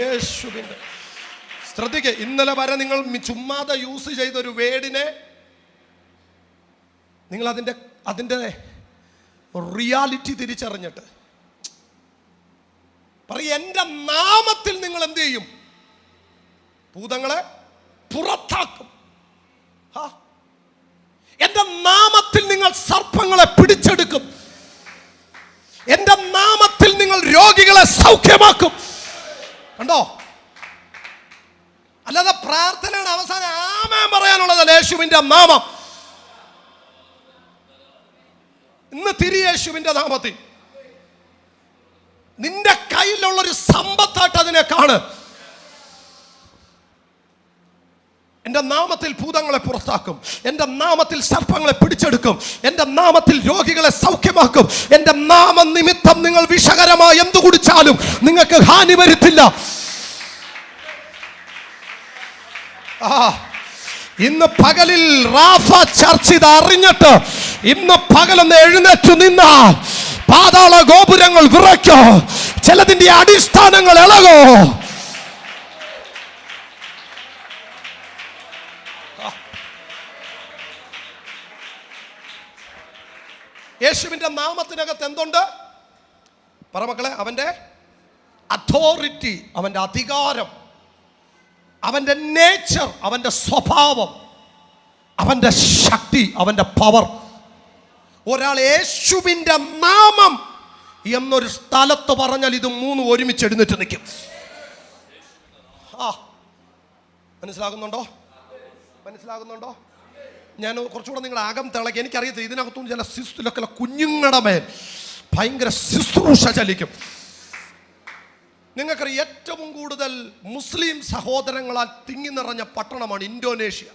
യേശുവിന്റെ ശ്രദ്ധിക്കുക, ഇന്നലെ വരെ നിങ്ങൾ ചുമ്മാതെ യൂസ് ചെയ്തൊരു വേർഡിനെ നിങ്ങൾ അതിൻ്റെ റിയാലിറ്റി തിരിച്ചറിഞ്ഞിട്ട് പറയും, എൻ്റെ നാമത്തിൽ നിങ്ങൾ എന്ത് ചെയ്യും? ഭൂതങ്ങളെ പുറത്താക്കും. എൻ്റെ നാമത്തിൽ നിങ്ങൾ സർപ്പങ്ങളെ പിടിച്ചെടുക്കും, എൻ്റെ നാമത്തിൽ നിങ്ങൾ രോഗികളെ സൗഖ്യമാക്കും. കണ്ടോ? അല്ലാതെ പ്രാർത്ഥനയുടെ അവസാനം ആമേൻ പറയാനുള്ളതല്ല യേശുവിൻ്റെ നാമം. ഇന്ന് യേശുവിൻ്റെ നാമത്തിൽ നിന്റെ കയ്യിലുള്ളൊരു സമ്പത്തായിട്ട് അതിനെ കാണ്. എൻ്റെ നാമത്തിൽ ഭൂതങ്ങളെ പുറത്താക്കും, എൻ്റെ നാമത്തിൽ സർപ്പങ്ങളെ പിടിച്ചെടുക്കും, എൻ്റെ നാമത്തിൽ രോഗികളെ സൗഖ്യമാക്കും. എൻ്റെ നാമം നിമിത്തം നിങ്ങൾ വിഷകരമായി എന്തു കുടിച്ചാലും നിങ്ങൾക്ക് ഹാനി വരുത്തില്ല. ഇന്ന് പകലിൽ റാഫ ചർച്ച് ഇത് അറിഞ്ഞിട്ട് ഇന്ന് പകലൊന്ന് എഴുന്നേറ്റ് നിന്നാൽ പാതാള ഗോപുരങ്ങൾ വിറയ്ക്കോ, ചിലതിന്റെ അടിസ്ഥാനങ്ങൾ ഇളകോ. യേശുവിന്റെ നാമത്തിനകത്ത് എന്തുണ്ട്? പറ മക്കളെ, അവന്റെ അതോറിറ്റി, അവന്റെ അധികാരം, അവന്റെ നേച്ചർ, അവന്റെ സ്വഭാവം, അവന്റെ ശക്തി, അവന്റെ പവർ. ഒരാൾ യേശുവിൻ്റെ നാമം എന്നൊരു സ്ഥലത്ത് പറഞ്ഞാൽ ഇത് 3 ഒരുമിച്ച് എഴുന്നേറ്റ് നിൽക്കും. മനസ്സിലാകുന്നുണ്ടോ? മനസ്സിലാകുന്നുണ്ടോ? ഞാൻ കുറച്ചുകൂടെ നിങ്ങളുടെ അകം തിളക്കി. എനിക്കറിയത്തില്ല, ഇതിനകത്തുനിന്ന് ചില ശിസ്തുലൊക്കെ കുഞ്ഞുങ്ങളുടെ മേൽ ഭയങ്കര ശുശ്രൂഷ ചലിക്കും. നിങ്ങൾക്കറിയാം, ഏറ്റവും കൂടുതൽ മുസ്ലിം സഹോദരങ്ങളാൽ തിങ്ങി നിറഞ്ഞ പട്ടണമാണ് ഇന്തോനേഷ്യ.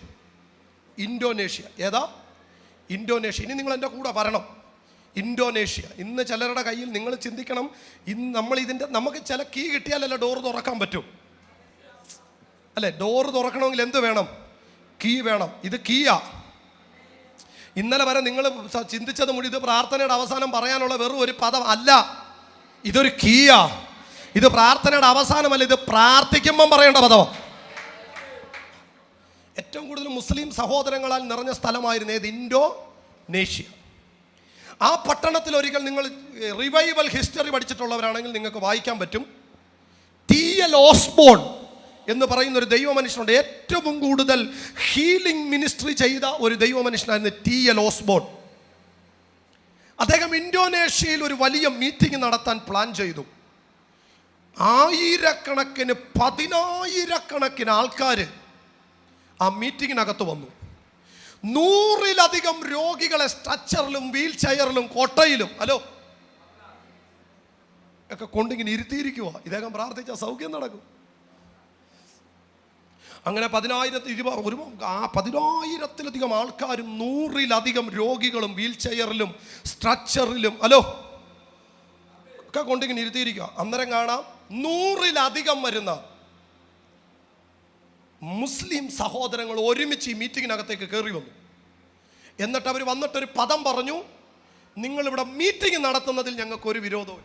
ഇന്തോനേഷ്യ ഏതാ? ഇന്തോനേഷ്യ. ഇനി നിങ്ങൾ എൻ്റെ കൂടെ വരണം. ഇന്തോനേഷ്യ. ഇന്ന് ചിലരുടെ കയ്യിൽ നിങ്ങൾ ചിന്തിക്കണം, ഇന്ന് നമുക്ക് ചില കീ കിട്ടിയാലല്ലേ ഡോറ് തുറക്കാൻ പറ്റും, അല്ലേ? ഡോറ് തുറക്കണമെങ്കിൽ എന്ത് വേണം? കീ വേണം. ഇത് കീയാ. ഇന്നലെ വരെ നിങ്ങൾ ചിന്തിച്ചത് മുഴുവൻ ഇത് പ്രാർത്ഥനയുടെ അവസാനം പറയാനുള്ള വെറും ഒരു പദം അല്ല, ഇതൊരു കീയാ. ഇത് പ്രാർത്ഥനയുടെ അവസാനമല്ല, ഇത് പ്രാർത്ഥിക്കുമ്പം പറയേണ്ട പദം. ഏറ്റവും കൂടുതൽ മുസ്ലിം സഹോദരങ്ങളാൽ നിറഞ്ഞ സ്ഥലമായിരുന്നു ഏത്? ഇന്തോനേഷ്യ. ആ പട്ടണത്തിൽ ഒരിക്കൽ നിങ്ങൾ റിവൈവൽ ഹിസ്റ്ററി പഠിച്ചിട്ടുള്ളവരാണെങ്കിൽ നിങ്ങൾക്ക് വായിക്കാൻ പറ്റും. ടി.എൽ. ഓസ്ബോൺ എന്ന് പറയുന്ന ഒരു ദൈവ മനുഷ്യനുണ്ട്. ഏറ്റവും കൂടുതൽ ഹീലിംഗ് മിനിസ്ട്രി ചെയ്ത ഒരു ദൈവ മനുഷ്യനായിരുന്നു ടി.എൽ. ഓസ്ബോൺ. അദ്ദേഹം ഇന്തോനേഷ്യയിൽ ഒരു വലിയ മീറ്റിംഗ് നടത്താൻ പ്ലാൻ ചെയ്തു. ആയിരക്കണക്കിന് 10,000 ആൾക്കാർ ആ മീറ്റിങ്ങിനകത്ത് വന്നു. 100-ലധികം രോഗികളെ സ്ട്രെച്ചറിലും വീൽ ചെയറിലും കോട്ടയിലും ഒക്കെ കൊണ്ടിങ്ങനെ ഇരുത്തിയിരിക്കുക. ഇദ്ദേഹം പ്രാർത്ഥിച്ച സൗഖ്യം നടക്കും. അങ്ങനെ 10,000-ലധികം ആൾക്കാരും 100-ലധികം രോഗികളും വീൽ ചെയറിലും സ്ട്രെച്ചറിലും ഒക്കെ കൊണ്ടിങ്ങനെ ഇരുത്തിയിരിക്കുക. അന്നേരം കാണാം 100-ലധികം വരുന്ന മുസ്ലിം സഹോദരങ്ങൾ ഒരുമിച്ച് ഈ മീറ്റിങ്ങിനകത്തേക്ക് കയറി വന്നു. എന്നിട്ട് അവർ വന്നിട്ടൊരു പദം പറഞ്ഞു, നിങ്ങളിവിടെ മീറ്റിംഗ് നടത്തുന്നതിൽ ഞങ്ങൾക്കൊരു വിരോധവും.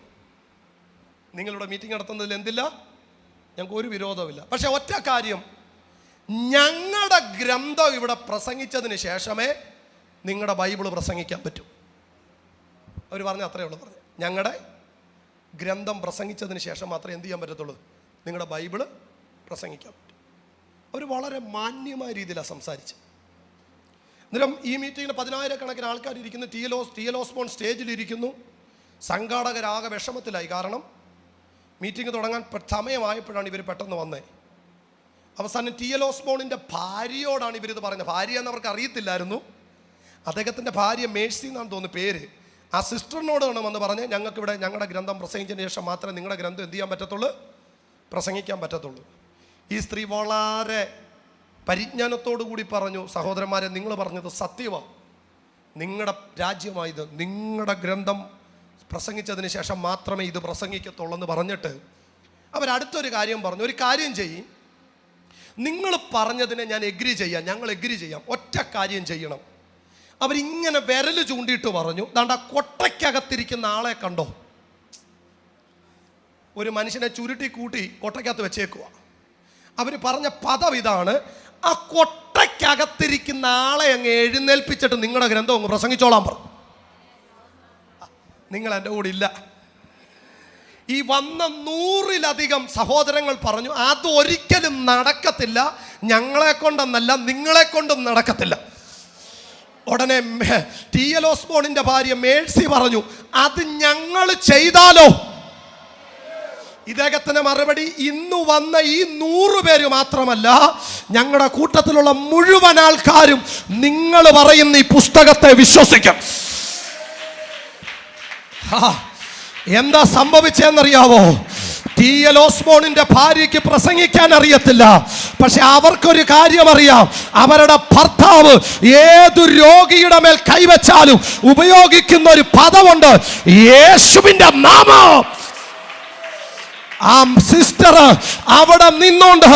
നിങ്ങളിവിടെ മീറ്റിംഗ് നടത്തുന്നതിൽ എന്തില്ല? ഞങ്ങൾക്ക് ഒരു വിരോധമില്ല. പക്ഷെ ഒറ്റ കാര്യം, ഞങ്ങളുടെ ഗ്രന്ഥം ഇവിടെ പ്രസംഗിച്ചതിന് ശേഷമേ നിങ്ങളുടെ ബൈബിള് പ്രസംഗിക്കാൻ പറ്റൂ. അവർ പറഞ്ഞ അത്രയേ ഉള്ളൂ. പറഞ്ഞു, ഞങ്ങളുടെ ഗ്രന്ഥം പ്രസംഗിച്ചതിന് ശേഷം മാത്രമേ എന്ത് ചെയ്യാൻ പറ്റത്തുള്ളൂ, നിങ്ങളുടെ ബൈബിള് പ്രസംഗിക്കാൻ പറ്റും. അവർ വളരെ മാന്യമായ രീതിയിലാണ് സംസാരിച്ചത്. അന്നേരം ഈ മീറ്റിങ്ങിന് 10,000-കണക്കിന് ആൾക്കാർ ഇരിക്കുന്നു. ടിയലോസ്മോൺ സ്റ്റേജിലിരിക്കുന്നു. സംഘാടകരാകെ വിഷമത്തിലായി. കാരണം മീറ്റിംഗ് തുടങ്ങാൻ സമയമായപ്പോഴാണ് ഇവർ പെട്ടെന്ന് വന്നത്. അവസാനം ടിയലോസ്മോണിൻ്റെ ഭാര്യയോടാണ് ഇവരിത് പറഞ്ഞത്. ഭാര്യ എന്നവർക്ക് അറിയത്തില്ലായിരുന്നു. അദ്ദേഹത്തിൻ്റെ ഭാര്യ മേഴ്സി എന്നാണ് തോന്നുന്നു പേര്. ആ സിസ്റ്ററിനോടാണ് വന്ന് പറഞ്ഞ്, ഞങ്ങൾക്കിവിടെ ഞങ്ങളുടെ ഗ്രന്ഥം പ്രസംഗിച്ചതിന് ശേഷം മാത്രമേ നിങ്ങളുടെ ഗ്രന്ഥം എന്ത് ചെയ്യാൻ പറ്റത്തുള്ളൂ, പ്രസംഗിക്കാൻ പറ്റത്തുള്ളൂ. ഈ സ്ത്രീ വളരെ പരിജ്ഞാനത്തോടു കൂടി പറഞ്ഞു, സഹോദരന്മാരെ, നിങ്ങൾ പറഞ്ഞത് സത്യമാണ്. നിങ്ങളുടെ രാജ്യമായത്, നിങ്ങളുടെ ഗ്രന്ഥം പ്രസംഗിച്ചതിന് ശേഷം മാത്രമേ ഇത് പ്രസംഗിക്കത്തുള്ളൂ എന്ന് പറഞ്ഞിട്ട് അവരടുത്തൊരു കാര്യം പറഞ്ഞു. ഒരു കാര്യം ചെയ്യും, നിങ്ങൾ പറഞ്ഞതിനെ ഞാൻ എഗ്രി ചെയ്യാം, ഞങ്ങൾ എഗ്രി ചെയ്യാം. ഒറ്റ കാര്യം ചെയ്യണം. അവരിങ്ങനെ വിരൽ ചൂണ്ടിയിട്ട് പറഞ്ഞു, ദാണ്ട കൊട്ടയ്ക്കകത്തിരിക്കുന്ന ആളെ കണ്ടോ? ഒരു മനുഷ്യനെ ചുരുട്ടി കൂട്ടി കൊട്ടയ്ക്കകത്ത് വെച്ചേക്കുക. അവർ പറഞ്ഞ പദം ഇതാണ്, ആ കൊട്ടയ്ക്കകത്തിരിക്കുന്ന ആളെ അങ്ങ് എഴുന്നേൽപ്പിച്ചിട്ട് നിങ്ങളുടെ ഗ്രന്ഥം അങ്ങ് പ്രസംഗിച്ചോളാൻ പറഞ്ഞു. നിങ്ങൾ എൻ്റെ കൂടെ ഇല്ല. ഈ വന്ന 100-ലധികം സഹോദരങ്ങൾ പറഞ്ഞു, അതൊരിക്കലും നടക്കത്തില്ല, ഞങ്ങളെ കൊണ്ടെന്നല്ല നിങ്ങളെ കൊണ്ടും നടക്കത്തില്ല. ഉടനെ ടിയലോസ്മോണിന്റെ ഭാര്യ മേഴ്സി പറഞ്ഞു, അത് ഞങ്ങൾ ചെയ്താലോ? ഇദ്ദേഹത്തിന്റെ മറുപടി, ഇന്ന് വന്ന ഈ 100 പേര് മാത്രമല്ല, ഞങ്ങളുടെ കൂട്ടത്തിലുള്ള മുഴുവൻ ആൾക്കാരും നിങ്ങൾ പറയുന്ന ഈ പുസ്തകത്തെ വിശ്വസിക്കും. എന്താ സംഭവിച്ചെന്നറിയാവോ? ടിയലോസ്മോണിന്റെ ഭാര്യയ്ക്ക് പ്രസംഗിക്കാൻ അറിയത്തില്ല. പക്ഷെ അവർക്കൊരു കാര്യം അറിയാം, അവരുടെ ഭർത്താവ് ഏതു രോഗിയുടെ മേൽ കൈവച്ചാലും ഉപയോഗിക്കുന്ന ഒരു പദമുണ്ട്, യേശുവിന്റെ നാമം. ആ സിസ്റ്റർ അവിടെ നിന്നോണ്ട്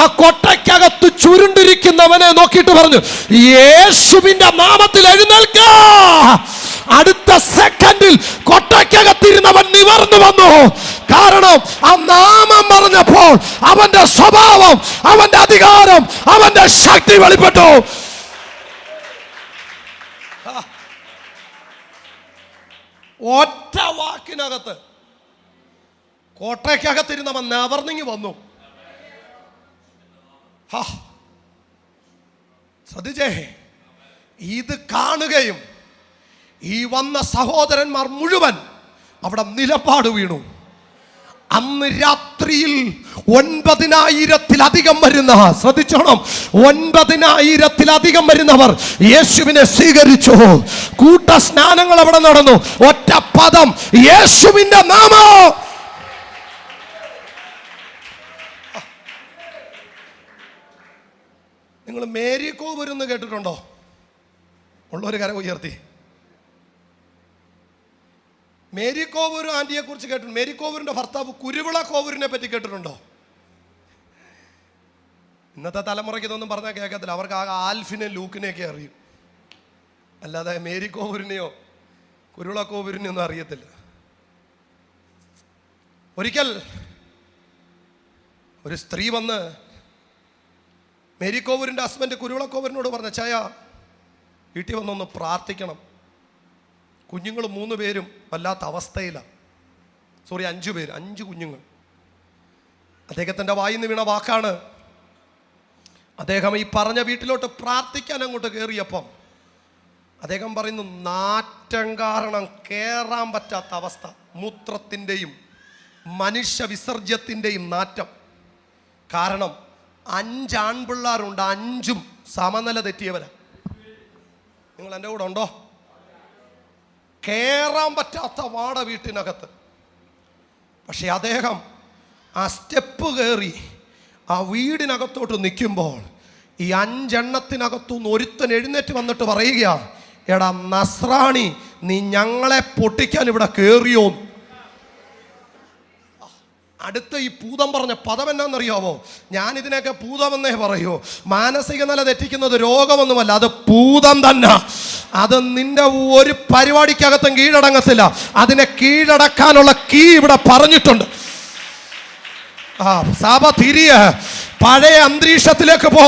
ആ കൊട്ടയ്ക്കകത്ത് ചുരുണ്ടിരിക്കുന്നവനെ നോക്കിയിട്ട് പറഞ്ഞു, യേശുവിന്റെ നാമത്തിൽ എഴുന്നേൽക്ക. അടുത്ത സെക്കൻഡിൽ കൊട്ടയ്ക്കകത്തിരുന്നവൻ നിവർന്നു വന്നു. കാരണം ആ നാമം പറഞ്ഞപ്പോൾ അവന്റെ സ്വഭാവം, അവന്റെ അധികാരം, അവന്റെ ശക്തി വെളിപ്പെട്ടു. ഒറ്റ വാക്കിനകത്ത് കോട്ടയ്ക്കകത്തിരുന്നവൻ നിവർന്നിങ്ങി വന്നു. ശ്രദ്ധിച്ചേ, ഇത് കാണുകയും ഈ വന്ന സഹോദരന്മാർ മുഴുവൻ അവിടെ നിലപാട് വീണു. അന്ന് രാത്രിയിൽ 9,000-ലധികം വരുന്ന, ശ്രദ്ധിച്ചോണം, 9,000-ലധികം വരുന്നവർ യേശുവിനെ സ്വീകരിച്ചു. കൂട്ട സ്നാനങ്ങൾ അവിടെ നടന്നു. ഒറ്റ പദം, യേശുവിന്റെ നാമം. നിങ്ങൾ മേരി കോവൂർ എന്ന് കേട്ടിട്ടുണ്ടോ? ഉള്ളൊരു കര ഉയർത്തി. മേരി കോവൂർ ആന്റിയെ കുറിച്ച് കേട്ടിട്ടുണ്ട്. മേരി കോവൂരിന്റെ ഭർത്താവ് കുരുവിള കോവൂരിനെ പറ്റി കേട്ടിട്ടുണ്ടോ? ഇന്നത്തെ തലമുറയ്ക്ക് ഇതൊന്നും പറഞ്ഞാൽ കേൾക്കത്തില്ല. അവർക്ക് ആ ആൽഫിനെ ലൂക്കിനെയൊക്കെ അറിയും, അല്ലാതെ മേരി കോവൂരിനെയോ കുരുവിള കോവൂരിനെയോ ഒന്നും അറിയത്തില്ല. ഒരിക്കൽ ഒരു സ്ത്രീ വന്ന് മേരി കോവൂരിൻ്റെ ഹസ്ബൻഡ് കുരുവിള കോവൂരിനോട് പറഞ്ഞ, ചായ വീട്ടിൽ വന്നൊന്ന് പ്രാർത്ഥിക്കണം, കുഞ്ഞുങ്ങൾ 3 പേരും വല്ലാത്ത അവസ്ഥയിലാണ്. 5 പേര്, 5 കുഞ്ഞുങ്ങൾ. അദ്ദേഹത്തിൻ്റെ വായിൽ നിന്ന് വീണ വാക്കാണ്. അദ്ദേഹം ഈ പറഞ്ഞ വീട്ടിലോട്ട് പ്രാർത്ഥിക്കാൻ അങ്ങോട്ട് കയറിയപ്പം അദ്ദേഹം പറയുന്നു, നാറ്റം കാരണം കയറാൻ പറ്റാത്ത അവസ്ഥ, മൂത്രത്തിൻ്റെയും മനുഷ്യ വിസർജ്യത്തിൻ്റെയും നാറ്റം. കാരണം 5 ആൺപിള്ളാരുണ്ട്, 5ഉം സമനില തെറ്റിയവരാ. നിങ്ങൾ എൻ്റെ കൂടെ ഉണ്ടോ? കയറാൻ പറ്റാത്ത വാട വീട്ടിനകത്ത്. പക്ഷെ അദ്ദേഹം ആ സ്റ്റെപ്പ് കയറി ആ വീടിനകത്തോട്ട് നിൽക്കുമ്പോൾ ഈ 5 എണ്ണത്തിനകത്തുനിന്ന് ഒരുത്തൻ എഴുന്നേറ്റ് വന്നിട്ട് പറയുക, എടാ നസ്രാണി, നീ ഞങ്ങളെ പൊട്ടിക്കാൻ ഇവിടെ കയറിയോ? അടുത്ത ഈ പൂതം പറഞ്ഞ പദം എന്നാന്നറിയാവോ? ഞാനിതിനൊക്കെ പൂതമെന്നേ പറയൂ. മാനസിക നില തെറ്റിക്കുന്നത് രോഗമൊന്നുമല്ല, അത് പൂതം തന്നെ. അത് നിന്റെ ഒരു പരിപാടിക്കകത്തും കീഴടങ്ങത്തില്ല. അതിനെ കീഴടക്കാനുള്ള കീ ഇവിടെ പറഞ്ഞിട്ടുണ്ട്. സഭ തിരിയ പഴയ അന്തരീക്ഷത്തിലേക്ക് പോ.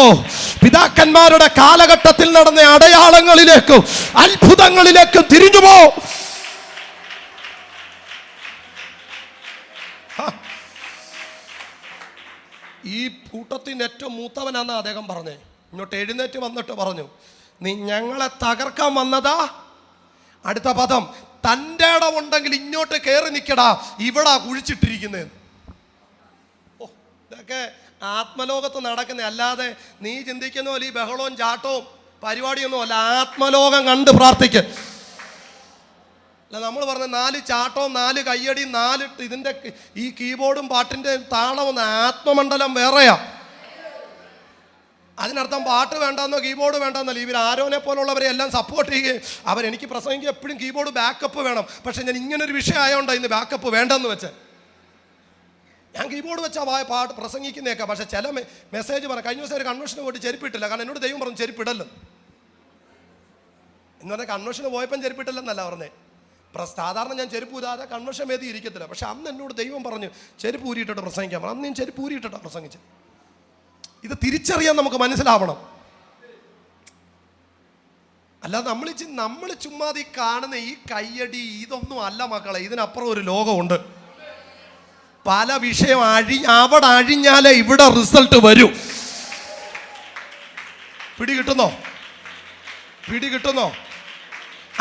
പിതാക്കന്മാരുടെ കാലഘട്ടത്തിൽ നടന്ന അടയാളങ്ങളിലേക്കും അത്ഭുതങ്ങളിലേക്കും തിരിഞ്ഞു പോ. ഈ കൂട്ടത്തിന് ഏറ്റവും മൂത്തവനാന്നാ അദ്ദേഹം പറഞ്ഞേ. ഇങ്ങോട്ട് എഴുന്നേറ്റ് വന്നിട്ട് പറഞ്ഞു, നീ ഞങ്ങളെ തകർക്കാൻ വന്നതാ. അടുത്ത പദം, തൻ്റെ ഇടമുണ്ടെങ്കിൽ ഇങ്ങോട്ട് കയറി നിൽക്കടാ, ഇവിടെ കുഴിച്ചിട്ടിരിക്കുന്നതെന്ന്. ഓ, ഇതൊക്കെ ആത്മലോകത്ത് നടക്കുന്നേ, അല്ലാതെ നീ ചിന്തിക്കുന്ന പോലെ ഈ ബഹളവും ചാട്ടവും പരിപാടിയൊന്നും അല്ല. ആത്മലോകം കണ്ട് പ്രാർത്ഥിക്കുക. അല്ല, നമ്മൾ പറഞ്ഞ 4 ചാട്ടവും 4 കയ്യടിയും 4 ഇതിൻ്റെ ഈ കീബോർഡും പാട്ടിൻ്റെ താളവും ആത്മമണ്ഡലം വേറെയാ. അതിനർത്ഥം പാട്ട് വേണ്ടെന്നോ കീബോർഡ് വേണ്ടെന്നല്ല. ഇവർ ആരോനെ പോലുള്ളവരെ എല്ലാം സപ്പോർട്ട് ചെയ്യുകയും അവരെനിക്ക് പ്രസംഗിക്കുക എപ്പോഴും കീബോർഡ് ബാക്കപ്പ് വേണം. പക്ഷെ ഞാൻ ഇങ്ങനൊരു വിഷയം ആയതുകൊണ്ടാണ് ഇന്ന് ബാക്കപ്പ് വേണ്ടെന്ന് വെച്ച്. ഞാൻ കീബോർഡ് വെച്ചാൽ പാട്ട് പ്രസംഗിക്കുന്നേക്കാം. പക്ഷെ ചില മെസ്സേജ് പറയാം. കഴിഞ്ഞ ദിവസം ഒരു കൺവെൻഷന് പോയിട്ട് ചെരുപ്പിട്ടില്ല. കാരണം എന്നോട് ദൈവം പറഞ്ഞു ചെരുപ്പിടല്ലോ എന്ന് പറഞ്ഞാൽ. കൺവെൻഷന് പോയപ്പം ചെരുപ്പിട്ടില്ലെന്നല്ല പറഞ്ഞേ. സാധാരണ ഞാൻ ചെരുപ്പ് ഊരാതെ കൺവെൻഷൻ വേദി ഇരിക്കത്തില്ല. പക്ഷെ അന്ന് എന്നോട് ദൈവം പറഞ്ഞു ചെരുപ്പ് ഊരിയിട്ടിട്ട് പ്രസംഗിക്കാൻ പറഞ്ഞു. അന്ന് ഞാൻ ചെരുപ്പ് ഊരിയിട്ടാണ് പ്രസംഗിച്ചത്. ഇത് തിരിച്ചറിയാൻ നമുക്ക് മനസ്സിലാവണം. അല്ലാതെ നമ്മൾ ചുമ്മാതെ ഈ കാണുന്ന ഈ കയ്യടി ഇതൊന്നും അല്ല മക്കളെ. ഇതിനപ്പുറം ഒരു ലോകമുണ്ട്. പല വിഷയം അവിടെ അഴിഞ്ഞാലേ ഇവിടെ റിസൾട്ട് വരൂ. പിടികിട്ടുന്നോ?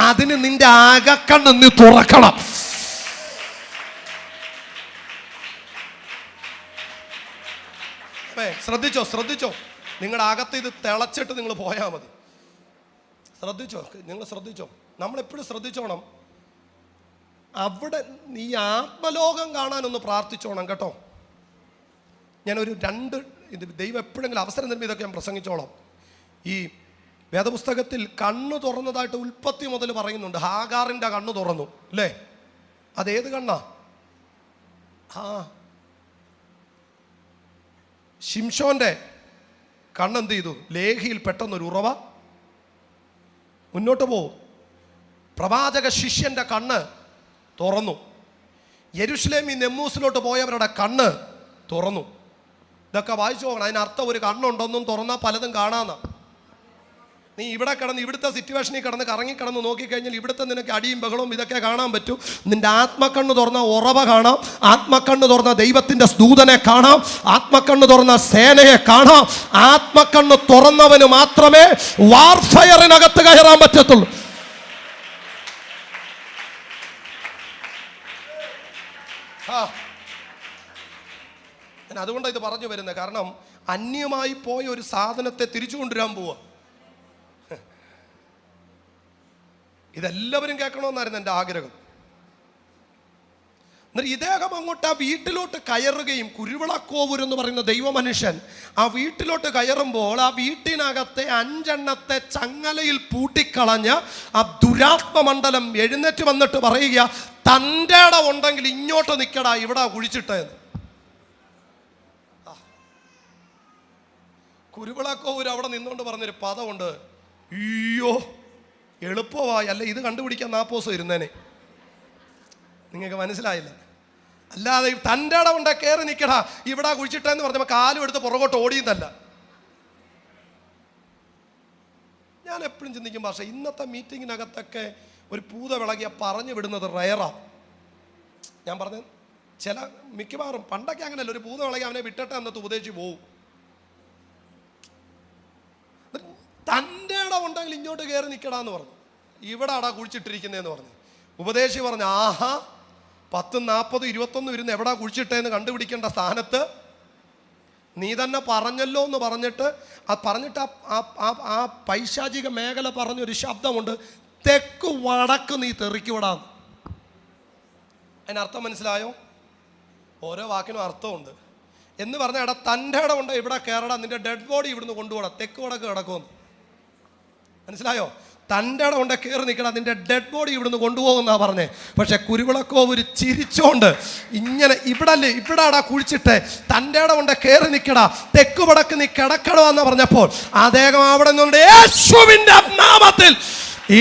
അതിന് നിന്റെ അകക്കണ്ണ് നീ തുറക്കണം. ശ്രദ്ധിച്ചോ. നിങ്ങളുടെ അകത്ത് ഇത് തിളച്ചിട്ട് നിങ്ങൾ പോയാൽ മതി. ശ്രദ്ധിച്ചോ. നമ്മളെപ്പോഴും ശ്രദ്ധിച്ചോണം. അവിടെ നീ ആത്മലോകം കാണാനൊന്ന് പ്രാർത്ഥിച്ചോണം കേട്ടോ. ഞാനൊരു 2 ഇത് ദൈവം എപ്പോഴെങ്കിലും അവസരം തരുമ്പോൾ ഇതൊക്കെ ഞാൻ പ്രസംഗിച്ചോളാം. ഈ വേദപുസ്തകത്തിൽ കണ്ണ് തുറന്നതായിട്ട് ഉൽപ്പത്തി മുതൽ പറയുന്നുണ്ട്. ഹാഗാറിൻ്റെ കണ്ണ് തുറന്നു അല്ലേ? അതേത് കണ്ണാ? ശിംശോന്റെ കണ്ണെന്ത് ചെയ്തു? ലേഹിയിൽ പെട്ടെന്നൊരു ഉറവ. മുന്നോട്ട് പോവും. പ്രവാചക ശിഷ്യന്റെ കണ്ണ് തുറന്നു. യെരുശലേമിൽ നെമ്മൂസിലോട്ട് പോയവരുടെ കണ്ണ് തുറന്നു. ഇതൊക്കെ വായിച്ചു പോകണം. അതിനർത്ഥം ഒരു കണ്ണുണ്ടെന്നും തുറന്നാൽ പലതും കാണാന്നാ. നീ ഇവിടെ കിടന്ന് ഇവിടുത്തെ സിറ്റുവേഷനിൽ കറങ്ങിക്കിടന്ന് നോക്കിക്കഴിഞ്ഞാൽ ഇവിടുത്തെ നിനക്ക് അടിയും ബഹളവും ഇതൊക്കെ കാണാൻ പറ്റും. നിന്റെ ആത്മക്കണ്ണ് തുറന്ന ഉറവ കാണാം. ആത്മക്കണ്ണ് തുറന്ന ദൈവത്തിൻ്റെ ദൂതനെ കാണാം. ആത്മക്കണ്ണ് തുറന്ന സേനയെ കാണാം. ആത്മക്കണ്ണ് തുറന്നവന് മാത്രമേ വാർഫയറിനകത്ത് കയറാൻ പറ്റത്തുള്ളൂ. ഞാൻ അതുകൊണ്ടാണ് ഇത് പറഞ്ഞു വരുന്നത്. കാരണം അന്യമായി പോയ ഒരു സാധനത്തെ തിരിച്ചു കൊണ്ടുവരാൻ പോവുക. ഇതെല്ലാവരും കേൾക്കണമെന്നായിരുന്നു എൻ്റെ ആഗ്രഹം. എന്നിട്ട് ഇദ്ദേഹം അങ്ങോട്ട് ആ വീട്ടിലോട്ട് കയറുകയും, കുരുവിളക്കോവൂർ എന്ന് പറയുന്ന ദൈവമനുഷ്യൻ ആ വീട്ടിലോട്ട് കയറുമ്പോൾ ആ വീട്ടിനകത്തെ 5 എണ്ണത്തെ ചങ്ങലയിൽ പൂട്ടിക്കളഞ്ഞ ആ ദുരാത്മമണ്ഡലം എഴുന്നേറ്റ് വന്നിട്ട് പറയുക, തൻ്റെ ഇടം ഉണ്ടെങ്കിൽ ഇങ്ങോട്ട് നിൽക്കടാ, ഇവിടെ കുഴിച്ചിട്ടേന്ന്. കുരുവിളക്കോവൂർ അവിടെ നിന്നുകൊണ്ട് പറഞ്ഞൊരു പദമുണ്ട്, അയ്യോ എളുപ്പമായി, അല്ല ഇത് കണ്ടുപിടിക്കാൻ 40 ദിവസം ഇരുന്നേനെ. നിങ്ങൾക്ക് മനസ്സിലായില്ല. അല്ലാതെ തൻ്റെ ഇടം ഉണ്ടെ കയറി നിൽക്കടാ, ഇവിടെ കുഴിച്ചിട്ടെന്ന് പറഞ്ഞപ്പോൾ കാലും എടുത്ത് പുറകോട്ട് ഓടിയെന്നല്ല. ഞാൻ എപ്പോഴും ചിന്തിക്കും, പക്ഷേ ഇന്നത്തെ മീറ്റിങ്ങിനകത്തൊക്കെ ഒരു പൂത വിളകിയ പറഞ്ഞു വിടുന്നത് റയറാണ്. ഞാൻ പറഞ്ഞ മിക്കവാറും പണ്ടൊക്കെ അങ്ങനെയല്ല, ഒരു പൂത വിളകി അവനെ വിട്ടിട്ട് അന്നത്തെ ഉപദേശിച്ച് പോവും. തൻ്റെ ഇടം ഉണ്ടെങ്കിൽ ഇങ്ങോട്ട് കയറി നിൽക്കടാന്ന് പറഞ്ഞു. ഇവിടെ അടാ കുഴിച്ചിട്ടിരിക്കുന്നതെന്ന് പറഞ്ഞു. ഉപദേശി പറഞ്ഞു, ആഹാ 10, 40, 21 ഇരുന്ന് എവിടാ കുഴിച്ചിട്ടേന്ന് കണ്ടുപിടിക്കേണ്ട സ്ഥാനത്ത് നീ തന്നെ പറഞ്ഞല്ലോ എന്ന് പറഞ്ഞിട്ട് ആ പൈശാചിക മേഖല പറഞ്ഞൊരു ശബ്ദമുണ്ട്, തെക്ക് വടക്ക് നീ തെറിക്കുവിടാം. അതിനർത്ഥം മനസ്സിലായോ? ഓരോ വാക്കിനും അർത്ഥമുണ്ട്. എന്ന് പറഞ്ഞാൽ എടാ തൻ്റെ ഇടം ഉണ്ട് ഇവിടെ കയറടാ, നിന്റെ ഡെഡ് ബോഡി ഇവിടുന്ന് കൊണ്ടുപോടാ, തെക്ക് വടക്ക് കിടക്കുമെന്ന്. മനസ്സിലായോ? തൻ്റെ ഇടം ഉണ്ട് കയറി നിൽക്കടാ, നിന്റെ ഡെഡ് ബോഡി ഇവിടുന്ന് കൊണ്ടുപോകുന്നാ പറഞ്ഞേ. പക്ഷെ കുരുവിളക്കോവ് ഒരു ചിരിച്ചോണ്ട് ഇങ്ങനെ ഇവിടാടാ കുഴിച്ചിട്ട് തൻ്റെ ഇടം ഉണ്ട് കയറി നിൽക്കടാ, തെക്ക് വടക്ക് നീ കിടക്കണമെന്ന് പറഞ്ഞപ്പോൾ അദ്ദേഹം അവിടെ നിന്നുകൊണ്ട് യേശുവിന്റെ നാമത്തിൽ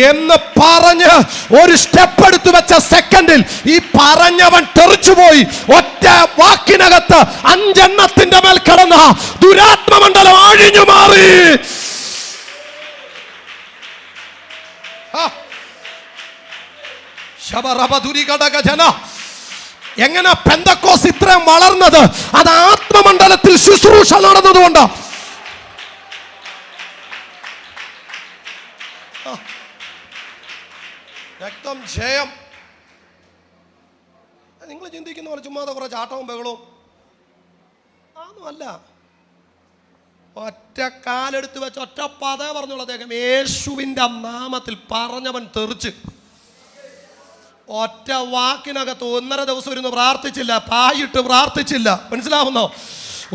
എന്ന് പറഞ്ഞ് ഒരു സ്റ്റെപ്പ് എടുത്തു വെച്ച സെക്കൻഡിൽ ഈ പറഞ്ഞവൻ തെറിച്ചുപോയി. ഒറ്റ വാക്കിനകത്ത് 5 എണ്ണത്തിന്റെ മേൽ കിടന്ന ദുരാത്മമണ്ഡലം അഴിഞ്ഞു മാറി. എങ്ങനെ പെന്തക്കോസ് ഇത്രയും വളർന്നത്? അത് ആത്മമണ്ഡലത്തിൽ ശുശ്രൂഷ നടന്നതുകൊണ്ട്. രക്തം ജയം. നിങ്ങൾ ചിന്തിക്കുന്ന പോലെ ചുമ്മാതെ കുറെ ചാട്ടവും ബഹളവും അതൊന്നും അല്ല. ഒറ്റ കാലെടുത്ത് വെച്ച് ഒറ്റ പതേ പറഞ്ഞുള്ള അദ്ദേഹം യേശുവിൻ്റെ നാമത്തിൽ പറഞ്ഞവൻ തെറിച്ച്. ഒറ്റ വാക്കിനകത്ത് 1.5 ദിവസം ഇരുന്ന് പ്രാർത്ഥിച്ചില്ല, പായിട്ട് പ്രാർത്ഥിച്ചില്ല. മനസ്സിലാവുന്നോ?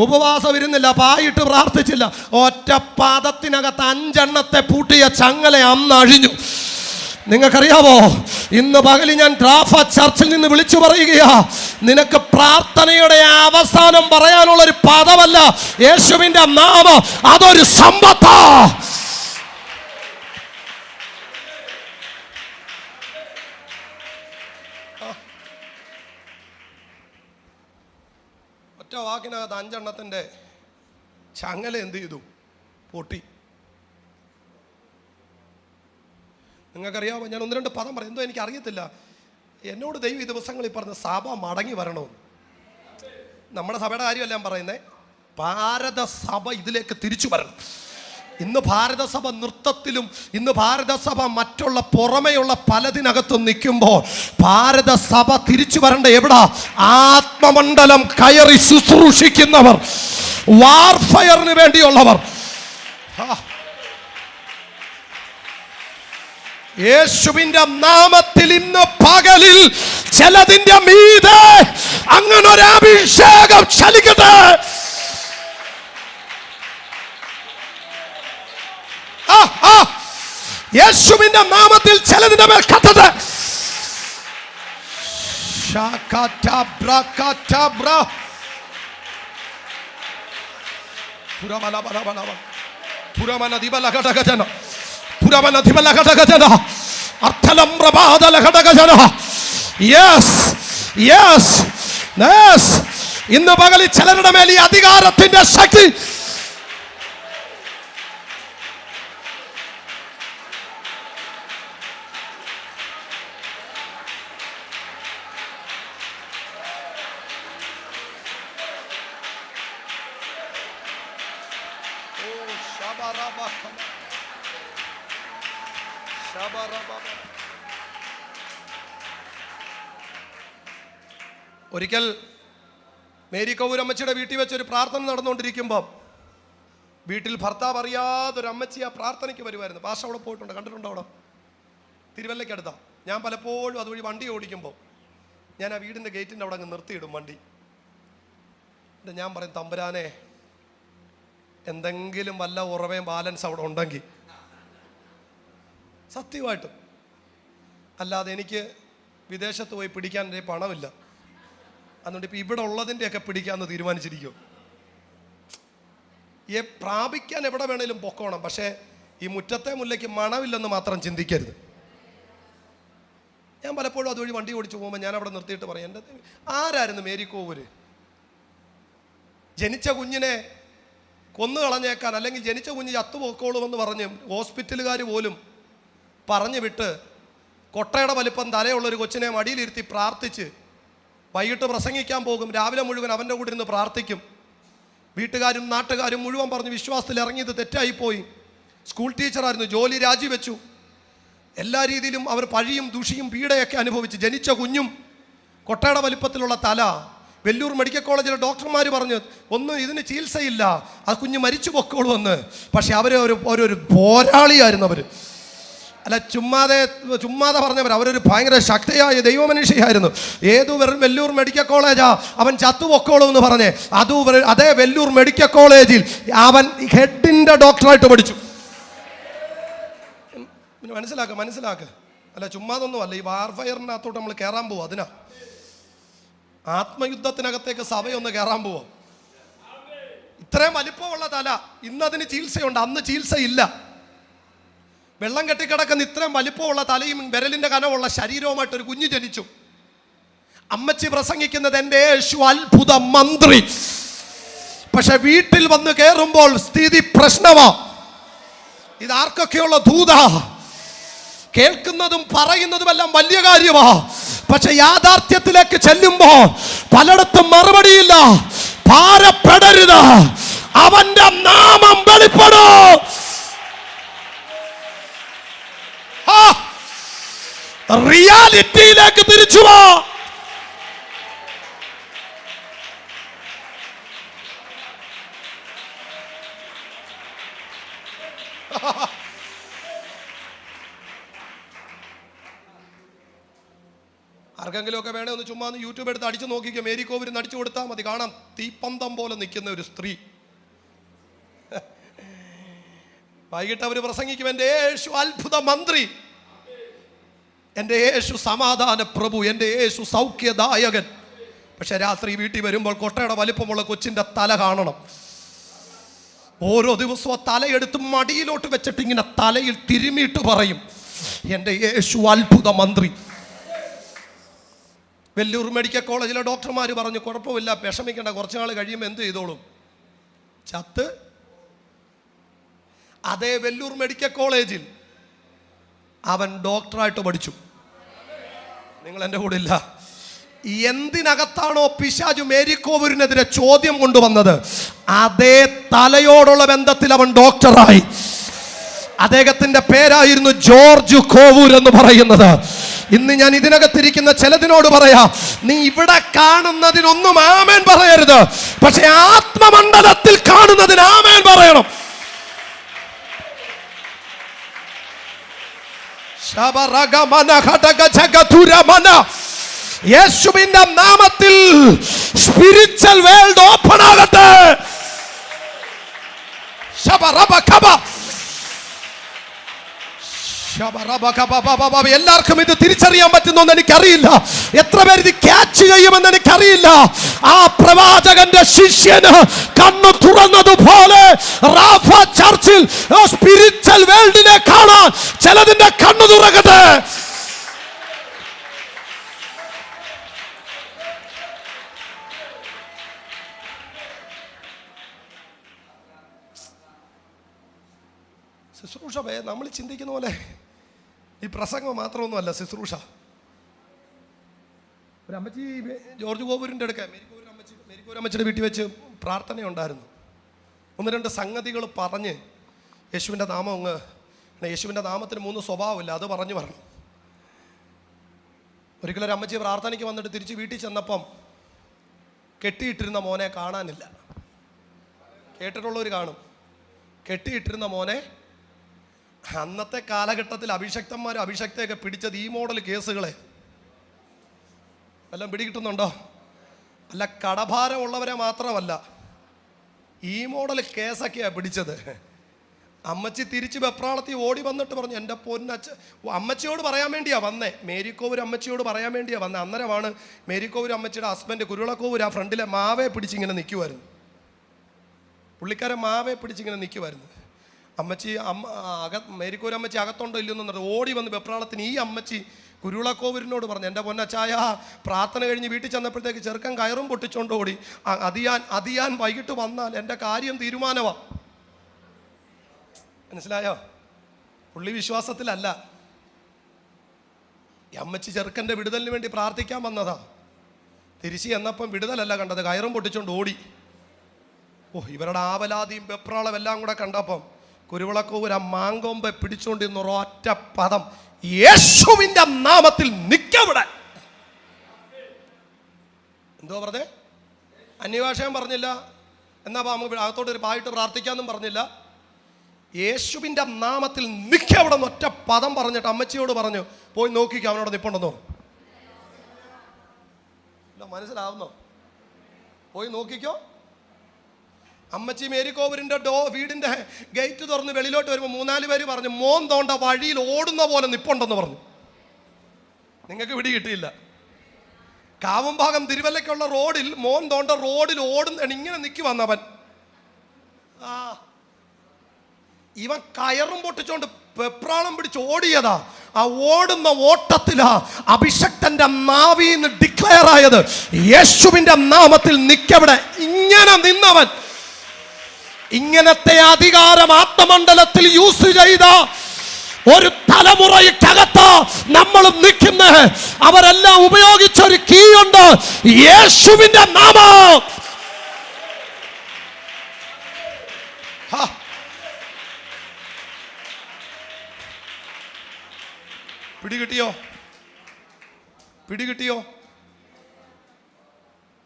ഉപവാസം ഇരുന്നില്ല, പായിട്ട് പ്രാർത്ഥിച്ചില്ല. ഒറ്റ പദത്തിനകത്ത് 5 എണ്ണത്തെ പൂട്ടിയ ചങ്ങല അന്ന് അഴിഞ്ഞു. നിങ്ങൾക്കറിയാവോ, ഇന്ന് പകലിൽ ഞാൻ റാഫ ചർച്ചിൽ നിന്ന് വിളിച്ചു പറയുകയാ, നിനക്ക് പ്രാർത്ഥനയുടെ അവസാനം പറയാനുള്ള ഒരു പദമല്ല യേശുവിന്റെ നാമം, അതൊരു സമ്പത്താ. ഒറ്റ വാക്കിനകത്ത് 5 എണ്ണത്തിന്റെ ചങ്ങല എന്ത് ചെയ്തു? പൊട്ടി. നിങ്ങൾക്കറിയാമോ, ഞാൻ 1-2 പദം പറയും, എന്തോ എനിക്ക് അറിയത്തില്ല. എന്നോട് ദൈവം ഈ ദിവസങ്ങളിൽ പറഞ്ഞ സഭ മടങ്ങി വരണമെന്ന്. നമ്മുടെ സഭയുടെ കാര്യമല്ല ഞാൻ പറയുന്നത്, ഭാരത സഭ ഇതിലേക്ക് തിരിച്ചു വരണം. ഇന്ന് ഭാരതസഭ നൃത്തത്തിലും, ഇന്ന് ഭാരതസഭ മറ്റുള്ള പുറമെയുള്ള പലതിനകത്തും നിൽക്കുമ്പോൾ ഭാരതസഭ തിരിച്ചു വരേണ്ട എവിടാ? ആത്മമണ്ഡലം കയറി ശുശ്രൂഷിക്കുന്നവർ, വാർഫയറിന് വേണ്ടിയുള്ളവർ. യേശുവിന്റെ നാമത്തിൽ ഇന്ന് പകലിൽ ചിലതിന്റെ മീതെ അങ്ങനെ ഒരു അഭിഷേകം ചലിക്കട്ടെ. യേശുവിന്റെ നാമത്തിൽ ചിലതിന്റെ മേൽ കത്തട്ടെ. ഇന്ന് പകലിൽ ചിലരുടെ മേൽ ഈ അധികാരത്തിന്റെ ശക്തി ഒരിക്കൽ മേരി കൗരമ്മച്ചിയുടെ വീട്ടിൽ വെച്ചൊരു പ്രാർത്ഥന നടന്നുകൊണ്ടിരിക്കുമ്പോൾ വീട്ടിൽ ഭർത്താവ് അറിയാതൊരു അമ്മച്ചി ആ പ്രാർത്ഥനയ്ക്ക് വരുമായിരുന്നു. ഭാഷ അവിടെ പോയിട്ടുണ്ട്, കണ്ടിട്ടുണ്ടോ? അവിടെ തിരുവല്ലയ്ക്കടുത്താ. ഞാൻ പലപ്പോഴും അതുവഴി വണ്ടി ഓടിക്കുമ്പോൾ ഞാൻ ആ വീടിൻ്റെ ഗേറ്റിൻ്റെ അവിടെ അങ്ങ് നിർത്തിയിടും വണ്ടി. എന്നിട്ട് ഞാൻ പറയും, തമ്പുരാനെ എന്തെങ്കിലും വല്ല ഉറവയും ബാലൻസ് അവിടെ ഉണ്ടെങ്കിൽ, സത്യമായിട്ടും. അല്ലാതെ എനിക്ക് വിദേശത്ത് പോയി പിടിക്കാൻ എൻ്റെ പണമില്ല, അതുകൊണ്ട് ഇപ്പം ഇവിടെ ഉള്ളതിൻ്റെയൊക്കെ പിടിക്കാമെന്ന് തീരുമാനിച്ചിരിക്കും. പ്രാപിക്കാൻ എവിടെ വേണേലും പൊക്കോണം, പക്ഷേ ഈ മുറ്റത്തെ മുല്ലയ്ക്ക് മണമില്ലെന്ന് മാത്രം ചിന്തിക്കരുത്. ഞാൻ പലപ്പോഴും അതുവഴി വണ്ടി ഓടിച്ചു പോകുമ്പോൾ ഞാൻ അവിടെ നിർത്തിയിട്ട് പറയും, എൻ്റെ ആരായിരുന്നു മേരി കോവൂര്? ജനിച്ച കുഞ്ഞിനെ കൊന്നു കളഞ്ഞേക്കാൻ, അല്ലെങ്കിൽ ജനിച്ച കുഞ്ഞ് ചത്തുപോക്കോളുമെന്ന് പറഞ്ഞ് ഹോസ്പിറ്റലുകാർ പോലും പറഞ്ഞു വിട്ട് കൊട്ടയുടെ വലിപ്പം തലയുള്ളൊരു കൊച്ചിനെ മടിയിലിരുത്തി പ്രാർത്ഥിച്ച് വൈകിട്ട് പ്രസംഗിക്കാൻ പോകും. രാവിലെ മുഴുവൻ അവൻ്റെ കൂടെ ഇരുന്ന് പ്രാർത്ഥിക്കും. വീട്ടുകാരും നാട്ടുകാരും മുഴുവൻ പറഞ്ഞ് വിശ്വാസത്തിൽ ഇറങ്ങിയത് തെറ്റായിപ്പോയി. സ്കൂൾ ടീച്ചറായിരുന്നു, ജോലി രാജിവെച്ചു. എല്ലാ രീതിയിലും അവർ പഴിയും ദുഷിയും പീഡയൊക്കെ അനുഭവിച്ച് ജനിച്ച കുഞ്ഞും കൊട്ടയുടെ വലിപ്പത്തിലുള്ള തല. വെല്ലൂർ മെഡിക്കൽ കോളേജിലെ ഡോക്ടർമാർ പറഞ്ഞു ഒന്നും ഇതിന് ചികിത്സയില്ല, ആ കുഞ്ഞ് മരിച്ചു പൊക്കോളൂ എന്ന്. പക്ഷെ അവർ ഒരു പോരാളിയായിരുന്നു. അവർ അല്ല ചുമ്മാതെ പറഞ്ഞവർ. അവരൊരു ഭയങ്കര ശക്തിയായ ദൈവമനുഷ്യയായിരുന്നു. വെല്ലൂർ മെഡിക്കൽ കോളേജാ, അവൻ ചത്തുപൊക്കോളൂ എന്ന് പറഞ്ഞ് അതേ വെല്ലൂർ മെഡിക്കൽ കോളേജിൽ അവൻ ഹെഡിന്റെ ഡോക്ടറായിട്ട് പഠിച്ചു. പിന്നെ മനസ്സിലാക്കുക. അല്ല ചുമ്മാതൊന്നും അല്ല, ഈ വാർഫയറിനകത്തോട്ട് നമ്മൾ കയറാൻ പോവും. അതിനാ ആത്മയുദ്ധത്തിനകത്തേക്ക് സഭയൊന്ന് കയറാൻ പോവും. ഇത്രയും വലിപ്പമുള്ള തല, ഇന്നതിന് ചികിത്സയുണ്ട്, അന്ന് ചികിത്സയില്ല. വെള്ളം കെട്ടിക്കിടക്കുന്ന ഇത്രയും വലിപ്പമുള്ള തലയും വിരലിന്റെ കനമുള്ള ശരീരവുമായിട്ട് ഒരു കുഞ്ഞ് ജനിച്ചു. അമ്മച്ചി പ്രസംഗിക്കുന്നത് എൻ്റെ യേശു അത്ഭുത മന്ത്രി. പക്ഷെ വീട്ടിൽ വന്ന് കയറുമ്പോൾ സ്ഥിതി പ്രശ്നമാ. ഇതാർക്കൊക്കെയുള്ള ദൂതാ. കേൾക്കുന്നതും പറയുന്നതുമെല്ലാം വലിയ കാര്യമാ. പക്ഷെ യാഥാർത്ഥ്യത്തിലേക്ക് ചെല്ലുമ്പോ പലയിടത്തും മറുപടിയില്ല. ഭാരപ്പെടരുത്, അവന്റെ നാമം വെളിപ്പെടൂ. റിയാലിറ്റിയിലേക്ക് തിരിച്ചു പോ. ആർക്കെങ്കിലും ഒക്കെ വേണേ ഒന്ന് ചുമ്മാ യൂട്യൂബ് എടുത്ത് അടിച്ചു നോക്കിക്കോ. മേരി കോവിൽ അടിച്ചു കൊടുത്താൽ മതി, കാണാം തീപ്പന്തം പോലെ നിൽക്കുന്ന ഒരു സ്ത്രീ. വൈകിട്ട് അവർ പ്രസംഗിക്കും എൻ്റെ യേശു അത്ഭുത മന്ത്രി, എൻ്റെ യേശു സമാധാന പ്രഭു, എൻ്റെ യേശു സൗഖ്യദായകൻ. പക്ഷെ രാത്രി വീട്ടിൽ വരുമ്പോൾ കൊട്ടയുടെ വലിപ്പമുള്ള കൊച്ചിൻ്റെ തല കാണണം. ഓരോ ദിവസവും തലയെടുത്ത് മടിയിലോട്ട് വെച്ചിട്ട് ഇങ്ങനെ തലയിൽ തിരുമിയിട്ട് പറയും എൻ്റെ യേശു അത്ഭുത മന്ത്രി. വെല്ലൂർ മെഡിക്കൽ കോളേജിലെ ഡോക്ടർമാർ പറഞ്ഞു കുഴപ്പമില്ല, വിഷമിക്കേണ്ട, കുറച്ച് നാൾ കഴിയുമ്പോൾ എന്ത് ചെയ്തോളും, ചത്ത്. അതേ വെല്ലൂർ മെഡിക്കൽ കോളേജിൽ അവൻ ഡോക്ടറായിട്ട് പഠിച്ചു. നിങ്ങൾ എൻ്റെ കൂടെ ഇല്ല. എന്തിനകത്താണോ പിശാചു മേരി കോവൂരിനെതിരെ ചോദ്യം കൊണ്ടുവന്നത്, അതേ തലയോടുള്ള ബന്ധത്തിൽ അവൻ ഡോക്ടറായി. അദ്ദേഹത്തിന്റെ പേരായിരുന്നു ജോർജ് കോവൂർ എന്ന് പറയുന്നത്. ഇന്ന് ഞാൻ ഇതിനകത്തിരിക്കുന്ന ചിലതിനോട് പറയാ, നീ ഇവിടെ കാണുന്നതിനൊന്നും ആമേൻ പറയരുത്, പക്ഷെ ആത്മമണ്ഡലത്തിൽ കാണുന്നതിന് ആമേൻ പറയണം. യേശുവിന്റെ നാമത്തിൽ സ്പിരിച്വൽ വേൾഡ് ഓപ്പൺ ആകട്ടെ. എല്ലാവർക്കും ഇത് തിരിച്ചറിയാൻ പറ്റുന്നോന്ന് എനിക്കറിയില്ല. എത്ര പേര് ഇത് ക്യാച്ച് ചെയ്യുമെന്ന് എനിക്കറിയില്ല. ആ പ്രവാചകന്റെ ശിഷ്യന് കണ്ണു തുറന്നതുപോലെ റാഫ ചർച്ചിൽ സ്പിരിച്വൽ വേൾഡിനെ കാണാൻ ചിലതിന്റെ കണ്ണു തുറക്കട്ടെ. ശുശ്രൂഷ നമ്മൾ ചിന്തിക്കുന്ന പോലെ ഈ പ്രസംഗം മാത്രമൊന്നുമല്ല ശുശ്രൂഷ. ഒരു അമ്മച്ചി ജോർജ് കോവൂരിൻ്റെ അടുക്ക മേരിക്കോവൂർ അമ്മച്ചിയുടെ വീട്ടിൽ വെച്ച് പ്രാർത്ഥനയുണ്ടായിരുന്നു. ഒന്ന് രണ്ട് സംഗതികൾ പറഞ്ഞ് യേശുവിൻ്റെ നാമം യേശുവിൻ്റെ നാമത്തിന് 3 സ്വഭാവമില്ല, അത് പറഞ്ഞു. ഒരിക്കലൊരു അമ്മച്ചി പ്രാർത്ഥനയ്ക്ക് വന്നിട്ട് തിരിച്ച് വീട്ടിൽ ചെന്നപ്പം കെട്ടിയിട്ടിരുന്ന മോനെ കാണാനില്ല. കേട്ടിട്ടുള്ളവർ കാണും. കെട്ടിയിട്ടിരുന്ന മോനെ അന്നത്തെ കാലഘട്ടത്തിൽ അഭിഷക്തന്മാരും അഭിഷക്തയൊക്കെ പിടിച്ചത് ഈ മോഡൽ കേസുകളെ എല്ലാം പിടികിട്ടുന്നുണ്ടോ? അല്ല, കടഭാരമുള്ളവരെ മാത്രമല്ല, ഈ മോഡൽ കേസൊക്കെയാണ് പിടിച്ചത്. അമ്മച്ചി തിരിച്ച് വെപ്രാളത്തിൽ ഓടി വന്നിട്ട് പറഞ്ഞു, എൻ്റെ അമ്മച്ചിയോട് പറയാൻ വേണ്ടിയാ വന്നേ, മേരിക്കോവൂർ അമ്മച്ചിയോട് പറയാൻ വേണ്ടിയാ വന്നേ. അന്നേരമാണ് മേരിക്കോവൂർ അമ്മച്ചിയുടെ ഹസ്ബൻഡ് കുരുളക്കോവൂർ ആ ഫ്രണ്ടിലെ മാവെ പിടിച്ചിങ്ങനെ നിൽക്കുമായിരുന്നു. പുള്ളിക്കാരൻ മാവെ പിടിച്ചിങ്ങനെ നിൽക്കുമായിരുന്നു. അമ്മച്ചി മേരിക്കോവൂർ അമ്മച്ചി അകത്തുണ്ടോ ഇല്ലെന്ന് ഓടി വന്ന് വെപ്രാളത്തിന് ഈ അമ്മച്ചി കുരുളക്കോവൂരിനോട് പറഞ്ഞു, എൻ്റെ പൊന്നച്ചായ, പ്രാർത്ഥന കഴിഞ്ഞ് വീട്ടിൽ ചെന്നപ്പോഴത്തേക്ക് ചെറുക്കൻ കയറും പൊട്ടിച്ചോണ്ട് ഓടി. അതിയാൻ വൈകിട്ട് വന്നാൽ എൻ്റെ കാര്യം തീരുമാനമാണ്. മനസ്സിലായോ? പുള്ളി വിശ്വാസത്തിലല്ല. ഈ അമ്മച്ചി ചെറുക്കൻ്റെ വിടുതലിന് വേണ്ടി പ്രാർത്ഥിക്കാൻ വന്നതാ. തിരിച്ച് എന്നപ്പം വിടുതലല്ല കണ്ടത്, കയറും പൊട്ടിച്ചോണ്ട് ഓടി. ഇവരുടെ ആവലാതിയും വെപ്രാളം എല്ലാം കൂടെ കണ്ടപ്പം കുരുവിളക്കോവൂർ ആ മാങ്കൊമ്പ പിടിച്ചോണ്ടിരുന്ന ഒരൊറ്റ പദം, യേശുവിൻ്റെ നാമത്തിൽ നിൽക്കവിടെ. എന്തോ പറഞ്ഞേ? അന്യഭാഷയും പറഞ്ഞില്ല. എന്നാ നമുക്ക് അകത്തോട്ട് ഒരു പായിട്ട് പ്രാർത്ഥിക്കാമെന്നും പറഞ്ഞില്ല. യേശുവിൻ്റെ നാമത്തിൽ നിൽക്കവിടെ നിന്ന് ഒറ്റ പദം പറഞ്ഞിട്ട് അമ്മച്ചിയോട് പറഞ്ഞു, പോയി നോക്കിക്കോ അവനോട് നിൽപ്പുണ്ടെന്നോ. മനസ്സിലാവുന്നോ? പോയി നോക്കിക്കോ. അമ്മച്ചി മേരിക്കോവൂരിൻ്റെ വീടിൻ്റെ ഗേറ്റ് തുറന്ന് വെളിയിലോട്ട് വരുമ്പോൾ 3-4 പേര് പറഞ്ഞു, മോൻ തോണ്ട വഴിയിൽ ഓടുന്ന പോലെ നിപ്പുണ്ടെന്ന് പറഞ്ഞു. നിങ്ങൾക്ക് പിടി കിട്ടിയില്ല. കാവംഭാഗം തിരുവല്ലയ്ക്കുള്ള റോഡിൽ മോൻ തോണ്ട റോഡിൽ ഇങ്ങനെ നിൽക്കി വന്നവൻ. ഇവൻ കയറും പൊട്ടിച്ചോണ്ട് പെപ്രാളം പിടിച്ച് ഓടിയതാ. ആ ഓടുന്ന ഓട്ടത്തിലാ അഭിഷക്തന്റെ നാവീന്ന് ഡിക്ലെയർ ആയത്, യേശുവിന്റെ നാമത്തിൽ നിക്കവിടെ. ഇങ്ങനെ നിന്നവൻ, ഇങ്ങനത്തെ അധികാരം ആത്മമണ്ഡലത്തിൽ യൂസ് ചെയ്ത ഒരു തലമുറയ്ക്കകത്ത് നമ്മൾ നിൽക്കുന്ന, അവരെല്ലാം ഉപയോഗിച്ചൊരു കീ ഉണ്ട്, യേശുവിന്റെ നാമം. പിടികിട്ടിയോ?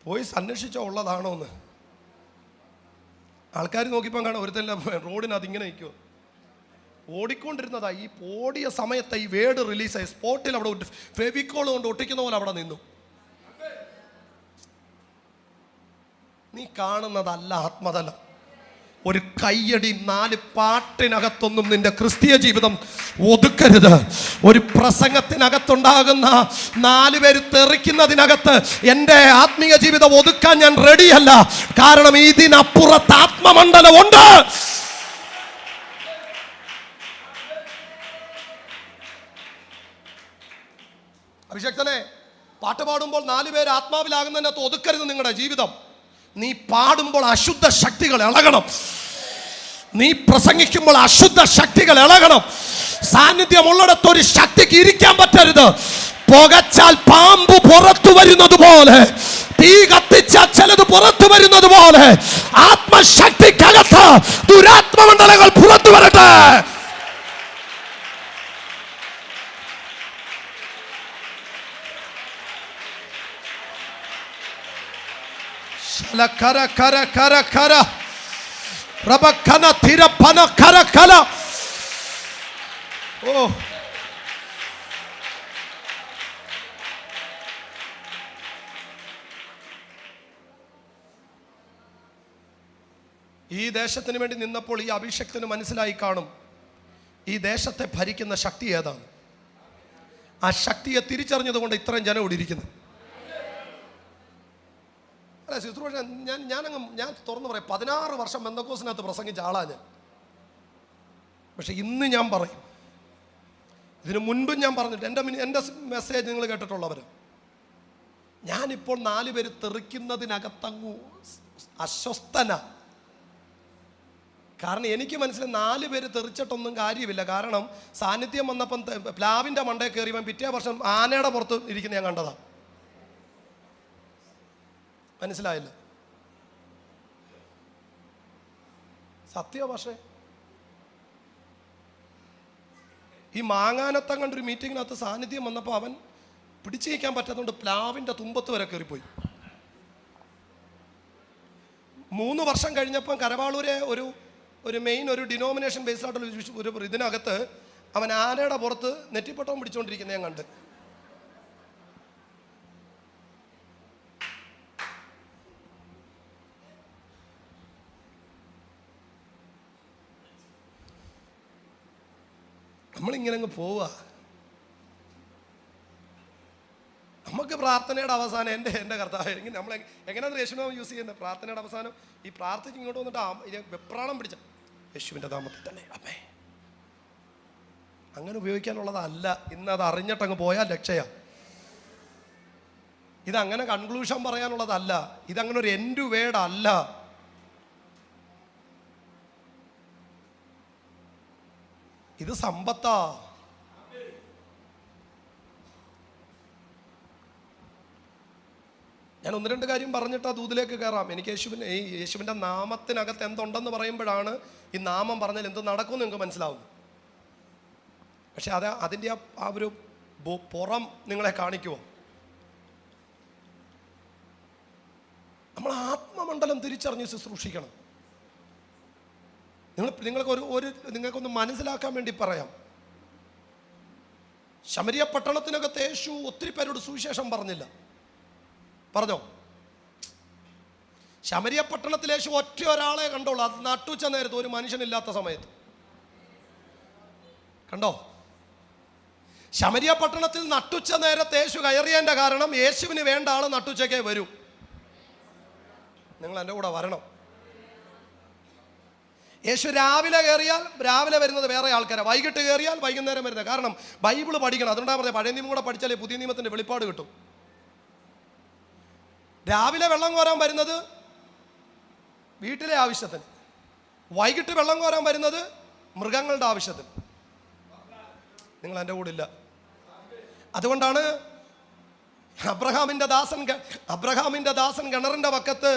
പോയി അന്വേഷിച്ചോ ഉള്ളതാണോ എന്ന്. ആൾക്കാർ നോക്കിയപ്പോൾ കാണാം ഒരുത്തെല്ലാം റോഡിനകത്ത് ഇങ്ങനെ നിൽക്കുമോ. ഓടിക്കൊണ്ടിരുന്നതാ. ഈ ഓടിയ സമയത്ത് ഈ വേർഡ് റിലീസായി. സ്പോട്ടിൽ അവിടെ ഫെവിക്കോൾ കൊണ്ട് ഒട്ടിക്കുന്ന പോലെ അവിടെ നിന്നു. നീ കാണുന്നതല്ല ആത്മതലം. ഒരു കയ്യടി 4 പാട്ടിനകത്തൊന്നും നിന്റെ ക്രിസ്തീയ ജീവിതം ഒതുക്കരുത്. ഒരു പ്രസംഗത്തിനകത്തുണ്ടാകുന്ന 4 പേര് തെറിക്കുന്നതിനകത്ത് എൻ്റെ ആത്മീയ ജീവിതം ഒതുക്കാൻ ഞാൻ റെഡിയല്ല. കാരണം ഇതിനപ്പുറത്ത് ആത്മമണ്ഡലമുണ്ട്. അഭിഷക്തനെ, പാട്ട് പാടുമ്പോൾ 4 പേര് ആത്മാവിലാകുന്നതിനകത്ത് ഒതുക്കരുത് നിങ്ങളുടെ ജീവിതം. നീ പാടുമ്പോൾ അശുദ്ധ ശക്തികൾ ഇളകണം. നീ പ്രസംഗിക്കുമ്പോൾ അശുദ്ധ ശക്തികൾ ഇളകണം. സാന്നിധ്യമുള്ളിടത്ത് ഒരു ശക്തിക്ക് ഇരിക്കാൻ പറ്റരുത്. പുകച്ചാൽ പാമ്പ് പുറത്തു വരുന്നത് പോലെ, തീ കത്തിച്ചാൽ ചിലത് പുറത്തു വരുന്നത് പോലെ, ആത്മശക്തിക്കകത്ത് ദുരാത്മമണ്ഡലങ്ങൾ പുറത്തു വരട്ടെ. കര കര കര കര റബക്കന തിരപ്പന കര കല. ഓ, ഈ ദേശത്തിന് വേണ്ടി നിന്നപ്പോൾ ഈ അഭിഷക്തന് മനസ്സിലായി കാണും, ഈ ദേശത്തെ ഭരിക്കുന്ന ശക്തി ഏതാണ്. ആ ശക്തിയെ തിരിച്ചറിഞ്ഞതുകൊണ്ട് ഇത്രയും ജനം ഇവിടെ ഇരിക്കുന്നു. അല്ല ശുശ്രൂഷ, ഞാൻ തുറന്നു പറയാം, 16 വർഷം പെന്തക്കോസിനകത്ത് പ്രസംഗിച്ച ആളാണ് ഞാൻ. പക്ഷെ ഇന്ന് ഞാൻ പറയും, ഇതിനു മുൻപും ഞാൻ പറഞ്ഞിട്ട് എൻ്റെ മെസ്സേജ് നിങ്ങൾ കേട്ടിട്ടുള്ളവർ, ഞാനിപ്പോൾ 4 പേര് തെറിക്കുന്നതിനകത്തങ്ങു അസ്വസ്ഥന. കാരണം എനിക്ക് മനസ്സിലായി 4 പേര് തെറിച്ചിട്ടൊന്നും കാര്യമില്ല. കാരണം സാന്നിധ്യം വന്നപ്പം പ്ലാവിൻ്റെ മണ്ടയിൽ കയറിയവൻ പിറ്റേ വർഷം ആനയുടെ പുറത്ത് ഇരിക്കുന്ന ഞാൻ കണ്ടതാണ്. മനസ്സിലായില്ല? സത്യ. പക്ഷേ ഈ മാങ്ങാനത്തം കണ്ടൊരു മീറ്റിങ്ങിനകത്ത് സാന്നിധ്യം വന്നപ്പോൾ അവൻ പിടിച്ചു നിൽക്കാൻ പറ്റാത്തതുകൊണ്ട് പ്ലാവിൻ്റെ തുമ്പത്ത് വരെ കയറിപ്പോയി. 3 വർഷം കഴിഞ്ഞപ്പം കരവാളൂരെ ഒരു മെയിൻ ഒരു ഡിനോമിനേഷൻ ബേസ്ഡായിട്ടുള്ള ഒരു ഇതിനകത്ത് അവൻ ആനയുടെ പുറത്ത് നെറ്റിപ്പട്ടവും പിടിച്ചുകൊണ്ടിരിക്കുന്നത് ഞാൻ കണ്ട്. നമ്മളിങ്ങനെ അങ്ങ് പോവുക. നമുക്ക് പ്രാർത്ഥനയുടെ അവസാനം എൻ്റെ കർത്താവ് എങ്ങനെ നമ്മൾ എങ്ങനെയാണ് യേശുനാമം യൂസ് ചെയ്യുന്നത്? പ്രാർത്ഥനയുടെ അവസാനം ഈ പ്രാർത്ഥിച്ച് ഇങ്ങോട്ട് വന്നിട്ട് വെപ്രാളം പിടിച്ച യേശുവിൻ്റെ നാമത്തിൽ തന്നെ അമ്മേ, അങ്ങനെ ഉപയോഗിക്കാനുള്ളതല്ല. ഇന്നത് അറിഞ്ഞിട്ടങ്ങ് പോയാൽ രക്ഷയാ. ഇതങ്ങനെ കൺക്ലൂഷൻ പറയാനുള്ളതല്ല. ഇതങ്ങനെ ഒരു എൻഡ് വേർഡ് അല്ല. ഇത് സമ്പത്താ. ഞാൻ 1-2 കാര്യം പറഞ്ഞിട്ട് ആ ദൂതിലേക്ക് കയറാം. എനിക്ക് യേശുവിൻ്റെ നാമത്തിനകത്ത് എന്തുണ്ടെന്ന് പറയുമ്പോഴാണ് ഈ നാമം പറഞ്ഞാൽ എന്ത് നടക്കുമെന്ന് നിങ്ങൾക്ക് മനസ്സിലാവും. പക്ഷെ അതിൻ്റെ ആ ഒരു പുറം നിങ്ങളെ കാണിക്കുമോ? നമ്മൾ ആത്മമണ്ഡലം തിരിച്ചറിഞ്ഞ് ശുശ്രൂഷിക്കണം. നിങ്ങൾക്കൊന്ന് മനസ്സിലാക്കാൻ വേണ്ടി പറയാം. ശമരിയ പട്ടണത്തിനകത്ത് യേശു ഒത്തിരി പേരോട് സുവിശേഷം പറഞ്ഞില്ല. പറഞ്ഞോ? ശമരിയ പട്ടണത്തിൽ യേശു ഒറ്റ ഒരാളെ കണ്ടോളൂ. അത് നട്ടുച്ച നേരത്ത്, ഒരു മനുഷ്യനില്ലാത്ത സമയത്ത്. കണ്ടോ? ശമരിയ പട്ടണത്തിൽ നട്ടുച്ച നേരത്ത് യേശു കയറിയതിൻ്റെ കാരണം യേശുവിന് വേണ്ട ആൾ നട്ടുച്ചയ്ക്കേ വരൂ. നിങ്ങൾ എൻ്റെ കൂടെ വരണം. യേശു രാവിലെ കയറിയാൽ രാവിലെ വരുന്നത് വേറെ ആൾക്കാരാണ്, വൈകിട്ട് കയറിയാൽ വൈകുന്നേരം വരുന്നത്. കാരണം ബൈബിൾ പഠിക്കണം. അതുകൊണ്ടാണ് പറഞ്ഞത് പഴയ നിയമം കൂടെ പഠിച്ചാലേ പുതിയ നിയമത്തിൻ്റെ വെളിപ്പാട് കിട്ടും. രാവിലെ വെള്ളം കോരാൻ വരുന്നത് വീട്ടിലെ ആവശ്യത്തിന്, വൈകിട്ട് വെള്ളം കോരാൻ വരുന്നത് മൃഗങ്ങളുടെ ആവശ്യത്തിന്. നിങ്ങൾ എൻ്റെ കൂടെ ഇല്ല. അതുകൊണ്ടാണ് അബ്രഹാമിൻ്റെ ദാസൻ കിണറിൻ്റെ വക്കത്ത്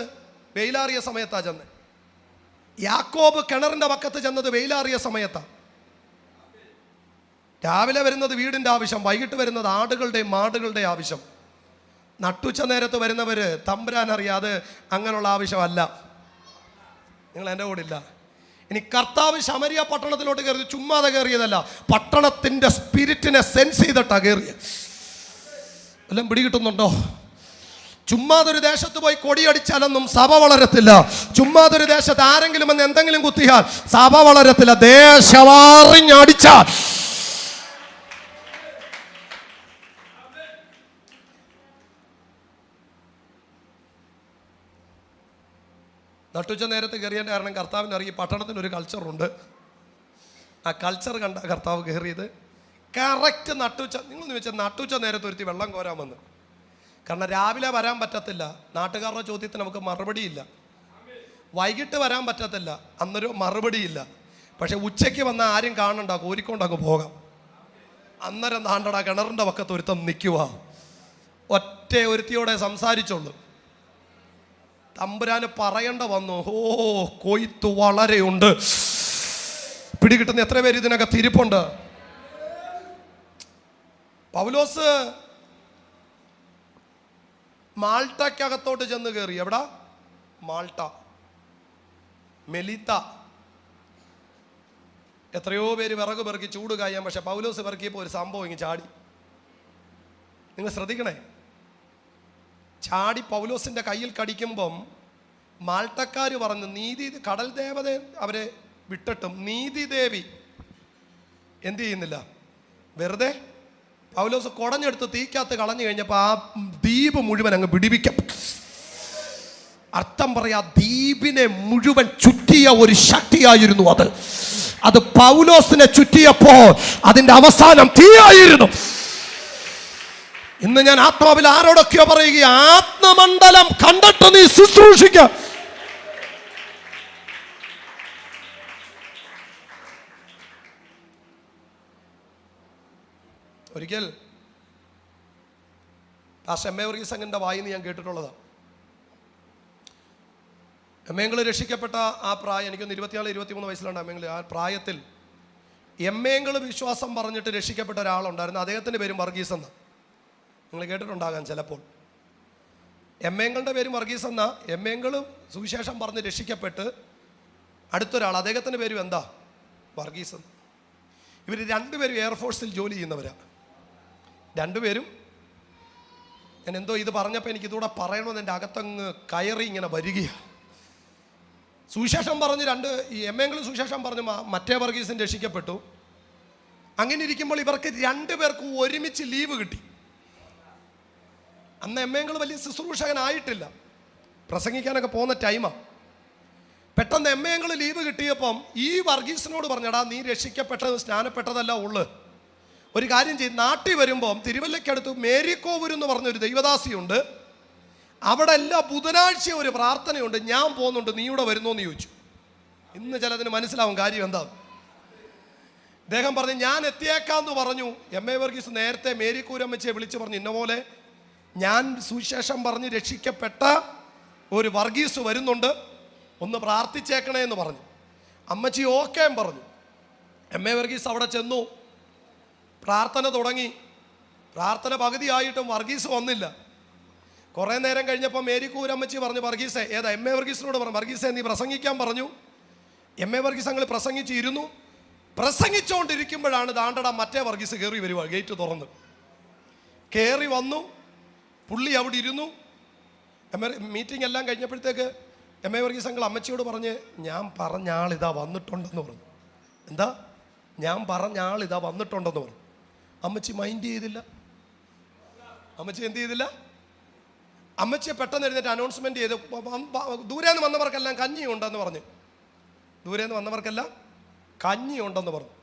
വെയിലാറിയ സമയത്താണ് ചെന്നത്. യാക്കോബ് കിണറിൻ്റെ വക്കത്ത് ചെന്നത് വെയിലാറിയ സമയത്താണ്. രാവിലെ വരുന്നത് വീടിൻ്റെ ആവശ്യം, വൈകിട്ട് വരുന്നത് ആടുകളുടെയും മാടുകളുടെയും ആവശ്യം. നട്ടുച്ച നേരത്ത് വരുന്നവർ തമ്പുരാൻ അറിയാതെ അങ്ങനെയുള്ള ആവശ്യമല്ല. നിങ്ങൾ എൻ്റെ കൂടെ ഇല്ല. ഇനി കർത്താവ് ശമരിയ പട്ടണത്തിലോട്ട് കയറി ചുമ്മാതെ കയറിയതല്ല, പട്ടണത്തിൻ്റെ സ്പിരിറ്റിനെ സെൻസ് ചെയ്തിട്ടാണ് കയറിയത്. എല്ലാം പിടികിട്ടുന്നുണ്ടോ? ചുമ്മാതൊരു ദേശത്ത് പോയി കൊടിയടിച്ചാലൊന്നും സഭ വളരത്തില്ല. ചുമ്മാതൊരു ദേശത്ത് ആരെങ്കിലും എന്ന് എന്തെങ്കിലും കുത്തിയാൽ സഭ വളരത്തില്ല. ദേശവാറിഞ്ഞടിച്ചാൽ നട്ടുച്ച നേരത്ത് കയറിയതിൻ്റെ കാരണം കർത്താവിന് അറിയാം പട്ടണത്തിനൊരു കൾച്ചറുണ്ട്. ആ കൾച്ചർ കണ്ട കർത്താവ് കയറിയത് കറക്റ്റ് നട്ടുച്ച. നിങ്ങളൊന്ന് വെച്ചാൽ നട്ടുച്ച നേരത്ത് ഒരുത്തി വെള്ളം കോരാമെന്ന്. കാരണം രാവിലെ വരാൻ പറ്റത്തില്ല, നാട്ടുകാരുടെ ചോദ്യത്തിന് നമുക്ക് മറുപടിയില്ല. വൈകിട്ട് വരാൻ പറ്റത്തില്ല, അന്നൊരു മറുപടിയില്ല. പക്ഷെ ഉച്ചയ്ക്ക് വന്ന ആരും കാണണ്ട, കോരിക്കൊണ്ടങ്ങ് പോകാം. അന്നേരം താണ്ടടാ കിണറിൻ്റെ പക്കത്ത് ഒരുത്തം നിൽക്കുക. ഒറ്റ ഒരുത്തിയോടെ സംസാരിച്ചോളൂ. തമ്പുരാന് പറയേണ്ട വന്നു, ഓ കൊയ്ത്ത് വളരെയുണ്ട്. പിടികിട്ടുന്ന എത്ര പേര് ഇതിനൊക്കെ തിരിപ്പുണ്ട്? പൗലോസ് മാൾട്ടക്കകത്തോട്ട് ചെന്ന് കയറി. എവിടാ? Malta, Melita. എത്രയോ പേര് വിറക് പെറുക്കി ചൂട് കായാൻ, പക്ഷെ പൗലോസ് പെറുക്കിയപ്പോൾ ഒരു സംഭവം ഇങ്ങനെ ചാടി. നിങ്ങൾ ശ്രദ്ധിക്കണേ. ചാടി പൗലോസിന്റെ കയ്യിൽ കടിക്കുമ്പം മാൾട്ടക്കാർ പറഞ്ഞു, നീതി കടൽ ദേവത അവരെ വിട്ടിട്ടും നീതിദേവി എന്ത് ചെയ്യുന്നില്ല, വെറുതെ പൗലോസ് കുടഞ്ഞെടുത്ത് തീക്കകത്ത് കളഞ്ഞു കഴിഞ്ഞപ്പോൾ ആ ദ്വീപ് മുഴുവൻ അങ്ങ് വിടിവിക്കും. അർത്ഥം പറയാ, ദ്വീപിനെ മുഴുവൻ ചുറ്റിയ ഒരു ശക്തിയായിരുന്നു അത് പൗലോസിനെ ചുറ്റിയപ്പോൾ അതിന്റെ അവസാനം തീയായിരുന്നു. ഇന്ന് ഞാൻ ആത്മാവിൽ ആരോടൊക്കെയോ പറയുക, ആത്മമണ്ഡലം കണ്ടിട്ട് നീ ശുശ്രൂഷിക്ക. ഒരിക്കൽ എം എ വർഗീസ് സംഘിൻ്റെ വായിന്ന് ഞാൻ കേട്ടിട്ടുള്ളതാണ്. എമ്മേങ്ങൾ രക്ഷിക്കപ്പെട്ട ആ പ്രായം, എനിക്കൊന്ന് 24-23 വയസ്സിലാണ് എമ്മേങ്ങൾ. ആ പ്രായത്തിൽ എമ്മേങ്ങൾ വിശ്വാസം പറഞ്ഞിട്ട് രക്ഷിക്കപ്പെട്ട ഒരാളുണ്ടായിരുന്നു. അദ്ദേഹത്തിൻ്റെ പേരും വർഗീസ് എന്ന. നിങ്ങൾ കേട്ടിട്ടുണ്ടാകാം ചിലപ്പോൾ. എമ്മേങ്ങളുടെ പേരും വർഗീസ് എന്ന. എമ്മേങ്ങൾ സുവിശേഷം പറഞ്ഞ് രക്ഷിക്കപ്പെട്ട് അടുത്തൊരാൾ, അദ്ദേഹത്തിൻ്റെ പേരും എന്താ? വർഗീസ് എന്ന്. ഇവർ രണ്ടുപേരും എയർഫോഴ്സിൽ ജോലി ചെയ്യുന്നവരാണ്. രണ്ടുപേരും. ഞാൻ എന്തോ ഇത് പറഞ്ഞപ്പോൾ എനിക്കിതൂടെ പറയണമെന്ന് എൻ്റെ അകത്തങ്ങ് കയറി ഇങ്ങനെ വരികയാണ്. സുവിശേഷം പറഞ്ഞ് ഈ എമ്മേങ്കിലും സുവിശേഷം പറഞ്ഞ് മറ്റേ വർഗീസിന് രക്ഷിക്കപ്പെട്ടു. അങ്ങനെ ഇരിക്കുമ്പോൾ ഇവർക്ക് രണ്ടുപേർക്കും ഒരുമിച്ച് ലീവ് കിട്ടി. അന്ന് എമ്മേങ്ങൾ വലിയ ശുശ്രൂഷകനായിട്ടില്ല, പ്രസംഗിക്കാനൊക്കെ പോകുന്ന ടൈമാണ്. പെട്ടെന്ന് എമ്മേങ്ങൾ ലീവ് കിട്ടിയപ്പം ഈ വർഗീസിനോട് പറഞ്ഞടാ, നീ രക്ഷിക്കപ്പെട്ടത് സ്നാനപ്പെട്ടതല്ല ഉള്ളു, ഒരു കാര്യം ചെയ്ത് നാട്ടിൽ വരുമ്പം തിരുവല്ലയ്ക്കടുത്ത് മേരിക്കോവൂർ എന്ന് പറഞ്ഞൊരു ദൈവദാസിയുണ്ട്, അവിടെ എല്ലാ ബുധനാഴ്ച ഒരു പ്രാർത്ഥനയുണ്ട്, ഞാൻ പോകുന്നുണ്ട്, നീ ഇവിടെ വരുന്നോ എന്ന് ചോദിച്ചു. ഇന്ന് ചിലതിന് മനസ്സിലാവും കാര്യം എന്താ. അദ്ദേഹം പറഞ്ഞു ഞാൻ എത്തിയേക്കാന്ന് പറഞ്ഞു. എം എ വർഗീസ് നേരത്തെ മേരിക്കൂരമ്മച്ചയെ വിളിച്ച് പറഞ്ഞു, ഇന്ന പോലെ ഞാൻ സുവിശേഷം പറഞ്ഞ് രക്ഷിക്കപ്പെട്ട ഒരു വർഗീസ് വരുന്നുണ്ട്, ഒന്ന് പ്രാർത്ഥിച്ചേക്കണേ എന്ന് പറഞ്ഞു. അമ്മച്ചി ഓക്കേം പറഞ്ഞു. എം എ വർഗീസ് അവിടെ ചെന്നു, പ്രാർത്ഥന തുടങ്ങി. പ്രാർത്ഥന പകുതിയായിട്ടും വർഗീസ് വന്നില്ല. കുറേ നേരം കഴിഞ്ഞപ്പോൾ മേരിക്കൂരമ്മച്ചി പറഞ്ഞു, വർഗീസേ, ഏതാ എം എ വർഗീസിനോട് പറഞ്ഞു, വർഗീസേ നീ പ്രസംഗിക്കാൻ പറഞ്ഞു. എം എ വർഗീസ് അങ്ങൾ പ്രസംഗിച്ചിരുന്നു. പ്രസംഗിച്ചുകൊണ്ടിരിക്കുമ്പോഴാണ് ദാണ്ടട മറ്റേ വർഗീസ് കയറി വരുക. ഗേറ്റ് തുറന്ന് കയറി വന്നു. പുള്ളി അവിടെ ഇരുന്നു. മീറ്റിംഗ് എല്ലാം കഴിഞ്ഞപ്പോഴത്തേക്ക് എം എ വർഗീസ് അങ്ങൾ അമ്മച്ചിയോട് പറഞ്ഞ്, ഞാൻ പറഞ്ഞ ആളിതാ വന്നിട്ടുണ്ടെന്ന് പറഞ്ഞു. എന്താ? ഞാൻ പറഞ്ഞ ആളിതാ വന്നിട്ടുണ്ടെന്ന് പറഞ്ഞു. അമ്മച്ചി മൈൻഡ് ചെയ്തില്ല. അമ്മച്ചി എന്ത് ചെയ്തില്ല? അമ്മച്ചിയെ പെട്ടെന്ന് എഴുന്നേറ്റ് അനൗൺസ്മെന്റ് ചെയ്ത്, ദൂരേന്ന് വന്നവർക്കെല്ലാം കഞ്ഞിയുണ്ടെന്ന് പറഞ്ഞു. ദൂരേന്ന് വന്നവർക്കെല്ലാം കഞ്ഞിയുണ്ടെന്ന് പറഞ്ഞു.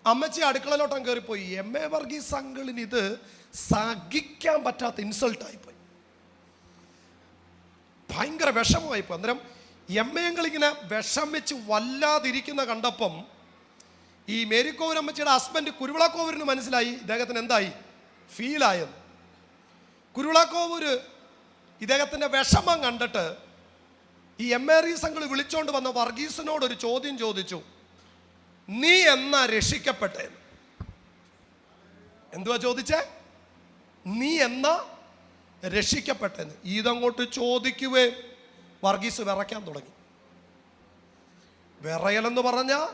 അമ്മച്ചി അടുക്കളയിലോട്ടം കയറിപ്പോയി. എം എ വർഗീസ് അങ്കിളിന് ഇത് സഹിക്കാൻ പറ്റാത്ത ഇൻസൾട്ടായിപ്പോയി. ഭയങ്കര വിഷമമായിപ്പോയി. അന്നേരം എം എ അങ്കിളിങ്ങനെ വിഷമിച്ച് വല്ലാതിരിക്കുന്ന കണ്ടപ്പം ഈ മേരിക്കോവൂരമ്മച്ചിയുടെ ഹസ്ബൻഡ് കുരുവിളക്കോവൂരിന് മനസ്സിലായി ഇദ്ദേഹത്തിന് എന്തായി ഫീലായെന്ന്. കുരുവിളക്കോവൂര് ഇദ്ദേഹത്തിൻ്റെ വിഷമം കണ്ടിട്ട് ഈ എം എ വർഗീസ് അങ്കിൾ വിളിച്ചോണ്ട് വന്ന വർഗീസിനോട് ഒരു ചോദ്യം ചോദിച്ചു, നീ എന്നാ രക്ഷിക്കപ്പെട്ടേന്ന്? എന്തുവാ ചോദിച്ചേ? നീ എന്നാ രക്ഷിക്കപ്പെട്ടെന്ന്. ഇതങ്ങോട്ട് ചോദിക്കുവേ വർഗീസ് വിറയ്ക്കാൻ തുടങ്ങി. വിറയലെന്ന് പറഞ്ഞാൽ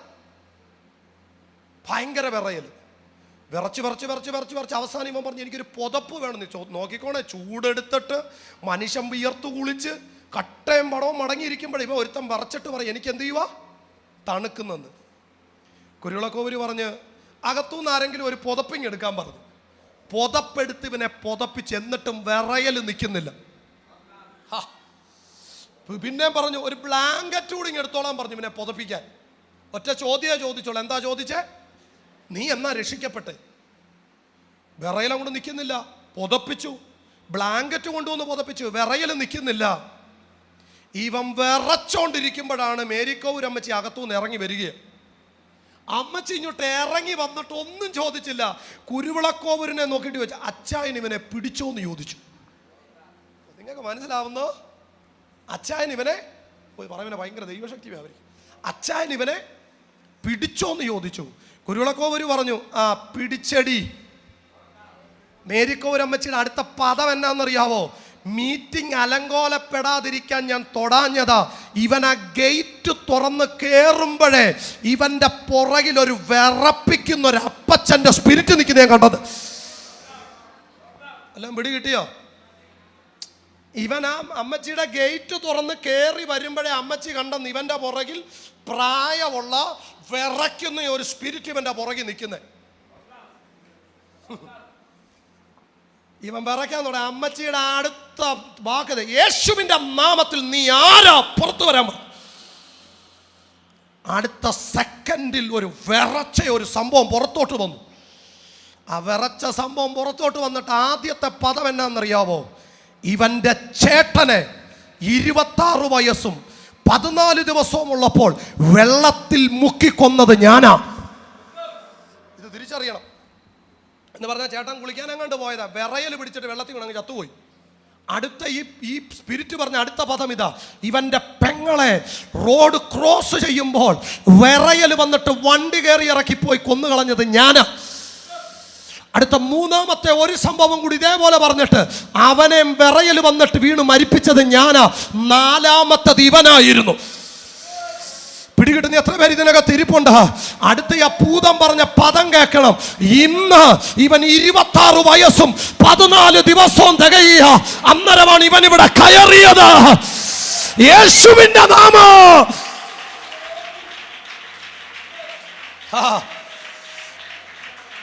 ഭയങ്കര വിറയൽ. വിറച്ച് അവസാനം ഇവൻ പറഞ്ഞു, എനിക്കൊരു പുതപ്പ് വേണമെന്ന്. നോക്കിക്കോണേ, ചൂടെടുത്തിട്ട് മനുഷ്യൻ വിയർത്തു കുളിച്ച് കട്ടയും പടവും മടങ്ങിയിരിക്കുമ്പോഴേ ഇവ ഒരുത്തം വിറച്ചിട്ട് പറയും, എനിക്ക് എന്ത് ചെയ്യുക, തണുക്കുന്നെന്ന്. കുരുവിളക്കോവൂര് പറഞ്ഞ് അകത്തുനിന്ന് ആരെങ്കിലും ഒരു പുതപ്പിങ് എടുക്കാൻ പറഞ്ഞു. പുതപ്പെടുത്ത് ഇവനെ പുതപ്പിച്ച്, എന്നിട്ടും വിറയൽ നിൽക്കുന്നില്ല. പിന്നെയും പറഞ്ഞു, ഒരു ബ്ലാങ്കറ്റ് കൂടി എടുത്തോളാൻ പറഞ്ഞു ഇവനെ പുതപ്പിക്കാൻ. ഒറ്റ ചോദ്യമേ ചോദിച്ചോളൂ. എന്താ ചോദിച്ചേ? നീ എന്നാ രക്ഷിക്കപ്പെട്ടെ? വിറയൽ അങ്ങോട്ട് നിൽക്കുന്നില്ല. പുതപ്പിച്ചു, ബ്ലാങ്കറ്റ് കൊണ്ടുവന്ന് പുതപ്പിച്ചു, വിറയൽ നിൽക്കുന്നില്ല. ഇവൻ വിറച്ചോണ്ടിരിക്കുമ്പോഴാണ് മേരിക്കോവൂരമ്മച്ചി അകത്തുനിന്ന് ഇറങ്ങി വരിക. അമ്മച്ചി ഇങ്ങോട്ട് ഇറങ്ങി വന്നിട്ട് ഒന്നും ചോദിച്ചില്ല. കുരുവിളക്കോവൂരിനെ നോക്കിയിട്ട് ചോദിച്ചു, അച്ചായൻ ഇവനെ പിടിച്ചോന്ന് ചോദിച്ചു. നിങ്ങൾക്ക് മനസ്സിലാവുന്നോ? അച്ചായൻ ഇവനെ പറയുന്ന ഭയങ്കര ദൈവശക്തി വ്യാപരിക്കും. അച്ചായൻ ഇവനെ പിടിച്ചോന്ന് ചോദിച്ചു. കുരുവിളക്കോവൂര് പറഞ്ഞു, ആ പിടിച്ചടി. മേരിക്കോവൂരമ്മച്ചിയുടെ അടുത്ത പദം എന്നാന്നറിയാവോ? മീറ്റിംഗ് അലങ്കോലപ്പെടാതിരിക്കാൻ ഞാൻ തൊടാഞ്ഞതാ. ഇവൻ ആ ഗേറ്റ് തുറന്ന് കയറുമ്പോഴേ ഇവന്റെ പുറകിൽ ഒരു വിറപ്പിക്കുന്ന ഒരു അപ്പച്ചന്റെ സ്പിരിറ്റ് നിൽക്കുന്ന ഞാൻ കണ്ടത്. എല്ലാം പിടി കിട്ടിയോ? ഇവൻ ആ അമ്മച്ചിയുടെ ഗേറ്റ് തുറന്ന് കയറി വരുമ്പോഴേ അമ്മച്ചി കണ്ടെന്ന് ഇവന്റെ പുറകിൽ പ്രായമുള്ള വിറയ്ക്കുന്ന ഒരു സ്പിരിറ്റ് ഇവന്റെ പുറകിൽ നിൽക്കുന്നത്. ഇവൻ വിറയ്ക്കാൻ തുടങ്ങി. അമ്മച്ചിയുടെ അടുത്ത വാക്കത്, യേശുവിന്റെ നാമത്തിൽ നീ ആരാ, പുറത്തു വരാൻ പറഞ്ഞു. അടുത്ത സെക്കൻഡിൽ ഒരു വിറച്ച ഒരു സംഭവം പുറത്തോട്ട് വന്നു. ആ വിറച്ച സംഭവം പുറത്തോട്ട് വന്നിട്ട് ആദ്യത്തെ പദം എന്നാന്നറിയാവോ? ഇവന്റെ ചേട്ടനെ 26 വയസ്സും 14 ദിവസവും ഉള്ളപ്പോൾ വെള്ളത്തിൽ മുക്കിക്കൊന്നത് ഞാനാ. ഇത് തിരിച്ചറിയണം. എന്ന് പറഞ്ഞാൽ ചേട്ടൻ കുളിക്കാനങ്ങാണ്ട് പോയതാ, വിറയൽ പിടിച്ചിട്ട് വെള്ളത്തിൽ വീണങ്ങ് ചത്തുപോയി. അടുത്ത ഈ സ്പിരിറ്റ് പറഞ്ഞ അടുത്ത പദം ഇതാ, ഇവന്റെ പെങ്ങളെ റോഡ് ക്രോസ് ചെയ്യുമ്പോൾ വിറയൽ വന്നിട്ട് വണ്ടി കയറി ഇറക്കിപ്പോയി കൊന്നുകളഞ്ഞത് ഞാനാ. അടുത്ത മൂന്നാമത്തെ ഒരു സംഭവം കൂടി ഇതേപോലെ പറഞ്ഞിട്ട് അവനെ വിറയൽ വന്നിട്ട് വീണ് മരിപ്പിച്ചത് ഞാനാ. നാലാമത്തത് ഇവനായിരുന്നു. പിടികിട്ടുന്ന എത്ര പേര് ഇതിനകത്ത് ഇരിപ്പുണ്ട്? അടുത്ത ആ ഭൂതം പറഞ്ഞ പദം കേൾക്കണം. ഇന്ന് ഇവൻ 26 വയസ്സും 14 ദിവസവും തികയുക. അന്നേരമാണ് ഇവൻ ഇവിടെ കയറിയത്. യേശുവിന്റെ നാമം.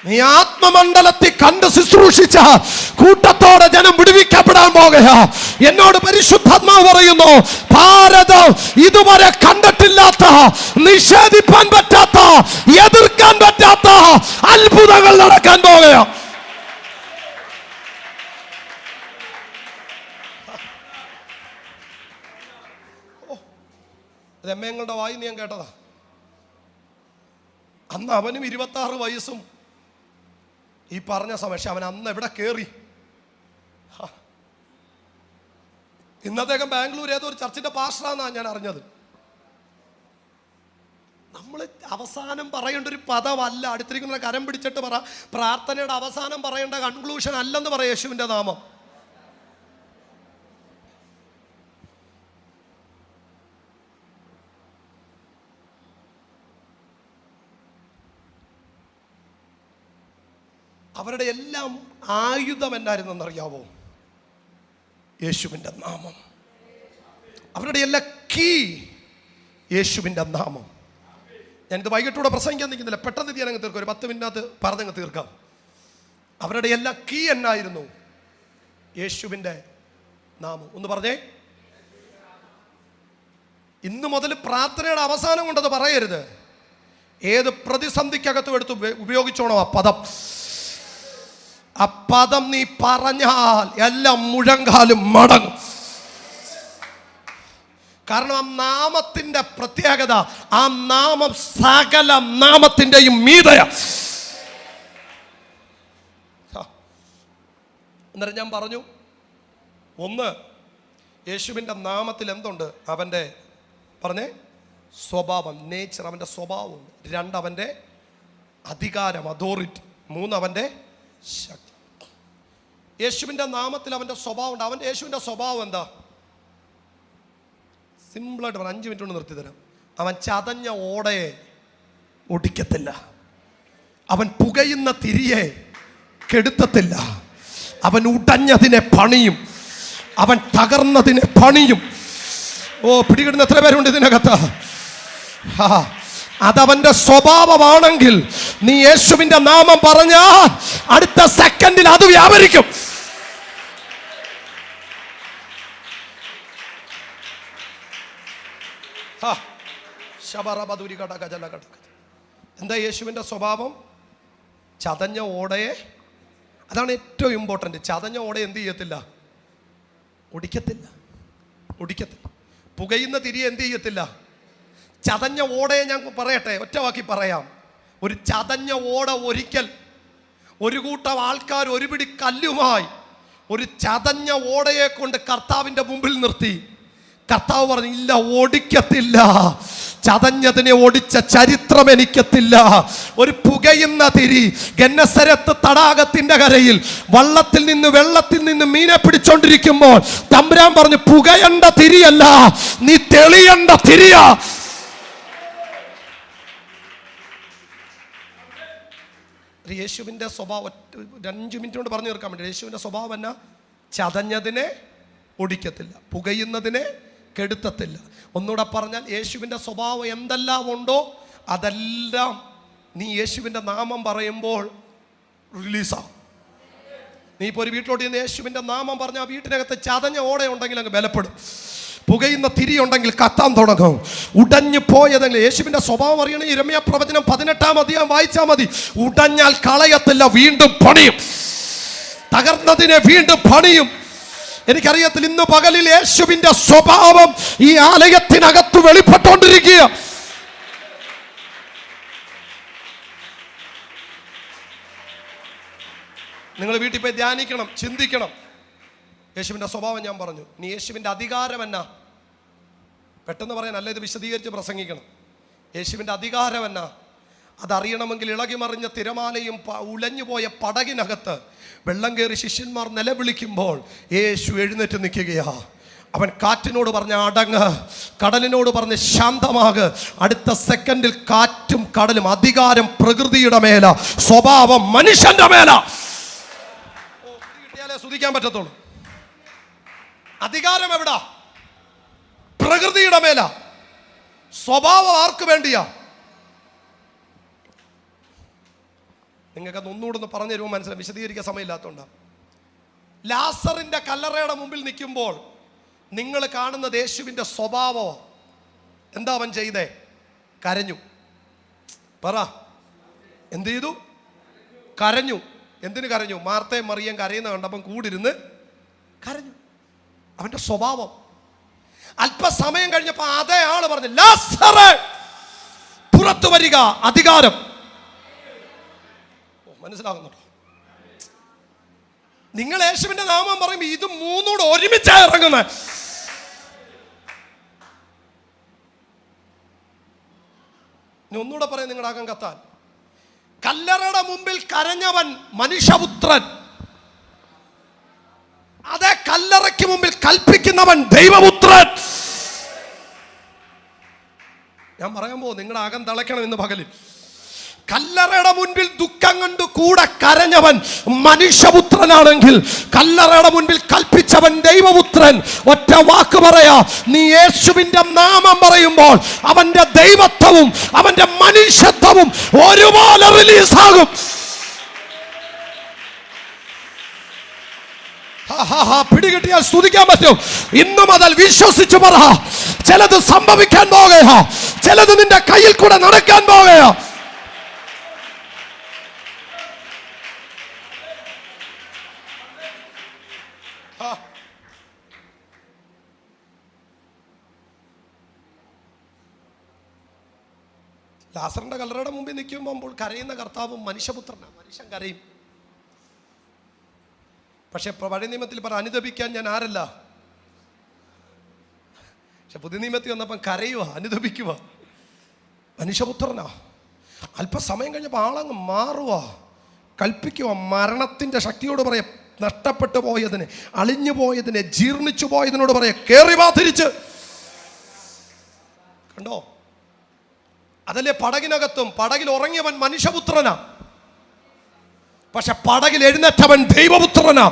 നീ ആത്മമണ്ഡലത്തിൽ കണ്ട് ശുശ്രൂഷിച്ച കൂട്ടത്തോടെ ജനം വിടുവിക്കപ്പെടാൻ പോകുക. എന്നോട് പരിശുദ്ധാത്മാവ് പറയുന്നു, ഭാരതം ഇതുവരെ കണ്ടിട്ടില്ലാത്ത, നിഷേധിക്കാൻ പറ്റാത്ത, എതിർക്കാൻ പറ്റാത്ത അത്ഭുതങ്ങൾ നടക്കാൻ പോകുക. രമ്യങ്ങളുടെ വായി ഞാൻ കേട്ടതാ. അന്ന് അവനും 26 വയസ്സും ഈ പറഞ്ഞ സമയം. പക്ഷെ അവൻ അന്ന് എവിടെ കയറി? ഇന്നദ്ദേഹം ബാംഗ്ലൂർ ഏതോ ഒരു ചർച്ചിന്റെ പാസ്റ്ററാന്നാണ് ഞാൻ അറിഞ്ഞത്. നമ്മൾ അവസാനം പറയേണ്ട ഒരു പദമല്ല. അടുത്തിരിക്കുന്ന കരം പിടിച്ചിട്ട് പറ, പ്രാർത്ഥനയുടെ അവസാനം പറയേണ്ട കൺക്ലൂഷൻ അല്ലെന്ന് പറയാം യേശുവിൻ്റെ നാമം. അവരുടെ എല്ലാം ആയുധം എന്നായിരുന്നെന്നറിയാവോ? യേശുവിൻ്റെ നാമം. അവരുടെ എല്ലാ കീ യേശുവിൻ്റെ നാമം. ഞാനിത് വൈകിട്ടൂടെ പ്രസംഗിക്കാൻ നിൽക്കുന്നില്ല, പെട്ടെന്ന് ഞാൻ അങ്ങ് തീർക്കാം, ഒരു 10 മിനിറ്റ് പറഞ്ഞങ്ങ് തീർക്കാം. അവരുടെ എല്ലാ കീ എന്നായിരുന്നു? യേശുവിൻ്റെ നാമം. ഒന്ന് പറഞ്ഞേ. ഇന്ന് മുതൽ പ്രാർത്ഥനയുടെ അവസാനം കൊണ്ടത് പറയരുത്. ഏത് പ്രതിസന്ധിക്കകത്തും എടുത്ത് ഉപയോഗിച്ചോണം ആ പദം. ആ പദം നീ പറഞ്ഞാൽ എല്ലാം മുഴങ്കാലും മടങ്ങും. കാരണം ആ നാമത്തിന്റെ പ്രത്യേകത, ആ നാമം സകല നാമത്തിന്റെയും മീതയ. എന്നിട്ട് ഞാൻ പറഞ്ഞു, ഒന്ന്, യേശുവിൻ്റെ നാമത്തിൽ എന്തുണ്ട്? അവൻ്റെ പറഞ്ഞേ സ്വഭാവം, നേച്ചർ, അവൻ്റെ സ്വഭാവം. 2, അവൻ്റെ അധികാരം, അതോറിറ്റി. 3, അവൻ്റെ ശക്തി. യേശുവിൻ്റെ നാമത്തിൽ അവൻ്റെ സ്വഭാവം ഉണ്ട്. യേശുവിൻ്റെ സ്വഭാവം എന്താ? സിമ്പിളായിട്ട് പറഞ്ഞ 5 മിനിറ്റ് കൊണ്ട് നിർത്തി തരാം. അവൻ ചതഞ്ഞ ഓടയെ ഒടിക്കത്തില്ല. അവൻ പുകയുന്ന തിരിയെ കെടുത്തത്തില്ല. അവൻ ഉടഞ്ഞതിനെ പണിയും. അവൻ തകർന്നതിനെ പണിയും. ഓ, പിടികിടുന്ന എത്ര പേരുണ്ട് ഇതിനകത്ത്? അതവന്റെ സ്വഭാവമാണെങ്കിൽ നീ യേശുവിന്റെ നാമം പറഞ്ഞാൽ അടുത്ത സെക്കൻഡിൽ അത് വ്യാപരിക്കും. എന്താ യേശുവിന്റെ സ്വഭാവം? ചതഞ്ഞ ഓടയെ, അതാണ് ഏറ്റവും ഇമ്പോർട്ടൻ്റ്. ചതഞ്ഞ ഓടയെ എന്ത് ചെയ്യത്തില്ല? ഒടിക്കത്തില്ല. പുകയുന്ന തിരിയെ എന്ത് ചെയ്യത്തില്ല? ചതഞ്ഞ ഓടയെ ഞാൻ പറയട്ടെ, ഒറ്റ വാക്കി പറയാം. ഒരു ചതഞ്ഞ ഓട ഒരിക്കൽ ഒരു കൂട്ടം ആൾക്കാർ ഒരു പിടി കല്ലുമായി ഒരു ചതഞ്ഞ ഓടയെ കൊണ്ട് കർത്താവിൻ്റെ മുമ്പിൽ നിർത്തി. കർത്താവ് പറഞ്ഞു, ഇല്ല, ഒടിക്കത്തില്ല. ചതഞ്ഞതിനെ ഒടിച്ച ചരിത്രം എനിക്കത്തില്ല. ഒരു പുകയുന്ന തിരി ഗന്നസരത്ത് തടാകത്തിന്റെ കരയിൽ വെള്ളത്തിൽ നിന്ന് മീനെ പിടിച്ചോണ്ടിരിക്കുമ്പോൾ തമ്പുരാൻ പറഞ്ഞു, പുകയണ്ട തിരിയല്ല, നീ തെളിയണ്ട തിരിയാ. യേശുവിൻ്റെ സ്വഭാവം 5 മിനിറ്റ് കൊണ്ട് പറഞ്ഞു തീർക്കാൻ വേണ്ടി. യേശുവിൻ്റെ സ്വഭാവം എന്നാ? ചതഞ്ഞതിനെ ഒടിക്കത്തില്ല, പുകയുന്നതിനെ കെടുത്തത്തില്ല. ഒന്നുകൂടെ പറഞ്ഞാൽ, യേശുവിൻ്റെ സ്വഭാവം എന്തെല്ലാം ഉണ്ടോ അതെല്ലാം നീ യേശുവിൻ്റെ നാമം പറയുമ്പോൾ റിലീസാവും. നീ ഇപ്പോൾ ഒരു വീട്ടിലോട്ട് ചെന്ന് യേശുവിൻ്റെ നാമം പറഞ്ഞാൽ ആ വീട്ടിനകത്ത് ചതഞ്ഞ ഓടയുണ്ടെങ്കിൽ അങ്ങ് ബലപ്പെടും. പുകയുന്ന തിരിയുണ്ടെങ്കിൽ കത്താൻ തുടങ്ങും. ഉടഞ്ഞു പോയതെങ്കിൽ യേശുവിൻ്റെ സ്വഭാവം അറിയണമെങ്കിൽ യിരെമ്യാ പ്രവചനം 18-ാം അധ്യായം വായിച്ചാൽ മതി. ഉടഞ്ഞാൽ കളയത്തില്ല, വീണ്ടും പണിയും. തകർന്നതിനെ വീണ്ടും പണിയും. എനിക്കറിയത്തില്ല, ഇന്ന് പകലിൽ യേശുവിൻ്റെ സ്വഭാവം ഈ ആലയത്തിനകത്ത് വെളിപ്പെട്ടുകൊണ്ടിരിക്കുക. നിങ്ങൾ വീട്ടിൽ പോയി ധ്യാനിക്കണം, ചിന്തിക്കണം. യേശുവിൻ്റെ സ്വഭാവം ഞാൻ പറഞ്ഞു. നീ യേശുവിൻ്റെ അധികാരം എന്നാ? പെട്ടെന്ന് പറയാനല്ല, ഇത് വിശദീകരിച്ച് പ്രസംഗിക്കണം. യേശുവിൻ്റെ അധികാരം എന്നാ? അതറിയണമെങ്കിൽ ഇളകിമറിഞ്ഞ തിരമാലയും ഉലഞ്ഞുപോയ പടകിനകത്ത് വെള്ളം കയറി ശിഷ്യന്മാർ നിലവിളിക്കുമ്പോൾ യേശു എഴുന്നേറ്റ് നിൽക്കുകയാ. അവൻ കാറ്റിനോട് പറഞ്ഞ അടങ്ങ്, കടലിനോട് പറഞ്ഞ് ശാന്തമാക്. അടുത്ത സെക്കൻഡിൽ കാറ്റും കടലും. അധികാരം പ്രകൃതിയുടെ മേല, സ്വഭാവം മനുഷ്യന്റെ മേല. കിട്ടിയാലേ സ്തുതിക്കാൻ പറ്റത്തുള്ളൂ. അധികാരം എവിടാ? പ്രകൃതിയുടെ മേല. സ്വഭാവം ആർക്ക് വേണ്ടിയാ? നിങ്ങൾക്ക് ഒന്നുകൂടെ പറഞ്ഞു തരുമോ? മനസ്സിലായി, വിശദീകരിക്കാൻ സമയമില്ലാത്തതുകൊണ്ടാണ്. ലാസറിന്റെ കല്ലറയുടെ മുമ്പിൽ നിൽക്കുമ്പോൾ നിങ്ങൾ കാണുന്നത് യേശുവിൻ്റെ സ്വഭാവം. എന്താ അവൻ ചെയ്തേ? കരഞ്ഞു. പറ, എന്ത് ചെയ്തു? കരഞ്ഞു. എന്തിനു കരഞ്ഞു? മാർത്തയും മറിയം കരയുന്ന കണ്ടപ്പം കൂടിരുന്ന് കരഞ്ഞു. അവന്റെ സ്വഭാവം. അല്പസമയം കഴിഞ്ഞപ്പോൾ അതേ ആള് പറഞ്ഞു, ലാസറേ പുറത്തു വരിക. അധികാരം. മനസ്സിലാകുന്നുണ്ടോ? നിങ്ങൾ യേശുവിന്റെ നാമം പറയുമ്പോൾ ഇത് മൂന്നൂടെ ഒരുമിച്ചാണ് ഇറങ്ങുന്നത്. ഇനി ഒന്നുകൂടെ പറയാം നിങ്ങളുടെ അകം കത്താൻ. കല്ലറയുടെ മുമ്പിൽ കരഞ്ഞവൻ മനുഷ്യപുത്രൻ. അതേ കല്ലറയ്ക്ക് മുമ്പിൽ കൽപ്പിക്കുന്നവൻ ദൈവപുത്രൻ. ഞാൻ പറയാൻ പോകും, നിങ്ങളുടെ അകം തിളയ്ക്കണം ഇന്ന് പകലിൽ. കല്ലറയുടെ മുൻപിൽ ദുഃഖം കണ്ടു കൂടെ കരഞ്ഞവൻ മനുഷ്യപുത്രനാണെങ്കിൽ കല്ലറയുടെ മുൻപിൽ കൽപ്പിച്ചവൻ ദൈവപുത്രൻ. ഒറ്റ വാക്ക് പറയാ, നീ യേശുവിന്റെ നാമം പറയുമ്പോൾ അവന്റെ ദൈവത്വവും അവന്റെ മനുഷ്യത്വവും ഒരുപോലെ റിലീസാകും. പിടികിട്ടിയാൽ സ്തുതിക്കാൻ പറ്റും. ഇന്നു മുതൽ വിശ്വസിച്ചു പറ, ചിലത് സംഭവിക്കാൻ പോകുകയാ, ചിലത് നിന്റെ കയ്യിൽ കൂടെ നടക്കാൻ പോകുകയാ. ലാസറിന്റെ കല്ലറയുടെ മുമ്പിൽ നിൽക്കുമ്പോൾ കരയുന്ന കർത്താവും മനുഷ്യപുത്രനാണ്. മനുഷ്യൻ കരയും. പക്ഷെ പഴയ നിയമത്തിൽ അനുദപിക്കാൻ ഞാൻ ആരല്ല. പക്ഷെ പുതിയ നിയമത്തിൽ വന്നപ്പം കരയുക, അനുദപിക്കുക. മനുഷ്യപുത്രനാ. അല്പസമയം കഴിഞ്ഞപ്പോൾ ആളങ്ങ് മാറുക, കൽപ്പിക്കുക. മരണത്തിന്റെ ശക്തിയോട് പറയാ, നഷ്ടപ്പെട്ടു പോയതിന്, അളിഞ്ഞു പോയതിന്, ജീർണിച്ചു പോയതിനോട് പറയാ, കേറി വാ തിരിച്ച്. കണ്ടോ? അതല്ലേ പടകിനകത്തും. പടകിൽ ഉറങ്ങിയവൻ മനുഷ്യപുത്രനാ, പക്ഷെ പടകിൽ എഴുന്നേറ്റവൻ ദൈവപുത്രനാ.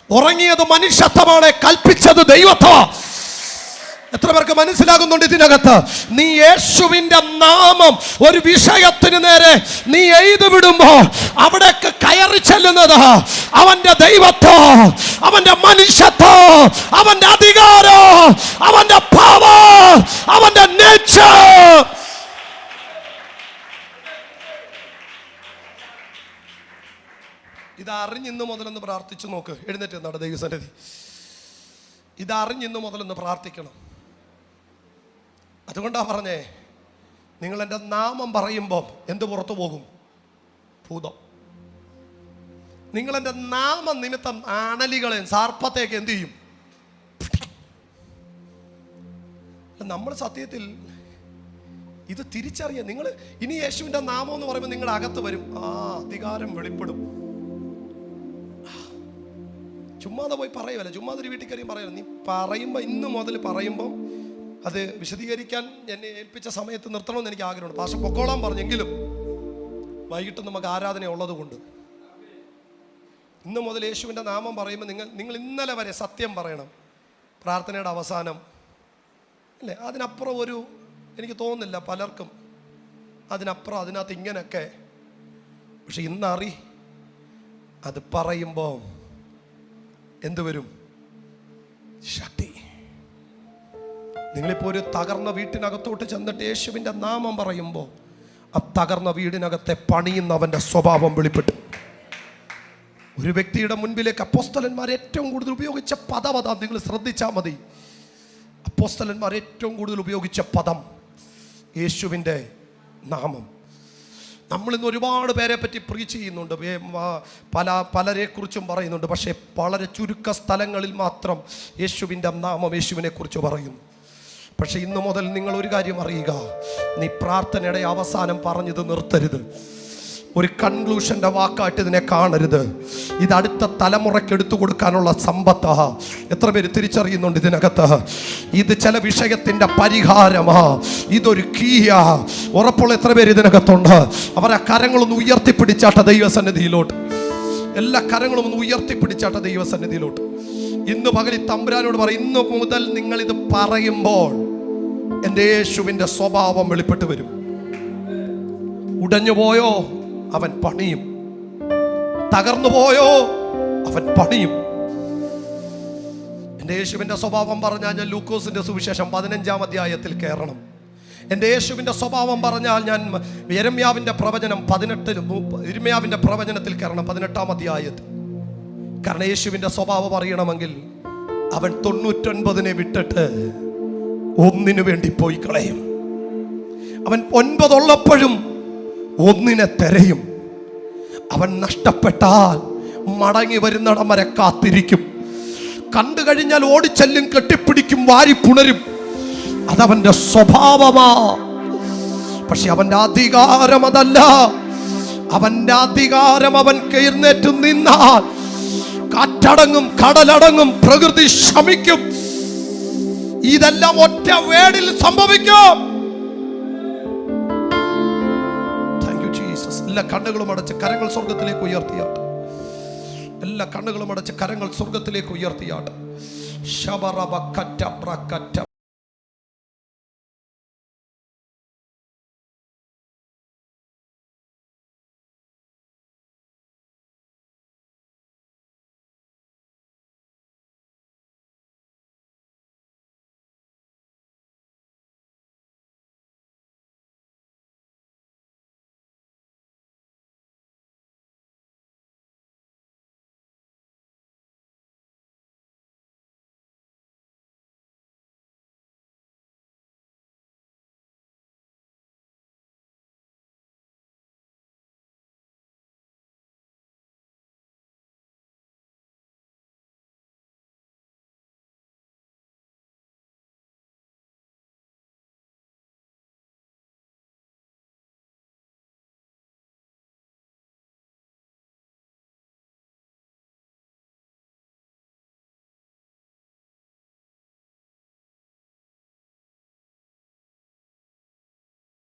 ഉറങ്ങിയത് മനുഷ്യത്വമാണ്, കൽപ്പിച്ചത് ദൈവത്വമാ. എത്ര പേർക്ക് മനസ്സിലാകുന്നുണ്ട് ഇതിനകത്ത്? നീ യേശുവിന്റെ നാമം ഒരു വിഷയത്തിന് നേരെ നീ എഴുതി വിടുമ്പോൾ അവിടേക്ക് കയറി ചെല്ലുന്നത് അവന്റെ ദൈവത്വം, അവന്റെ മനുഷ്യത്വം, അവന്റെ അധികാരം, അവന്റെ പവർ, അവന്റെ നേച്ചർ. ഇതറിഞ്ഞിന്ന് മുതലൊന്ന് പ്രാർത്ഥിച്ചു നോക്ക്. എഴുന്നേറ്റ് നട ദൈവസന്നിധി. ഇതറിഞ്ഞിന്ന് മുതലൊന്ന് പ്രാർത്ഥിക്കണം. അതുകൊണ്ടാ പറഞ്ഞേ, നിങ്ങൾ എൻ്റെ നാമം പറയുമ്പോൾ എന്ത് പുറത്തു പോകും? ഭൂതം. നിങ്ങൾ എൻ്റെ നാമം നിമിത്തം ആണലികളെ സാർപ്പത്തേക്ക് എന്ത് ചെയ്യും? നമ്മൾ സത്യത്തിൽ ഇത് തിരിച്ചറിയാം. നിങ്ങൾ ഇനി യേശുവിൻ്റെ നാമം എന്ന് പറയുമ്പോൾ നിങ്ങളുടെ അകത്ത് വരും, അധികാരം വെളിപ്പെടും. ചുമ്മാതെ പോയി പറയുമല്ല, ചുമ്മാതെ ഒരു വീട്ടിൽ കയറിയും പറയുമല്ലോ. നീ പറയുമ്പോൾ, ഇന്ന് മുതൽ പറയുമ്പം അത് വിശദീകരിക്കാൻ എന്നെ ഏൽപ്പിച്ച സമയത്ത് നിർത്തണമെന്ന് എനിക്ക് ആഗ്രഹമുണ്ട്. പാസ്റ്റർ പൊക്കോളാൻ പറഞ്ഞെങ്കിലും വൈകിട്ട് നമുക്ക് ആരാധന ഉള്ളത് കൊണ്ട് ഇന്ന് മുതൽ യേശുവിൻ്റെ നാമം പറയുമ്പോൾ നിങ്ങൾ ഇന്നലെ വരെ സത്യം പറയണം. പ്രാർത്ഥനയുടെ അവസാനം അല്ലേ? അതിനപ്പുറം എനിക്ക് തോന്നുന്നില്ല പലർക്കും അതിനപ്പുറം അതിനകത്ത് ഇങ്ങനെയൊക്കെ. പക്ഷെ ഇന്നറി അത് പറയുമ്പോൾ എന്ത് വരും? ശക്തി. നിങ്ങളിപ്പോൾ ഒരു തകർന്ന വീട്ടിനകത്തോട്ട് ചെന്നിട്ട് യേശുവിൻ്റെ നാമം പറയുമ്പോൾ ആ തകർന്ന വീടിനകത്തെ പണിയുന്നവൻ്റെ സ്വഭാവം വെളിപ്പെട്ടു. ഒരു വ്യക്തിയുടെ മുൻപിലേക്ക് അപ്പോസ്തലന്മാർ ഏറ്റവും കൂടുതൽ ഉപയോഗിച്ച പദം അതാ. നിങ്ങൾ ശ്രദ്ധിച്ചാൽ മതി. അപ്പോസ്തലന്മാർ ഏറ്റവും കൂടുതൽ ഉപയോഗിച്ച പദം യേശുവിൻ്റെ നാമം. നമ്മളിന്ന് ഒരുപാട് പേരെ പറ്റി പ്രീച്ച് ചെയ്യുന്നുണ്ട്, പലരെക്കുറിച്ചും പറയുന്നുണ്ട്. പക്ഷേ വളരെ ചുരുക്ക സ്ഥലങ്ങളിൽ മാത്രം യേശുവിൻ്റെ നാമം, യേശുവിനെ കുറിച്ച് പറയുന്നു. പക്ഷെ ഇന്നു മുതൽ നിങ്ങൾ ഒരു കാര്യം അറിയുക, നീ പ്രാർത്ഥനയുടെ അവസാനം പറഞ്ഞത് നിർത്തരുത്. ഒരു കൺക്ലൂഷന്റെ വാക്കായിട്ട് ഇതിനെ കാണരുത്. ഇത് അടുത്ത തലമുറയ്ക്ക് എടുത്തു കൊടുക്കാനുള്ള സമ്പത്താ. എത്ര പേര് തിരിച്ചറിയുന്നുണ്ട് ഇതിനകത്ത്? ഇത് ചില വിഷയത്തിന്റെ പരിഹാരമാ. ഇതൊരു കീയാ. ഉറപ്പുള്ള എത്ര പേര് ഇതിനകത്തുണ്ട്? അവരെ കരങ്ങളൊന്ന് ഉയർത്തിപ്പിടിച്ചാട്ട ദൈവസന്നിധിയിലോട്ട്. എല്ലാ കരങ്ങളും ഒന്ന് ഉയർത്തിപ്പിടിച്ചാട്ട ദൈവസന്നിധിയിലോട്ട്. ഇന്ന് പകൽ തമ്പുരാനോട് പറയും, ഇന്ന് മുതൽ നിങ്ങൾ ഇത് പറയുമ്പോൾ എൻ്റെ യേശുവിൻ്റെ സ്വഭാവം വെളിപ്പെട്ട് വരും. ഉടഞ്ഞു പോയോ അവൻ പണിയും, തകർന്നു പോയോ അവൻ പണിയും. എൻ്റെ യേശുവിൻ്റെ സ്വഭാവം പറഞ്ഞാൽ ഞാൻ ലൂക്കോസിന്റെ സുവിശേഷം 15-ാം അധ്യായത്തിൽ കയറണം. എൻ്റെ യേശുവിൻ്റെ സ്വഭാവം പറഞ്ഞാൽ ഞാൻ യിരെമ്യാവിൻ്റെ പ്രവചനം 18 പ്രവചനത്തിൽ കയറണം, 18-ാം അധ്യായത്തിൽ. കാരണം യേശുവിൻ്റെ സ്വഭാവം അറിയണമെങ്കിൽ അവൻ 99 വിട്ടിട്ട് 1 വേണ്ടി പോയി കളയും. അവൻ 9 ഉള്ളപ്പോഴും 1 തിരയും. അവൻ നഷ്ടപ്പെട്ടാൽ മടങ്ങി വരുന്നിടം വരെ കാത്തിരിക്കും. കണ്ടു കഴിഞ്ഞാൽ ഓടിച്ചെല്ലും, കെട്ടിപ്പിടിക്കും, വാരിപ്പുണരും. അതവന്റെ സ്വഭാവമാ. പക്ഷെ അവന്റെ അധികാരം അതല്ല. അവന്റെ അധികാരം അവൻ എഴുന്നേറ്റ് നിന്നാൽ കാറ്റടങ്ങും, കടലടങ്ങും, പ്രകൃതി ശമിക്കും. ഇതെല്ലാം ഒറ്റ വേടിൽ സംഭവിക്കും. എല്ലാ കണ്ണുകളും അടച്ച് കരങ്ങൾ സ്വർഗത്തിലേക്ക് ഉയർത്തിയാട്ട്. എല്ലാ കണ്ണുകളും അടച്ച് കരങ്ങൾ സ്വർഗത്തിലേക്ക് ഉയർത്തിയാട്ട്. ശബറബ കറ്റ ബ്രക്കറ്റ